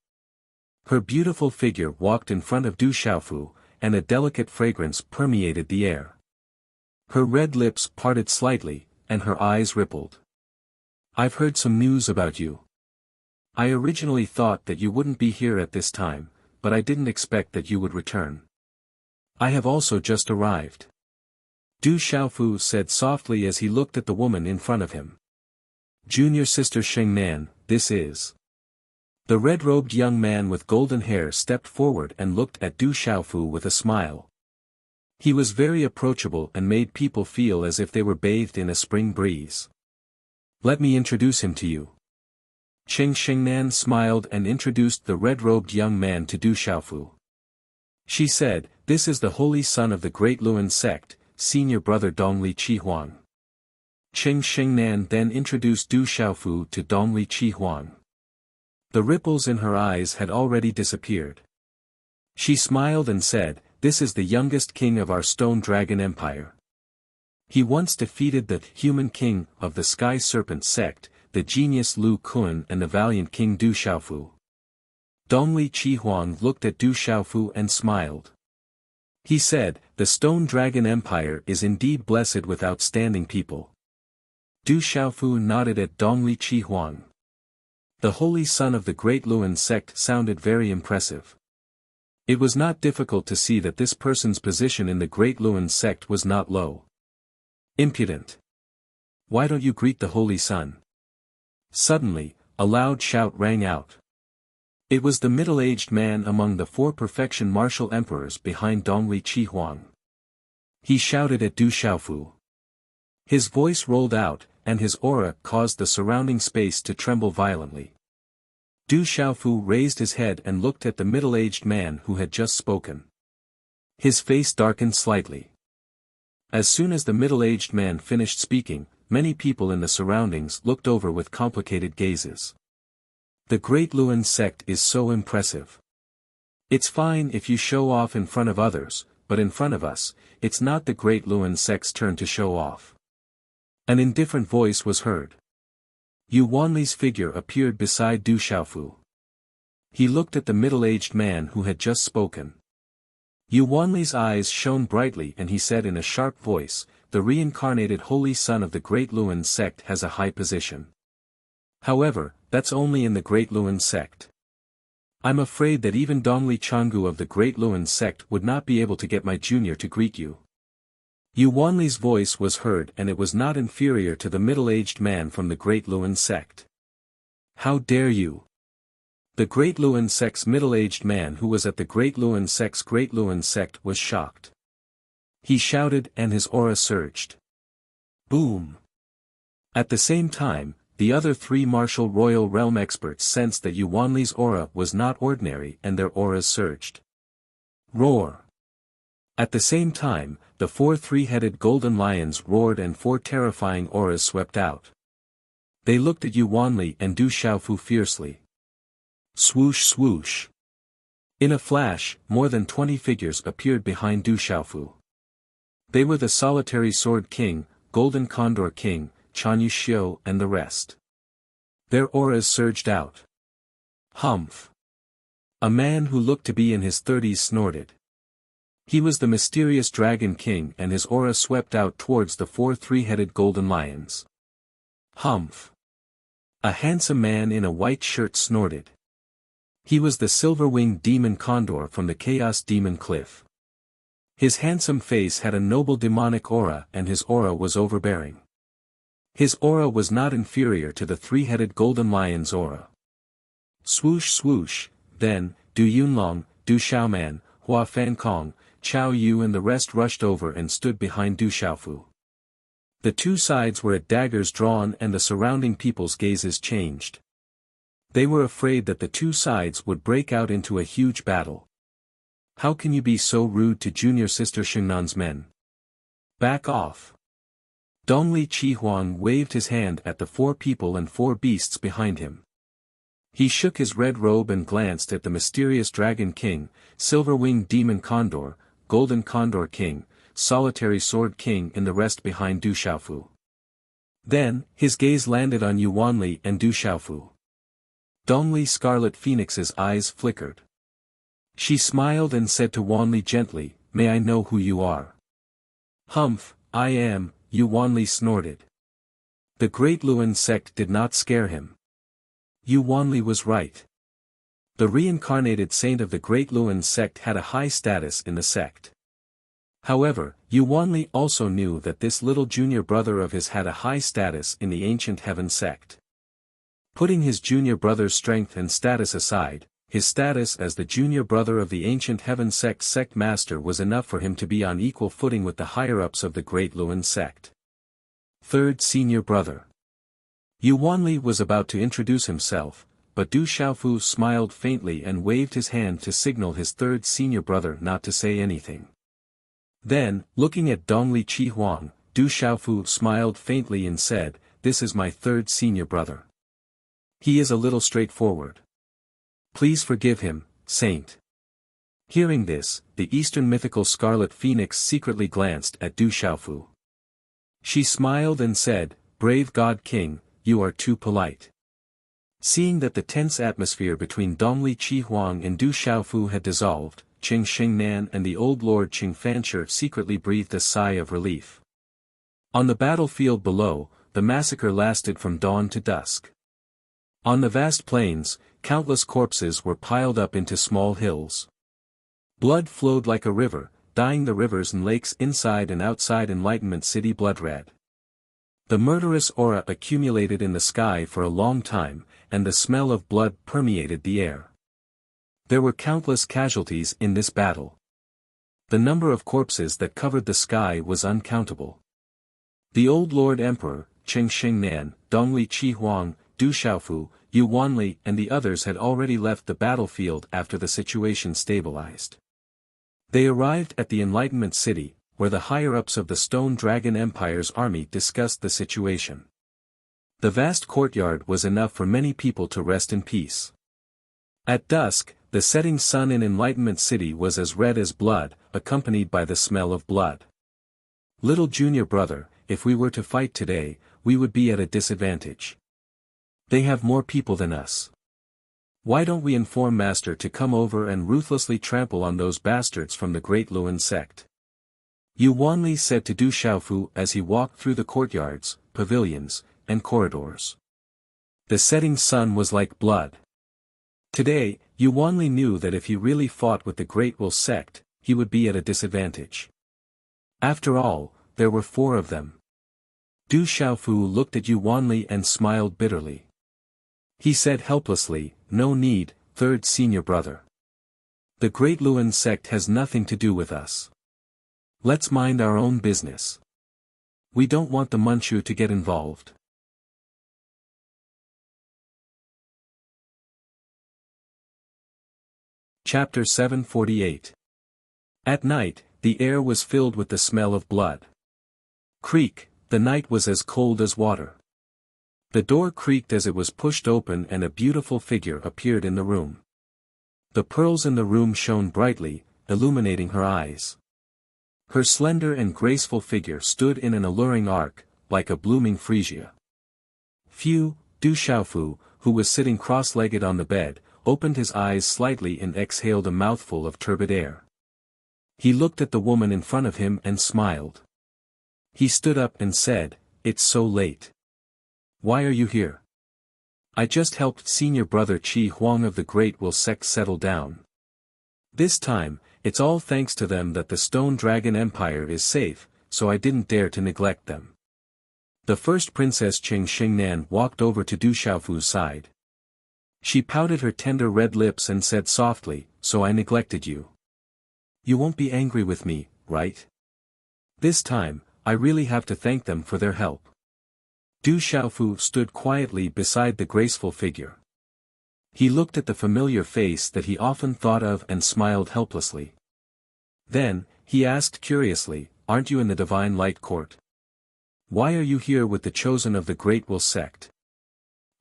Her beautiful figure walked in front of Du Xiaofu, and a delicate fragrance permeated the air. Her red lips parted slightly, and her eyes rippled. I've heard some news about you. I originally thought that you wouldn't be here at this time, but I didn't expect that you would return. I have also just arrived. Du Xiaofu said softly as he looked at the woman in front of him. Junior sister Xingnan, this is. The red-robed young man with golden hair stepped forward and looked at Du Xiaofu with a smile. He was very approachable and made people feel as if they were bathed in a spring breeze. Let me introduce him to you. Qing Xingnan smiled and introduced the red-robed young man to Du Xiaofu. She said, this is the holy son of the Great Luan sect, senior brother Dongli Qi Huang. Qing Xingnan then introduced Du Xiaofu to Dongli Qi Huang. The ripples in her eyes had already disappeared. She smiled and said, this is the youngest king of our Stone Dragon Empire. He once defeated the human king of the Sky Serpent sect, the genius Lu Kun and the valiant King Du Xiaofu. Dongli Qi Huang looked at Du Xiaofu and smiled. He said, the Stone Dragon Empire is indeed blessed with outstanding people. Du Xiaofu nodded at Dongli Qi Huang. The holy son of the Great Luan sect sounded very impressive. It was not difficult to see that this person's position in the Great Luan sect was not low. Impudent. Why don't you greet the holy son? Suddenly, a loud shout rang out. It was the middle-aged man among the four perfection martial emperors behind Dongli Qi Huang. He shouted at Du Xiaofu. His voice rolled out, and his aura caused the surrounding space to tremble violently. Du Xiaofu raised his head and looked at the middle-aged man who had just spoken. His face darkened slightly. As soon as the middle-aged man finished speaking, many people in the surroundings looked over with complicated gazes. The Great Luan sect is so impressive. It's fine if you show off in front of others, but in front of us, it's not the Great Luan sect's turn to show off. An indifferent voice was heard. Yu Wanli's figure appeared beside Du Xiaofu. He looked at the middle-aged man who had just spoken. Yu Wanli's eyes shone brightly and he said in a sharp voice, the reincarnated holy son of the Great Luan sect has a high position. However, that's only in the Great Luan sect. I'm afraid that even Dongli Changgu of the Great Luan sect would not be able to get my junior to greet you. Yu Wanli's voice was heard and it was not inferior to the middle-aged man from the Great Luan sect. How dare you? The Great Luan sect's middle-aged man who was at the Great Luan sect was shocked. He shouted and his aura surged. Boom! At the same time, the other three martial royal realm experts sensed that Yuanli's aura was not ordinary and their auras surged. Roar! At the same time, the four three-headed golden lions roared and four terrifying auras swept out. They looked at Yuanli and Du Xiaofu fiercely. Swoosh swoosh. In a flash, more than 20 figures appeared behind Du Xiaofu. They were the Solitary Sword King, Golden Condor King, Chanyu Xiu and the rest. Their auras surged out. Humph! A man who looked to be in his 30s snorted. He was the mysterious Dragon King and his aura swept out towards the four three-headed golden lions. Humph! A handsome man in a white shirt snorted. He was the silver-winged demon Condor from the Chaos Demon Cliff. His handsome face had a noble demonic aura and his aura was overbearing. His aura was not inferior to the three-headed golden lion's aura. Swoosh swoosh, then, Du Yunlong, Du Xiaoman, Hua Fankong, Chao Yu and the rest rushed over and stood behind Du Xiaofu. The two sides were at daggers drawn and the surrounding people's gazes changed. They were afraid that the two sides would break out into a huge battle. How can you be so rude to junior sister Xingnan's men? Back off! Dongli Chihuang waved his hand at the four people and four beasts behind him. He shook his red robe and glanced at the mysterious Dragon King, Silver-Winged Demon Condor, Golden Condor King, Solitary Sword King and the rest behind Du Xiaofu. Then, his gaze landed on Yuanli and Du Xiaofu. Dongli Scarlet Phoenix's eyes flickered. She smiled and said to Yuanli gently, "May I know who you are?" "Humph, I am," Yuanli snorted. The Great Luan sect did not scare him. Yuanli was right. The reincarnated saint of the Great Luan sect had a high status in the sect. However, Yuanli also knew that this little junior brother of his had a high status in the ancient heaven sect. Putting his junior brother's strength and status aside, his status as the junior brother of the ancient heaven sect master was enough for him to be on equal footing with the higher-ups of the Great Luan sect. Third senior brother. Yuanli was about to introduce himself, but Du Xiaofu smiled faintly and waved his hand to signal his third senior brother not to say anything. Then, looking at Dongli Chihuang, Du Xiaofu smiled faintly and said, "This is my third senior brother. He is a little straightforward. Please forgive him, Saint." Hearing this, the Eastern mythical Scarlet Phoenix secretly glanced at Du Xiaofu. She smiled and said, "Brave God King, you are too polite." Seeing that the tense atmosphere between Dongli Chihuang and Du Xiaofu had dissolved, Qing Xingnan and the old Lord Qing Fanshi secretly breathed a sigh of relief. On the battlefield below, the massacre lasted from dawn to dusk. On the vast plains, countless corpses were piled up into small hills. Blood flowed like a river, dyeing the rivers and lakes inside and outside Enlightenment City blood red. The murderous aura accumulated in the sky for a long time, and the smell of blood permeated the air. There were countless casualties in this battle. The number of corpses that covered the sky was uncountable. The old Lord Emperor, Qing Xingnan, Dongli Chihuang, Du Xiaofu, Yuanli and the others had already left the battlefield after the situation stabilized. They arrived at the Enlightenment City, where the higher-ups of the Stone Dragon Empire's army discussed the situation. The vast courtyard was enough for many people to rest in peace. At dusk, the setting sun in Enlightenment City was as red as blood, accompanied by the smell of blood. "Little junior brother, if we were to fight today, we would be at a disadvantage. They have more people than us. Why don't we inform Master to come over and ruthlessly trample on those bastards from the Great Luan sect?" Yuanli said to Du Xiaofu as he walked through the courtyards, pavilions, and corridors. The setting sun was like blood. Today, Yuanli knew that if he really fought with the Great Will sect, he would be at a disadvantage. After all, there were 4 of them. Du Xiaofu looked at Yuanli and smiled bitterly. He said helplessly, "No need, third senior brother. The Great Luan sect has nothing to do with us. Let's mind our own business. We don't want the Manchu to get involved. Chapter 748. At night, the air was filled with the smell of blood. Creak, the night was as cold as water. The door creaked as it was pushed open and a beautiful figure appeared in the room. The pearls in the room shone brightly, illuminating her eyes. Her slender and graceful figure stood in an alluring arc, like a blooming freesia. Du Xiaofu, who was sitting cross-legged on the bed, opened his eyes slightly and exhaled a mouthful of turbid air. He looked at the woman in front of him and smiled. He stood up and said, "It's so late. Why are you here?" "I just helped senior brother Qi Huang of the Great Will sect settle down. This time, it's all thanks to them that the Stone Dragon Empire is safe, so I didn't dare to neglect them." The first princess Qing Xingnan walked over to Du Xiaofu's side. She pouted her tender red lips and said softly, "So I neglected you. You won't be angry with me, right? This time, I really have to thank them for their help." Du Xiaofu stood quietly beside the graceful figure. He looked at the familiar face that he often thought of and smiled helplessly. Then, he asked curiously, "Aren't you in the Divine Light Court? Why are you here with the chosen of the Great Will sect?"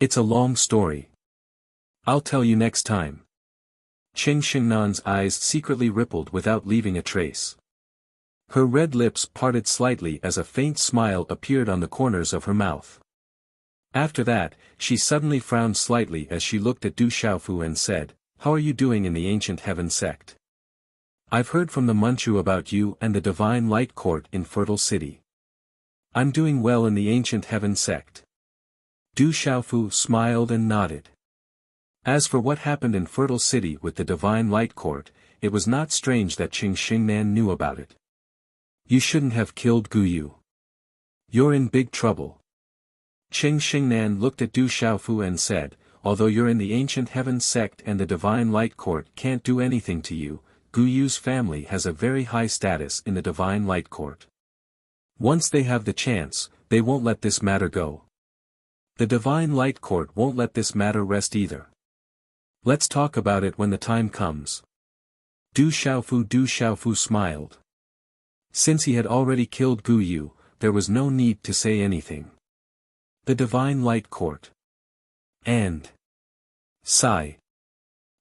"It's a long story. I'll tell you next time." Qing Xingnan's eyes secretly rippled without leaving a trace. Her red lips parted slightly as a faint smile appeared on the corners of her mouth. After that, she suddenly frowned slightly as she looked at Du Xiaofu and said, "How are you doing in the Ancient Heaven sect? I've heard from the Manchu about you and the Divine Light Court in Fertile City." "I'm doing well in the Ancient Heaven sect." Du Xiaofu smiled and nodded. As for what happened in Fertile City with the Divine Light Court, it was not strange that Qing Xingnan knew about it. "You shouldn't have killed Gu Yu. You're in big trouble." Qing Xingnan looked at Du Xiaofu and said, "Although you're in the Ancient Heaven sect and the Divine Light Court can't do anything to you, Gu Yu's family has a very high status in the Divine Light Court. Once they have the chance, they won't let this matter go. The Divine Light Court won't let this matter rest either. Let's talk about it when the time comes." Du Xiaofu smiled. Since he had already killed Gu Yu, there was no need to say anything. The Divine Light Court. And sigh.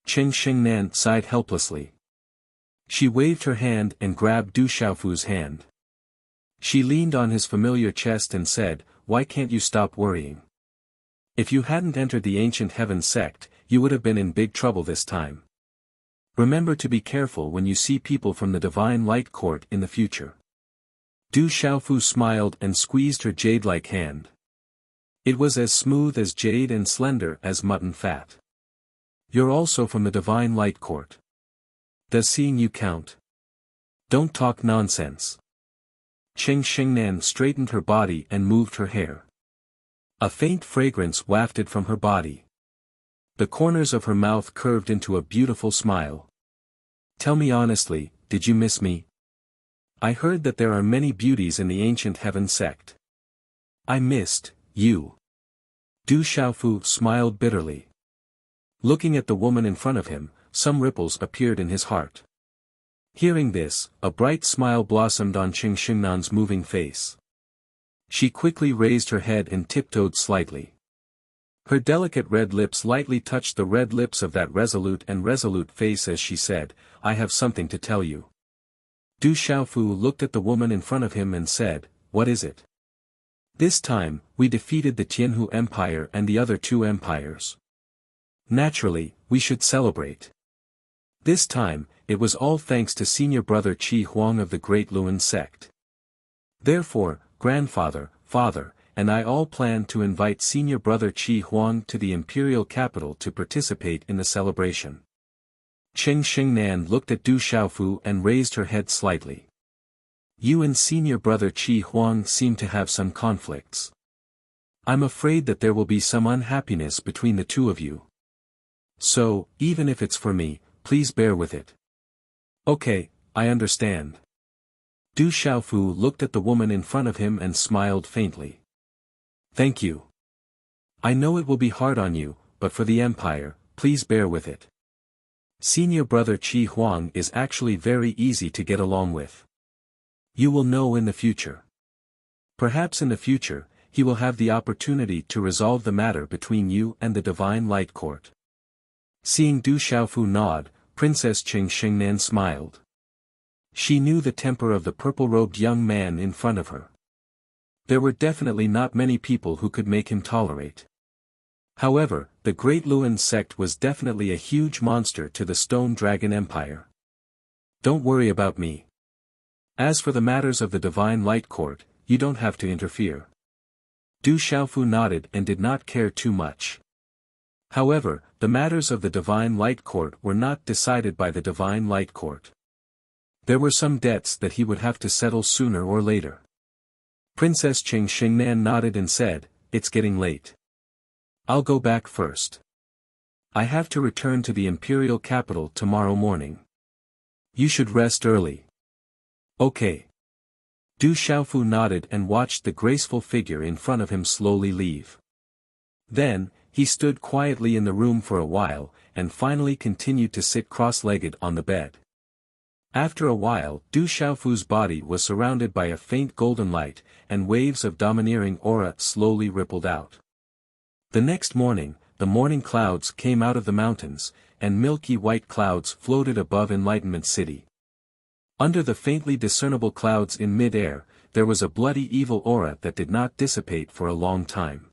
Qing Xingnan sighed helplessly. She waved her hand and grabbed Du Xiaofu's hand. She leaned on his familiar chest and said, "Why can't you stop worrying? If you hadn't entered the Ancient Heaven sect, you would have been in big trouble this time. Remember to be careful when you see people from the Divine Light Court in the future." Du Xiaofu smiled and squeezed her jade-like hand. It was as smooth as jade and slender as mutton fat. "You're also from the Divine Light Court. Does seeing you count? Don't talk nonsense." Qing Xingnan straightened her body and moved her hair. A faint fragrance wafted from her body. The corners of her mouth curved into a beautiful smile. "Tell me honestly, did you miss me? I heard that there are many beauties in the Ancient Heaven sect." "I missed you." Du Xiaofu smiled bitterly. Looking at the woman in front of him, some ripples appeared in his heart. Hearing this, a bright smile blossomed on Qing Xingnan's moving face. She quickly raised her head and tiptoed slightly. Her delicate red lips lightly touched the red lips of that resolute face as she said, "I have something to tell you." Du Xiaofu looked at the woman in front of him and said, "What is it?" "This time, we defeated the Tianhu Empire and the other two empires. Naturally, we should celebrate. This time, it was all thanks to senior brother Qi Huang of the Great Luan sect. Therefore, grandfather, father, and I all plan to invite senior brother Qi Huang to the imperial capital to participate in the celebration." Qing Xingnan looked at Du Xiaofu and raised her head slightly. "You and senior brother Qi Huang seem to have some conflicts. I'm afraid that there will be some unhappiness between the two of you." So, even if it's for me, please bear with it. Okay, I understand. Du Xiaofu looked at the woman in front of him and smiled faintly. Thank you. I know it will be hard on you, but for the Empire, please bear with it. Senior brother Qi Huang is actually very easy to get along with. You will know in the future. Perhaps in the future, he will have the opportunity to resolve the matter between you and the Divine Light Court. Seeing Du Xiaofu nod, Princess Qing Xingnan smiled. She knew the temper of the purple-robed young man in front of her. There were definitely not many people who could make him tolerate. However, the Great Luan sect was definitely a huge monster to the Stone Dragon Empire. Don't worry about me. As for the matters of the Divine Light Court, you don't have to interfere. Du Xiaofu nodded and did not care too much. However, the matters of the Divine Light Court were not decided by the Divine Light Court. There were some debts that he would have to settle sooner or later. Princess Qing Xingnan nodded and said, "It's getting late. I'll go back first. I have to return to the imperial capital tomorrow morning. You should rest early." Okay. Du Xiaofu nodded and watched the graceful figure in front of him slowly leave. Then, he stood quietly in the room for a while, and finally continued to sit cross-legged on the bed. After a while, Du Xiaofu's body was surrounded by a faint golden light, and waves of domineering aura slowly rippled out. The next morning, the morning clouds came out of the mountains, and milky white clouds floated above Enlightenment City. Under the faintly discernible clouds in mid-air, there was a bloody evil aura that did not dissipate for a long time.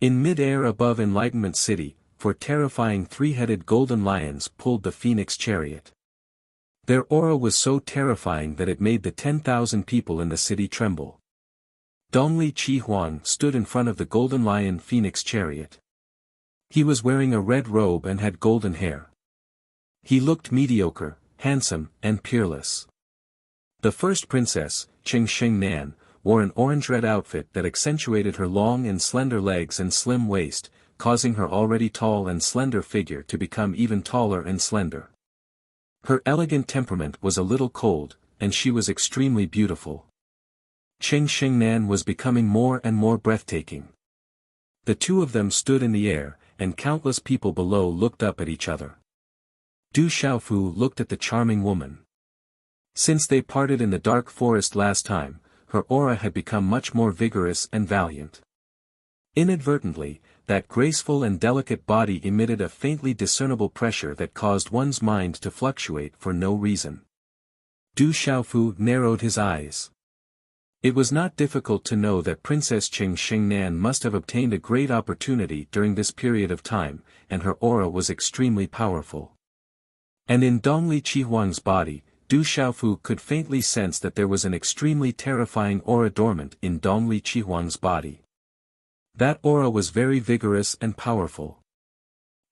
In mid-air above Enlightenment City, four terrifying three-headed golden lions pulled the Phoenix chariot. Their aura was so terrifying that it made the 10,000 people in the city tremble. Dongli Qi Huang stood in front of the golden lion Phoenix chariot. He was wearing a red robe and had golden hair. He looked mediocre, handsome, and peerless. The first princess, Qing Xingnan, wore an orange-red outfit that accentuated her long and slender legs and slim waist, causing her already tall and slender figure to become even taller and slender. Her elegant temperament was a little cold, and she was extremely beautiful. Qing Xingnan was becoming more and more breathtaking. The two of them stood in the air, and countless people below looked up at each other. Du Xiaofu looked at the charming woman. Since they parted in the dark forest last time, her aura had become much more vigorous and valiant. Inadvertently, that graceful and delicate body emitted a faintly discernible pressure that caused one's mind to fluctuate for no reason. Du Xiaofu narrowed his eyes. It was not difficult to know that Princess Qing Xingnan must have obtained a great opportunity during this period of time, and her aura was extremely powerful. And in Dongli Qihuang's body, Du Xiaofu could faintly sense that there was an extremely terrifying aura dormant in Dongli Qihuang's body. That aura was very vigorous and powerful.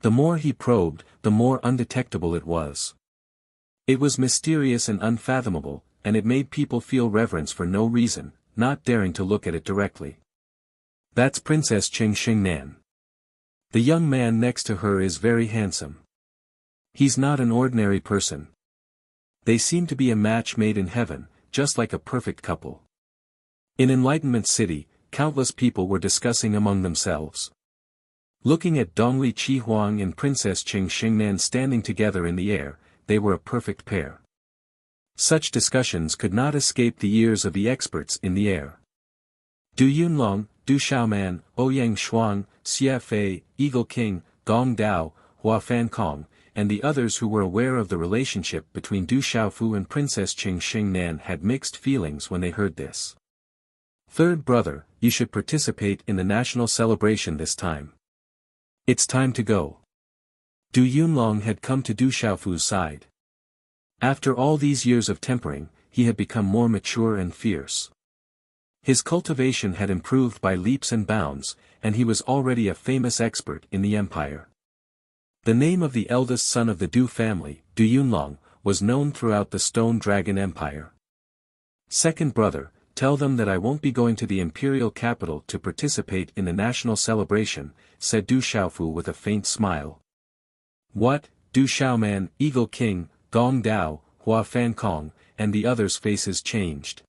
The more he probed, the more undetectable it was. It was mysterious and unfathomable, and it made people feel reverence for no reason, not daring to look at it directly. That's Princess Qing Xingnan. The young man next to her is very handsome. He's not an ordinary person. They seem to be a match made in heaven, just like a perfect couple. In Enlightenment City, countless people were discussing among themselves. Looking at Dongli Qihuang and Princess Qing Xingnan standing together in the air, they were a perfect pair. Such discussions could not escape the ears of the experts in the air. Du Yunlong, Du Xiaoman, Ouyang Shuang, Xie Fei, Eagle King, Gong Dao, Hua Fan Kong, and the others who were aware of the relationship between Du Xiaofu and Princess Qing Xingnan had mixed feelings when they heard this. Third brother, you should participate in the national celebration this time. It's time to go. Du Yunlong had come to Du Xiaofu's side. After all these years of tempering, he had become more mature and fierce. His cultivation had improved by leaps and bounds, and he was already a famous expert in the empire. The name of the eldest son of the Du family, Du Yunlong, was known throughout the Stone Dragon Empire. Second brother, tell them that I won't be going to the imperial capital to participate in the national celebration, said Du Xiaofu with a faint smile. What, Du Xiaoman, Eagle King, Gong Dao, Hua Fan Kong, and the others' faces changed.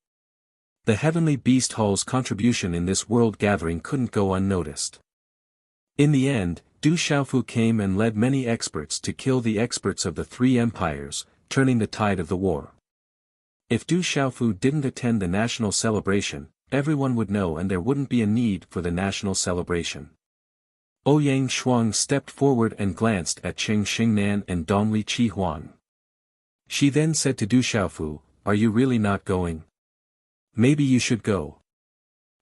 The heavenly beast hall's contribution in this world gathering couldn't go unnoticed. In the end, Du Xiaofu came and led many experts to kill the experts of the three empires, turning the tide of the war. If Du Xiaofu didn't attend the national celebration, everyone would know and there wouldn't be a need for the national celebration. Ouyang Shuang stepped forward and glanced at Cheng Xingnan and Dongli Qihuan. She then said to Du Xiaofu, "Are you really not going? Maybe you should go."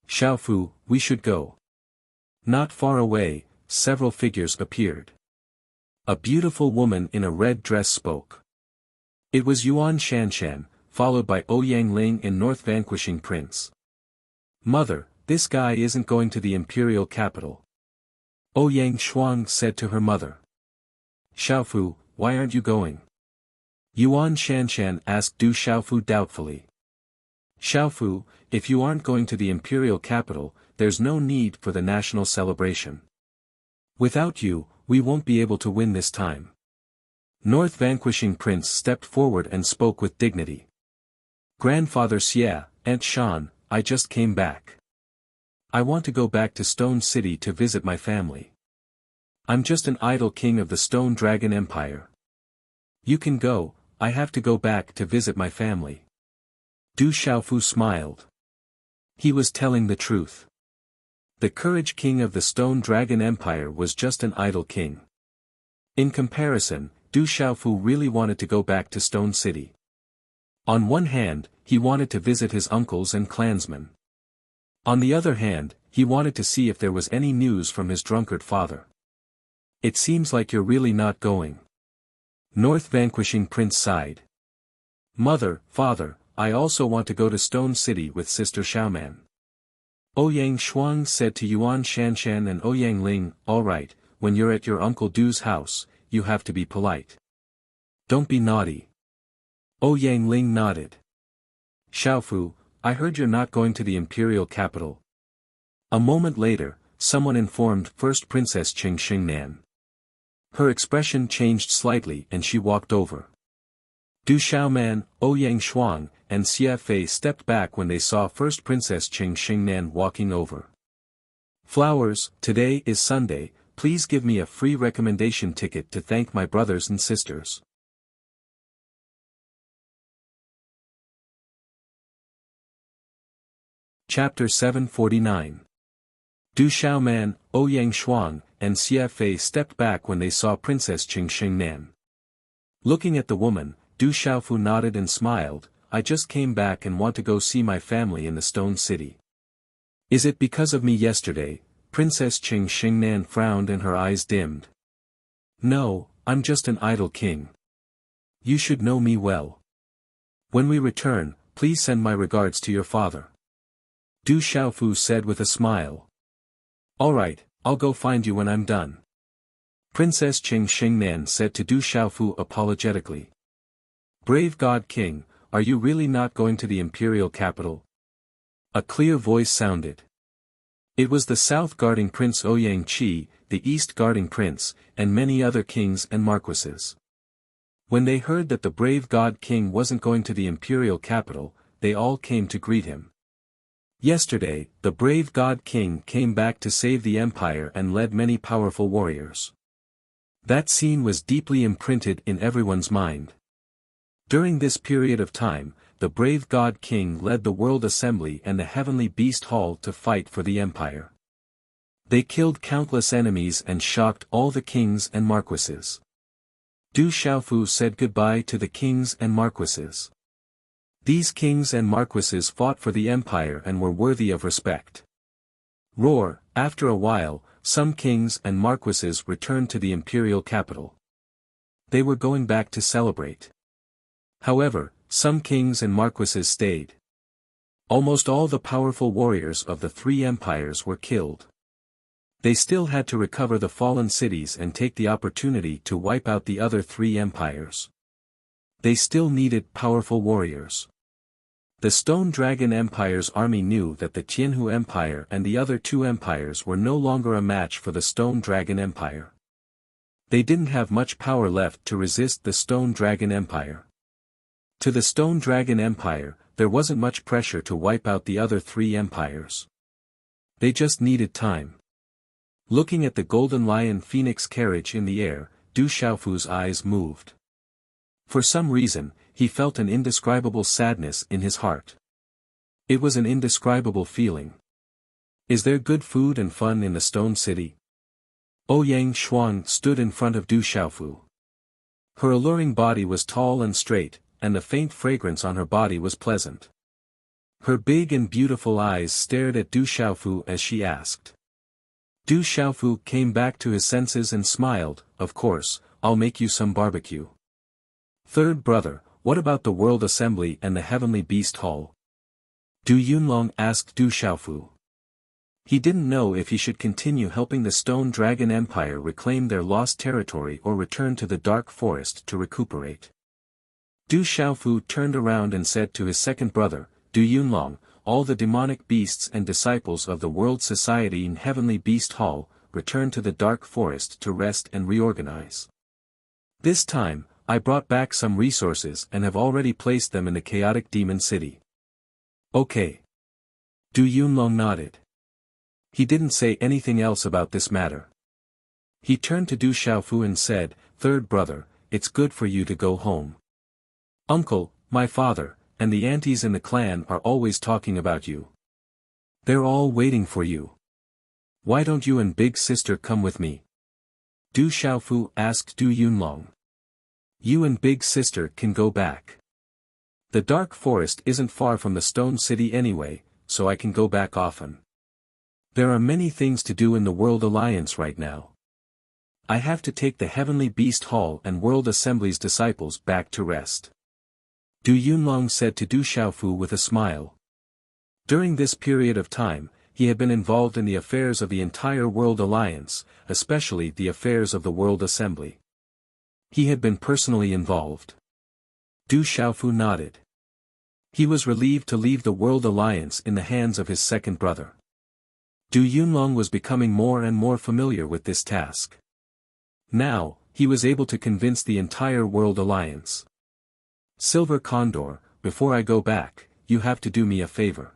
"Xiaofu, we should go." Not far away, several figures appeared. A beautiful woman in a red dress spoke. It was Yuan Shanshan, followed by Ouyang Ling and North Vanquishing Prince. "Mother, this guy isn't going to the imperial capital." Ouyang Shuang said to her mother. "Xiaofu, why aren't you going?" Yuan Shanshan asked Du Xiaofu doubtfully. "Xiaofu, if you aren't going to the imperial capital, there's no need for the national celebration. Without you, we won't be able to win this time." North Vanquishing Prince stepped forward and spoke with dignity. "Grandfather Xie, Aunt Shan, I just came back. I want to go back to Stone City to visit my family. I'm just an idle king of the Stone Dragon Empire. You can go, I have to go back to visit my family." Du Xiaofu smiled. He was telling the truth. The Courage King of the Stone Dragon Empire was just an idle king. In comparison, Du Xiaofu really wanted to go back to Stone City. On one hand, he wanted to visit his uncles and clansmen. On the other hand, he wanted to see if there was any news from his drunkard father. "It seems like you're really not going." North Vanquishing Prince sighed. "Mother, father, I also want to go to Stone City with Sister Xiaoman." Ouyang Shuang said to Yuan Shanshan and Ouyang Ling, "All right, when you're at your Uncle Du's house, you have to be polite. Don't be naughty." Ouyang Ling nodded. "Xiaofu, I heard you're not going to the imperial capital." A moment later, someone informed First Princess Cheng Xingnan. Her expression changed slightly and she walked over. Du Xiaoman, Ouyang Shuang, and Xie Fei stepped back when they saw First Princess Cheng Xingnan walking over. "Flowers, today is Sunday, please give me a free recommendation ticket to thank my brothers and sisters." Chapter 749. Du Xiaoman, Ouyang Shuang, and Xie Fei stepped back when they saw Princess Cheng Xingnan. Looking at the woman, Du Xiaofu nodded and smiled, "I just came back and want to go see my family in the Stone City." "Is it because of me yesterday?" Princess Cheng Xingnan frowned and her eyes dimmed. "No, I'm just an idle king. You should know me well. When we return, please send my regards to your father." Du Xiaofu said with a smile. "All right, I'll go find you when I'm done." Princess Cheng Xingnan said to Du Xiaofu apologetically. "Brave God King, are you really not going to the imperial capital?" A clear voice sounded. It was the south guarding Prince Ouyang Qi, the east guarding prince, and many other kings and marquises. When they heard that the brave God King wasn't going to the imperial capital, they all came to greet him. Yesterday, the brave God King came back to save the empire and led many powerful warriors. That scene was deeply imprinted in everyone's mind. During this period of time, the brave God King led the World Assembly and the Heavenly Beast Hall to fight for the empire. They killed countless enemies and shocked all the kings and marquises. Du Xiaofu said goodbye to the kings and marquises. These kings and marquises fought for the empire and were worthy of respect. Roar, after a while, some kings and marquises returned to the imperial capital. They were going back to celebrate. However, some kings and marquises stayed. Almost all the powerful warriors of the three empires were killed. They still had to recover the fallen cities and take the opportunity to wipe out the other three empires. They still needed powerful warriors. The Stone Dragon Empire's army knew that the Tianhu Empire and the other two empires were no longer a match for the Stone Dragon Empire. They didn't have much power left to resist the Stone Dragon Empire. To the Stone Dragon Empire, there wasn't much pressure to wipe out the other three empires. They just needed time. Looking at the Golden Lion Phoenix carriage in the air, Du Xiaofu's eyes moved. For some reason, he felt an indescribable sadness in his heart. It was an indescribable feeling. Is there good food and fun in the Stone City? Ouyang Xuan stood in front of Du Xiaofu. Her alluring body was tall and straight, and the faint fragrance on her body was pleasant. Her big and beautiful eyes stared at Du Xiaofu as she asked. Du Xiaofu came back to his senses and smiled. Of course, I'll make you some barbecue. Third brother, what about the World Assembly and the Heavenly Beast Hall? Du Yunlong asked Du Xiaofu. He didn't know if he should continue helping the Stone Dragon Empire reclaim their lost territory or return to the Dark Forest to recuperate. Du Xiaofu turned around and said to his second brother, Du Yunlong, all the demonic beasts and disciples of the World Society in Heavenly Beast Hall, return to the Dark Forest to rest and reorganize. This time, I brought back some resources and have already placed them in the chaotic demon city. Okay. Du Yunlong nodded. He didn't say anything else about this matter. He turned to Du Xiaofu and said, Third brother, it's good for you to go home. Uncle, my father, and the aunties in the clan are always talking about you. They're all waiting for you. Why don't you and big sister come with me? Du Xiaofu asked Du Yunlong. You and big sister can go back. The Dark Forest isn't far from the Stone City anyway, so I can go back often. There are many things to do in the World Alliance right now. I have to take the Heavenly Beast Hall and World Assembly's disciples back to rest. Du Yunlong said to Du Xiaofu with a smile. During this period of time, he had been involved in the affairs of the entire World Alliance, especially the affairs of the World Assembly. He had been personally involved. Du Xiaofu nodded. He was relieved to leave the World Alliance in the hands of his second brother. Du Yunlong was becoming more and more familiar with this task. Now, he was able to convince the entire World Alliance. Silver Condor, before I go back, you have to do me a favor.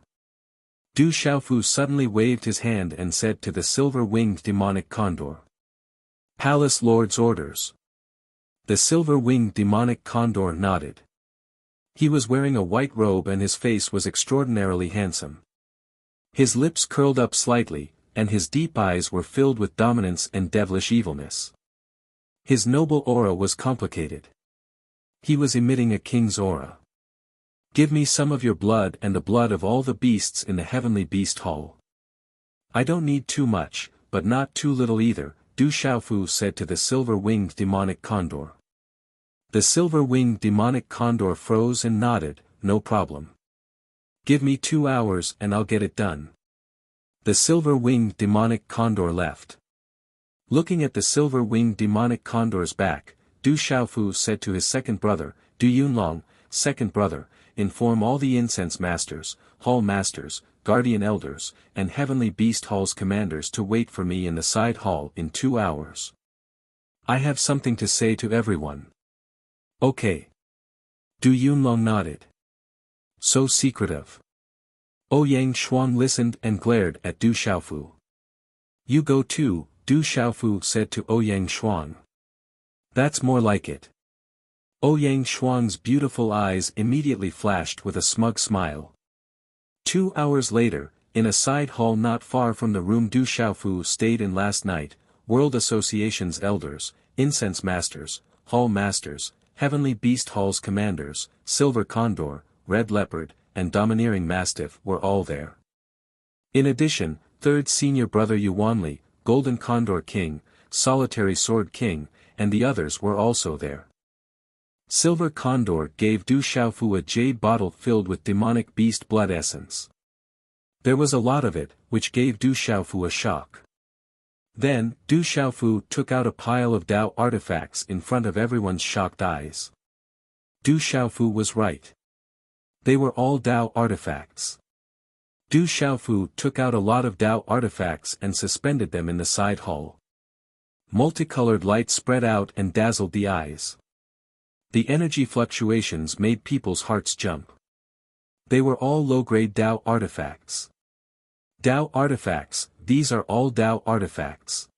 Du Xiaofu suddenly waved his hand and said to the silver-winged demonic condor. Palace Lord's orders. The silver-winged demonic condor nodded. He was wearing a white robe and his face was extraordinarily handsome. His lips curled up slightly, and his deep eyes were filled with dominance and devilish evilness. His noble aura was complicated. He was emitting a king's aura. Give me some of your blood and the blood of all the beasts in the Heavenly Beast Hall. I don't need too much, but not too little either, Du Xiaofu said to the silver-winged demonic condor. The silver-winged demonic condor froze and nodded, no problem. Give me 2 hours and I'll get it done. The silver-winged demonic condor left. Looking at the silver-winged demonic condor's back, Du Xiaofu said to his second brother, Du Yunlong, second brother, inform all the incense masters, hall masters, guardian elders, and Heavenly Beast Hall's commanders to wait for me in the side hall in 2 hours. I have something to say to everyone. Okay. Du Yunlong nodded. So secretive. Ouyang Xuan listened and glared at Du Xiaofu. You go too, Du Xiaofu said to Ouyang Xuan. That's more like it. Ouyang Xuan's beautiful eyes immediately flashed with a smug smile. 2 hours later, in a side hall not far from the room Du Xiaofu stayed in last night, World Association's elders, incense masters, hall masters, Heavenly Beast Hall's commanders, Silver Condor, Red Leopard, and Domineering Mastiff were all there. In addition, third senior brother Yuanli, Golden Condor King, Solitary Sword King, and the others were also there. Silver Condor gave Du Xiaofu a jade bottle filled with demonic beast blood essence. There was a lot of it, which gave Du Xiaofu a shock. Then, Du Xiaofu took out a pile of Dao artifacts in front of everyone's shocked eyes. Du Xiaofu was right. They were all Dao artifacts. Du Xiaofu took out a lot of Dao artifacts and suspended them in the side hall. Multicolored light spread out and dazzled the eyes. The energy fluctuations made people's hearts jump. They were all low-grade Dao artifacts. Dao artifacts, these are all Dao artifacts.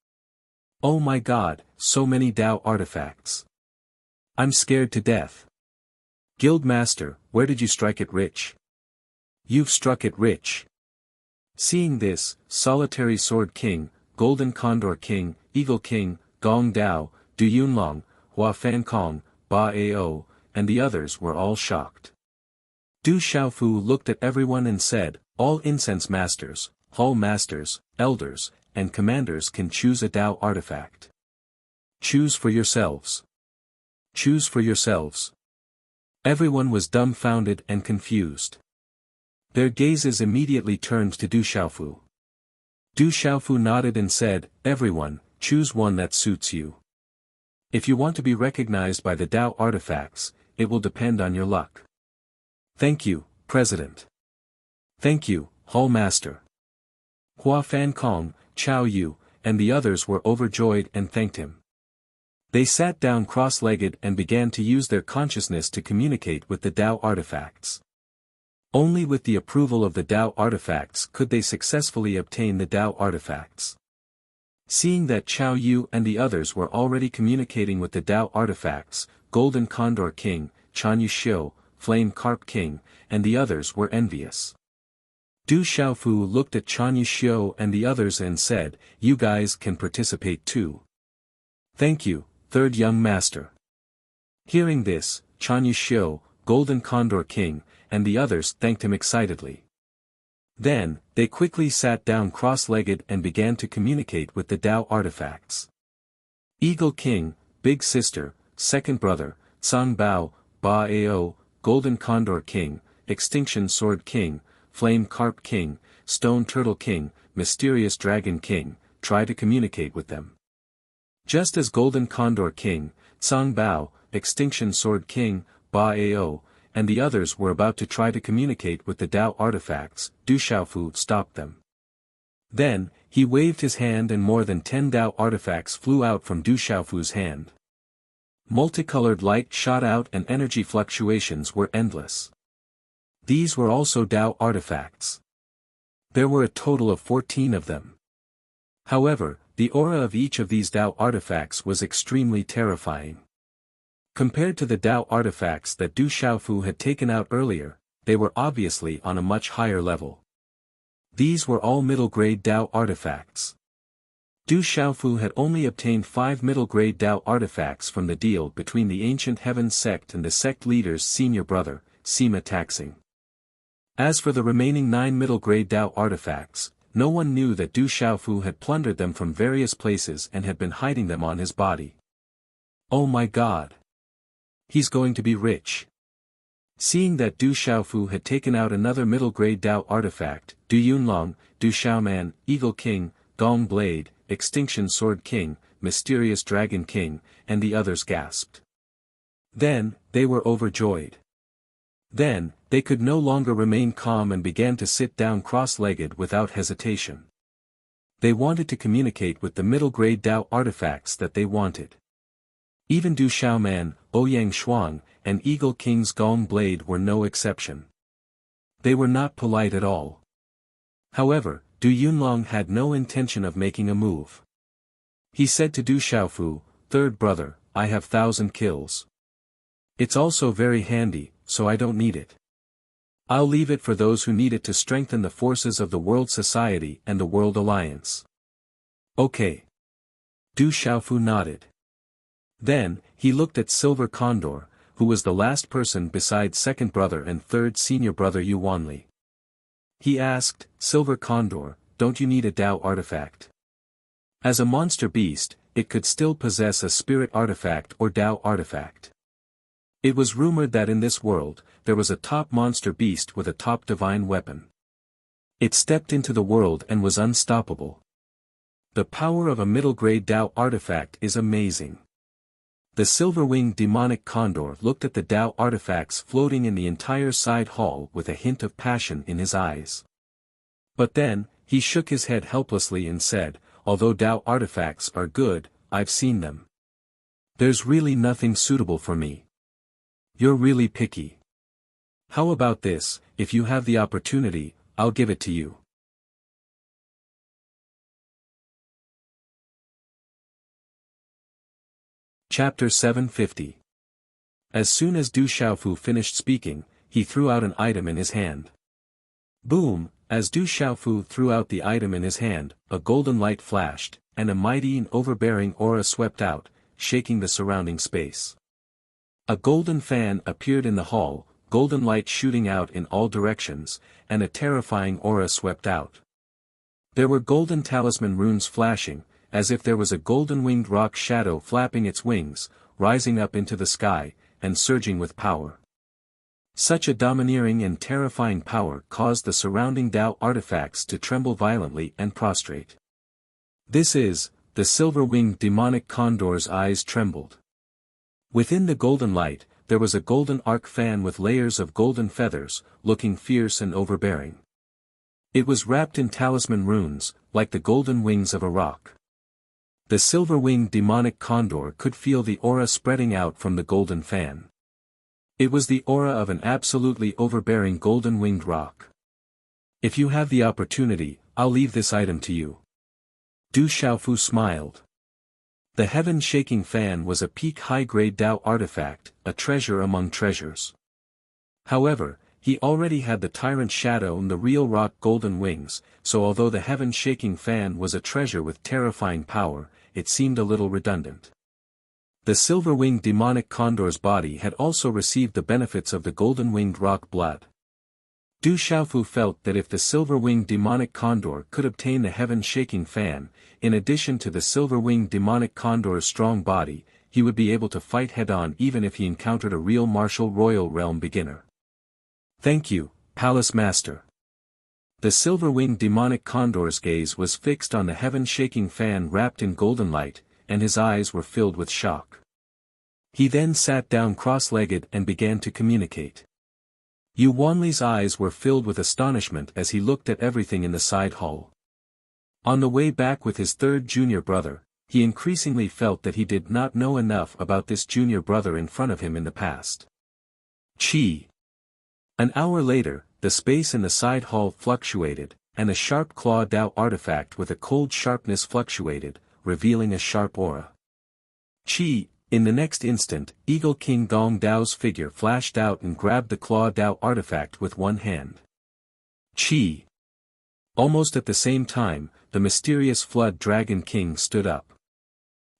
Oh my god, so many Dao artifacts. I'm scared to death. Guildmaster, where did you strike it rich? You've struck it rich. Seeing this, Solitary Sword King, Golden Condor King, Eagle King, Gong Dao, Du Yunlong, Hua Fan Kong, Ba Ao, and the others were all shocked. Du Xiaofu looked at everyone and said, all incense masters, hall masters, elders, and commanders can choose a Dao artifact. Choose for yourselves. Choose for yourselves. Everyone was dumbfounded and confused. Their gazes immediately turned to Du Xiaofu. Du Xiaofu nodded and said, everyone, choose one that suits you. If you want to be recognized by the Dao artifacts, it will depend on your luck. Thank you, President. Thank you, Hall Master. Hua Fan Kong, Chao Yu, and the others were overjoyed and thanked him. They sat down cross-legged and began to use their consciousness to communicate with the Dao artifacts. Only with the approval of the Dao artifacts could they successfully obtain the Dao artifacts. Seeing that Chao Yu and the others were already communicating with the Dao artifacts, Golden Condor King, Chan Yuxiu, Flame Carp King, and the others were envious. Du Xiaofu looked at Chan Yuxiu and the others and said, you guys can participate too. Thank you, third young master. Hearing this, Chan Yuxiu, Golden Condor King, and the others thanked him excitedly. Then, they quickly sat down cross-legged and began to communicate with the Dao artifacts. Eagle King, Big Sister, Second Brother, Sang Bao, Ba Ao, Golden Condor King, Extinction Sword King, Flame Carp King, Stone Turtle King, Mysterious Dragon King, try to communicate with them. Just as Golden Condor King, Sang Bao, Extinction Sword King, Ba Ao, and the others were about to try to communicate with the Dao artifacts, Du Xiaofu stopped them. Then, he waved his hand and more than 10 Dao artifacts flew out from Du Xiaofu's hand. Multicolored light shot out and energy fluctuations were endless. These were also Dao artifacts. There were a total of 14 of them. However, the aura of each of these Dao artifacts was extremely terrifying. Compared to the Dao artifacts that Du Xiaofu had taken out earlier, they were obviously on a much higher level. These were all middle-grade Dao artifacts. Du Xiaofu had only obtained 5 middle-grade Dao artifacts from the deal between the Ancient Heaven sect and the sect leader's senior brother, Sima Taxing. As for the remaining 9 middle-grade Dao artifacts, no one knew that Du Xiaofu had plundered them from various places and had been hiding them on his body. Oh my god! He's going to be rich. Seeing that Du Xiaofu had taken out another middle-grade Dao artifact, Du Yunlong, Du Xiaoman, Eagle King, Gong Blade, Extinction Sword King, Mysterious Dragon King, and the others gasped. Then, they were overjoyed. Then, they could no longer remain calm and began to sit down cross-legged without hesitation. They wanted to communicate with the middle-grade Dao artifacts that they wanted. Even Du Xiaoman, Ouyang Shuang, and Eagle King's Gong Blade were no exception. They were not polite at all. However, Du Yunlong had no intention of making a move. He said to Du Xiaofu, third brother, I have 1,000 kills. It's also very handy, so I don't need it. I'll leave it for those who need it to strengthen the forces of the World Society and the World Alliance. Okay. Du Xiaofu nodded. Then, he looked at Silver Condor, who was the last person beside second brother and third senior brother Yuanli. He asked, Silver Condor, don't you need a Dao artifact? As a monster beast, it could still possess a spirit artifact or Dao artifact. It was rumored that in this world, there was a top monster beast with a top divine weapon. It stepped into the world and was unstoppable. The power of a middle-grade Dao artifact is amazing. The silver-winged demonic condor looked at the Dao artifacts floating in the entire side hall with a hint of passion in his eyes. But then, he shook his head helplessly and said, although Dao artifacts are good, I've seen them. There's really nothing suitable for me. You're really picky. How about this, if you have the opportunity, I'll give it to you. Chapter 750. As soon as Du Xiaofu finished speaking, he threw out an item in his hand. Boom! As Du Xiaofu threw out the item in his hand, a golden light flashed, and a mighty and overbearing aura swept out, shaking the surrounding space. A golden fan appeared in the hall, golden light shooting out in all directions, and a terrifying aura swept out. There were golden talisman runes flashing, as if there was a golden-winged rock shadow flapping its wings, rising up into the sky, and surging with power. Such a domineering and terrifying power caused the surrounding Tao artifacts to tremble violently and prostrate. This is, the silver-winged demonic condor's eyes trembled. Within the golden light, there was a golden arc fan with layers of golden feathers, looking fierce and overbearing. It was wrapped in talisman runes, like the golden wings of a rock. The silver-winged demonic condor could feel the aura spreading out from the golden fan. It was the aura of an absolutely overbearing golden-winged rock. If you have the opportunity, I'll leave this item to you. Du Xiaofu smiled. The heaven-shaking fan was a peak high-grade Tao artifact, a treasure among treasures. However, he already had the tyrant shadow and the real rock golden wings, so although the heaven-shaking fan was a treasure with terrifying power, it seemed a little redundant. The silver-winged demonic condor's body had also received the benefits of the golden-winged rock blood. Du Xiaofu felt that if the silver-winged demonic condor could obtain the heaven-shaking fan, in addition to the silver-winged demonic condor's strong body, he would be able to fight head-on even if he encountered a real martial royal realm beginner. Thank you, Palace Master. The silver-winged demonic condor's gaze was fixed on the heaven-shaking fan wrapped in golden light, and his eyes were filled with shock. He then sat down cross-legged and began to communicate. Yu Wanli's eyes were filled with astonishment as he looked at everything in the side hall. On the way back with his third junior brother, he increasingly felt that he did not know enough about this junior brother in front of him in the past. Chi. An hour later, the space in the side hall fluctuated, and a sharp claw Tao artifact with a cold sharpness fluctuated, revealing a sharp aura. Chi. In the next instant, Eagle King Gong Dao's figure flashed out and grabbed the claw Tao artifact with one hand. Chi. Almost at the same time, the mysterious Flood Dragon King stood up.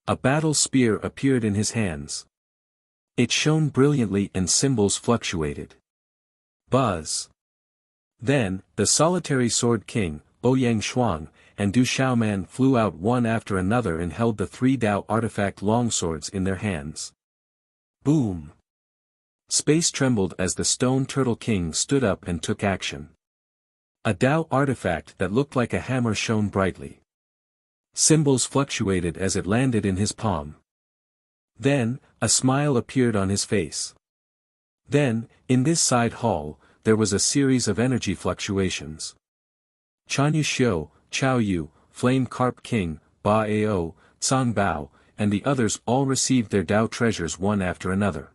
A battle spear appeared in his hands. It shone brilliantly and symbols fluctuated. Buzz. Then, the solitary Sword King, Ouyang Shuang, and Du Xiaoman flew out one after another and held the three Tao artifact longswords in their hands. Boom! Space trembled as the Stone Turtle King stood up and took action. A Tao artifact that looked like a hammer shone brightly. Symbols fluctuated as it landed in his palm. Then, a smile appeared on his face. Then, in this side hall, there was a series of energy fluctuations. Chanyu Xiu, Chao Yu, Flame Carp King, Ba Ao, Tsang Bao, and the others all received their Tao treasures one after another.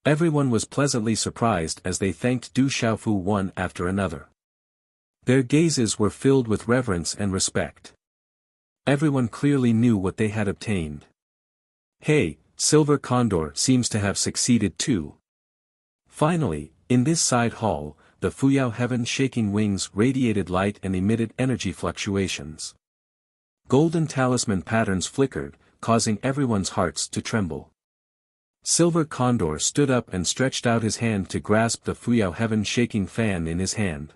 Everyone was pleasantly surprised as they thanked Du Xiaofu one after another. Their gazes were filled with reverence and respect. Everyone clearly knew what they had obtained. Hey, Silver Condor seems to have succeeded too. Finally, in this side hall, the Fuyao heaven-shaking wings radiated light and emitted energy fluctuations. Golden talisman patterns flickered, causing everyone's hearts to tremble. Silver Condor stood up and stretched out his hand to grasp the Fuyao heaven-shaking fan in his hand.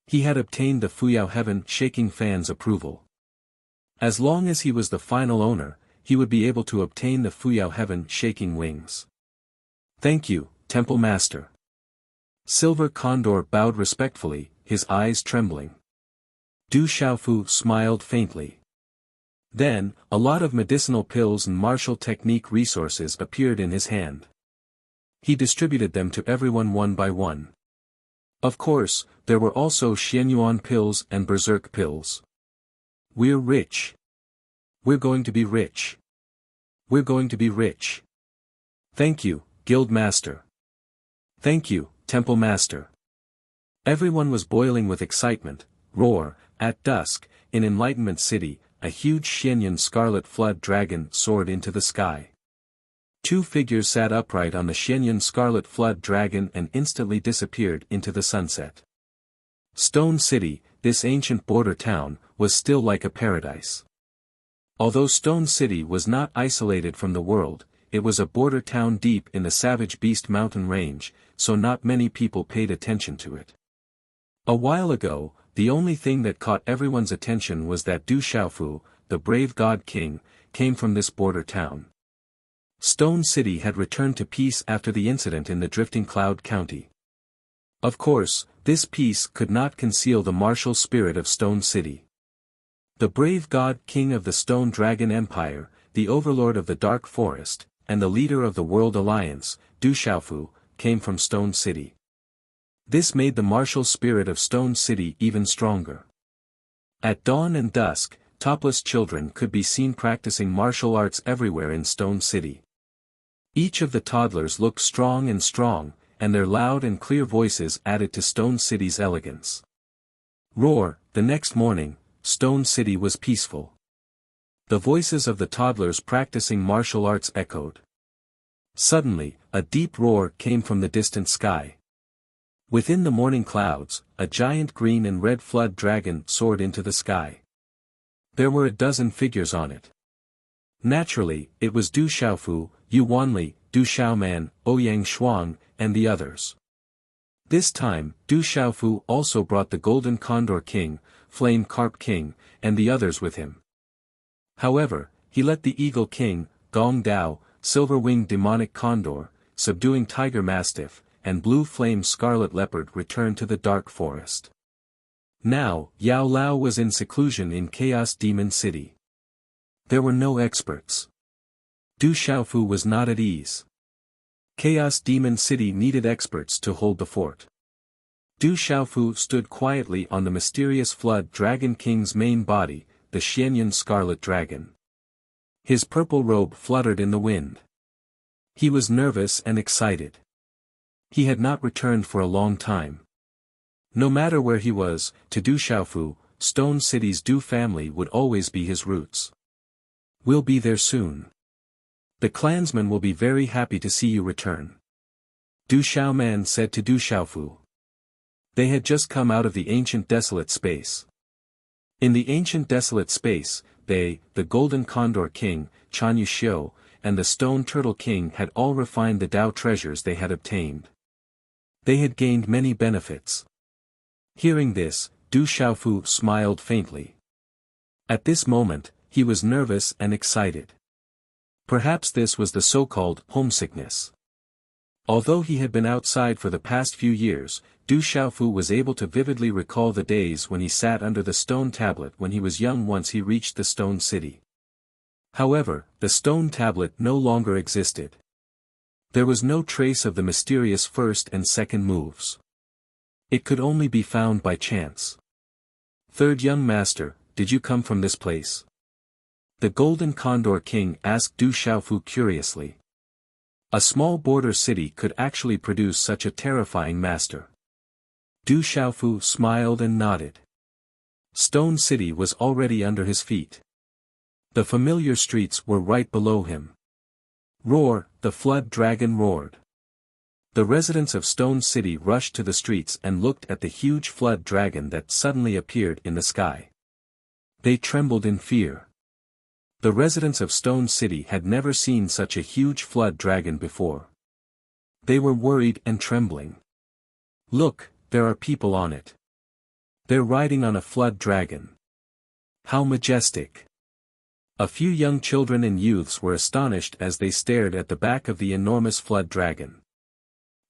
He had obtained the Fuyao heaven-shaking fan's approval. As long as he was the final owner, he would be able to obtain the Fuyao heaven-shaking wings. Thank you, Temple Master. Silver Condor bowed respectfully, his eyes trembling. Du Xiaofu smiled faintly. Then, a lot of medicinal pills and martial technique resources appeared in his hand. He distributed them to everyone one by one. Of course, there were also Xianyuan pills and Berserk pills. We're rich. We're going to be rich. We're going to be rich. Thank you, Guild Master. Thank you, Temple Master. Everyone was boiling with excitement. Roar. At dusk, in Enlightenment City, a huge Xianyan scarlet flood dragon soared into the sky. Two figures sat upright on the Xianyan scarlet flood dragon and instantly disappeared into the sunset. Stone City, this ancient border town, was still like a paradise. Although Stone City was not isolated from the world, it was a border town deep in the Savage Beast mountain range, so not many people paid attention to it. A while ago, the only thing that caught everyone's attention was that Du Xiaofu, the brave God King, came from this border town. Stone City had returned to peace after the incident in the Drifting Cloud County. Of course, this peace could not conceal the martial spirit of Stone City. The brave God King of the Stone Dragon Empire, the overlord of the Dark Forest, and the leader of the World Alliance, Du Xiaofu, came from Stone City. This made the martial spirit of Stone City even stronger. At dawn and dusk, topless children could be seen practicing martial arts everywhere in Stone City. Each of the toddlers looked strong, and their loud and clear voices added to Stone City's elegance. Roar. The next morning, Stone City was peaceful. The voices of the toddlers practicing martial arts echoed. Suddenly, a deep roar came from the distant sky. Within the morning clouds, a giant green and red flood dragon soared into the sky. There were a dozen figures on it. Naturally, it was Du Xiaofu, Yu Wanli, Du Xiaoman, Ouyang Shuang, and the others. This time, Du Xiaofu also brought the Golden Condor King, Flame Carp King, and the others with him. However, he let the Eagle King, Gong Dao, Silver-Winged Demonic Condor, Subduing Tiger Mastiff, and Blue Flame Scarlet Leopard return to the Dark Forest. Now, Yao Lao was in seclusion in Chaos Demon City. There were no experts. Du Xiaofu was not at ease. Chaos Demon City needed experts to hold the fort. Du Xiaofu stood quietly on the mysterious Flood Dragon King's main body, the Xianyan Scarlet Dragon. His purple robe fluttered in the wind. He was nervous and excited. He had not returned for a long time. No matter where he was, to Du Xiaofu, Stone City's Du family would always be his roots. We'll be there soon. The clansmen will be very happy to see you return. Du Xiaoman said to Du Xiaofu. They had just come out of the ancient desolate space. In the ancient desolate space, they, the Golden Condor King, Chan Yuxiu, and the Stone Turtle King had all refined the Dao treasures they had obtained. They had gained many benefits. Hearing this, Du Xiaofu smiled faintly. At this moment, he was nervous and excited. Perhaps this was the so-called homesickness. Although he had been outside for the past few years, Du Xiaofu was able to vividly recall the days when he sat under the stone tablet when he was young once he reached the Stone City. However, the stone tablet no longer existed. There was no trace of the mysterious first and second moves. It could only be found by chance. Third young master, did you come from this place? The Golden Condor King asked Du Xiaofu curiously. A small border city could actually produce such a terrifying master. Du Xiaofu smiled and nodded. Stone City was already under his feet. The familiar streets were right below him. Roar, the flood dragon roared. The residents of Stone City rushed to the streets and looked at the huge flood dragon that suddenly appeared in the sky. They trembled in fear. The residents of Stone City had never seen such a huge flood dragon before. They were worried and trembling. Look, there are people on it. They're riding on a flood dragon. How majestic! A few young children and youths were astonished as they stared at the back of the enormous flood dragon.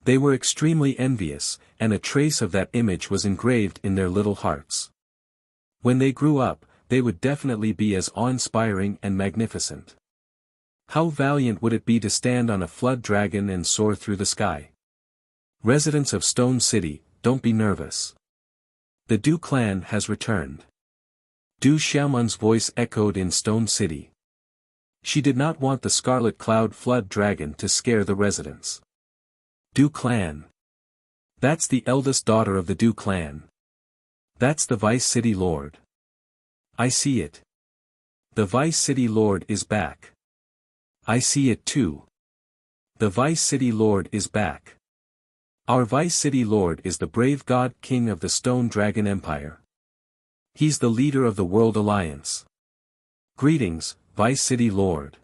They were extremely envious, and a trace of that image was engraved in their little hearts. When they grew up, they would definitely be as awe-inspiring and magnificent. How valiant would it be to stand on a flood dragon and soar through the sky? Residents of Stone City, don't be nervous. The Du clan has returned. Du Xiaomun's voice echoed in Stone City. She did not want the Scarlet Cloud Flood Dragon to scare the residents. Du clan. That's the eldest daughter of the Du clan. That's the Vice City Lord. I see it. The Vice City Lord is back. I see it too. The Vice City Lord is back. Our Vice City Lord is the brave God King of the Stone Dragon Empire. He's the leader of the World Alliance. Greetings, Vice City Lord.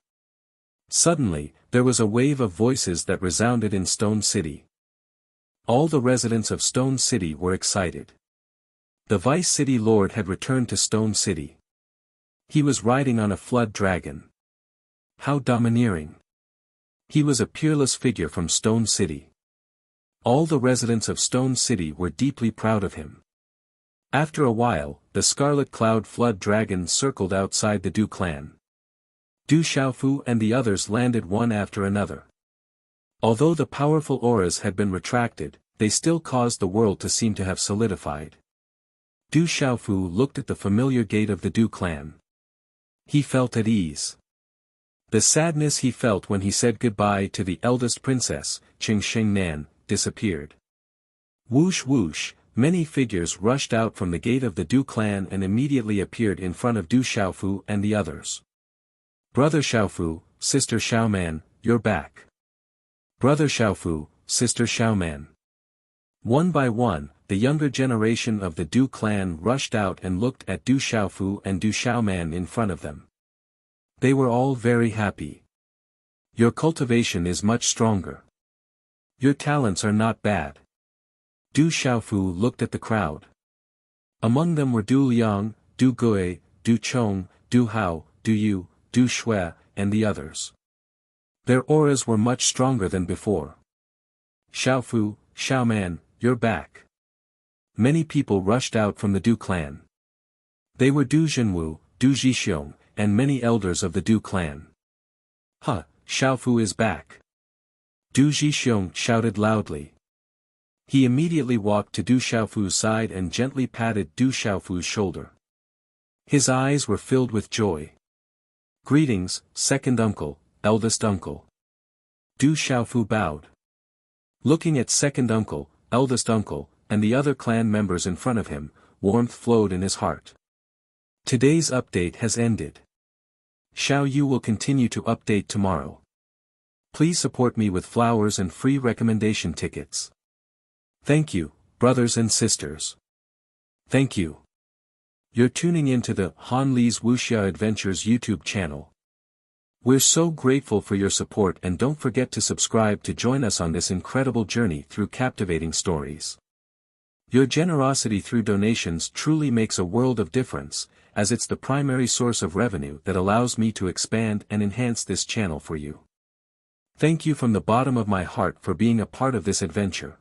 Suddenly, there was a wave of voices that resounded in Stone City. All the residents of Stone City were excited. The Vice City Lord had returned to Stone City. He was riding on a flood dragon. How domineering. He was a peerless figure from Stone City. All the residents of Stone City were deeply proud of him. After a while, the Scarlet Cloud Flood Dragon circled outside the Du clan. Du Xiaofu and the others landed one after another. Although the powerful auras had been retracted, they still caused the world to seem to have solidified. Du Xiaofu looked at the familiar gate of the Du clan. He felt at ease. The sadness he felt when he said goodbye to the eldest princess, Qing Shengnan, disappeared. Whoosh whoosh, many figures rushed out from the gate of the Du clan and immediately appeared in front of Du Xiaofu and the others. Brother Xiaofu, Sister Xiaoman, you're back. Brother Xiaofu, Sister Xiaoman. One by one, the younger generation of the Du clan rushed out and looked at Du Xiaofu and Du Xiaoman in front of them. They were all very happy. Your cultivation is much stronger. Your talents are not bad. Du Xiaofu looked at the crowd. Among them were Du Liang, Du Gui, Du Chong, Du Hao, Du Yu, Du Shui, and the others. Their auras were much stronger than before. Xiaofu, Xiaoman, you're back. Many people rushed out from the Du clan. They were Du Zhenwu, Du Zhixiong, and many elders of the Du clan. Huh, Xiaofu is back. Du Zhixiong shouted loudly. He immediately walked to Du Xiaofu's side and gently patted Du Xiaofu's shoulder. His eyes were filled with joy. Greetings, second uncle, eldest uncle. Du Xiaofu bowed. Looking at second uncle, eldest uncle, and the other clan members in front of him, warmth flowed in his heart. Today's update has ended. Xiao Yu will continue to update tomorrow. Please support me with flowers and free recommendation tickets. Thank you, brothers and sisters. Thank you. You're tuning in to the Han Li's Wuxia Adventures YouTube channel. We're so grateful for your support, and don't forget to subscribe to join us on this incredible journey through captivating stories. Your generosity through donations truly makes a world of difference, as it's the primary source of revenue that allows me to expand and enhance this channel for you. Thank you from the bottom of my heart for being a part of this adventure.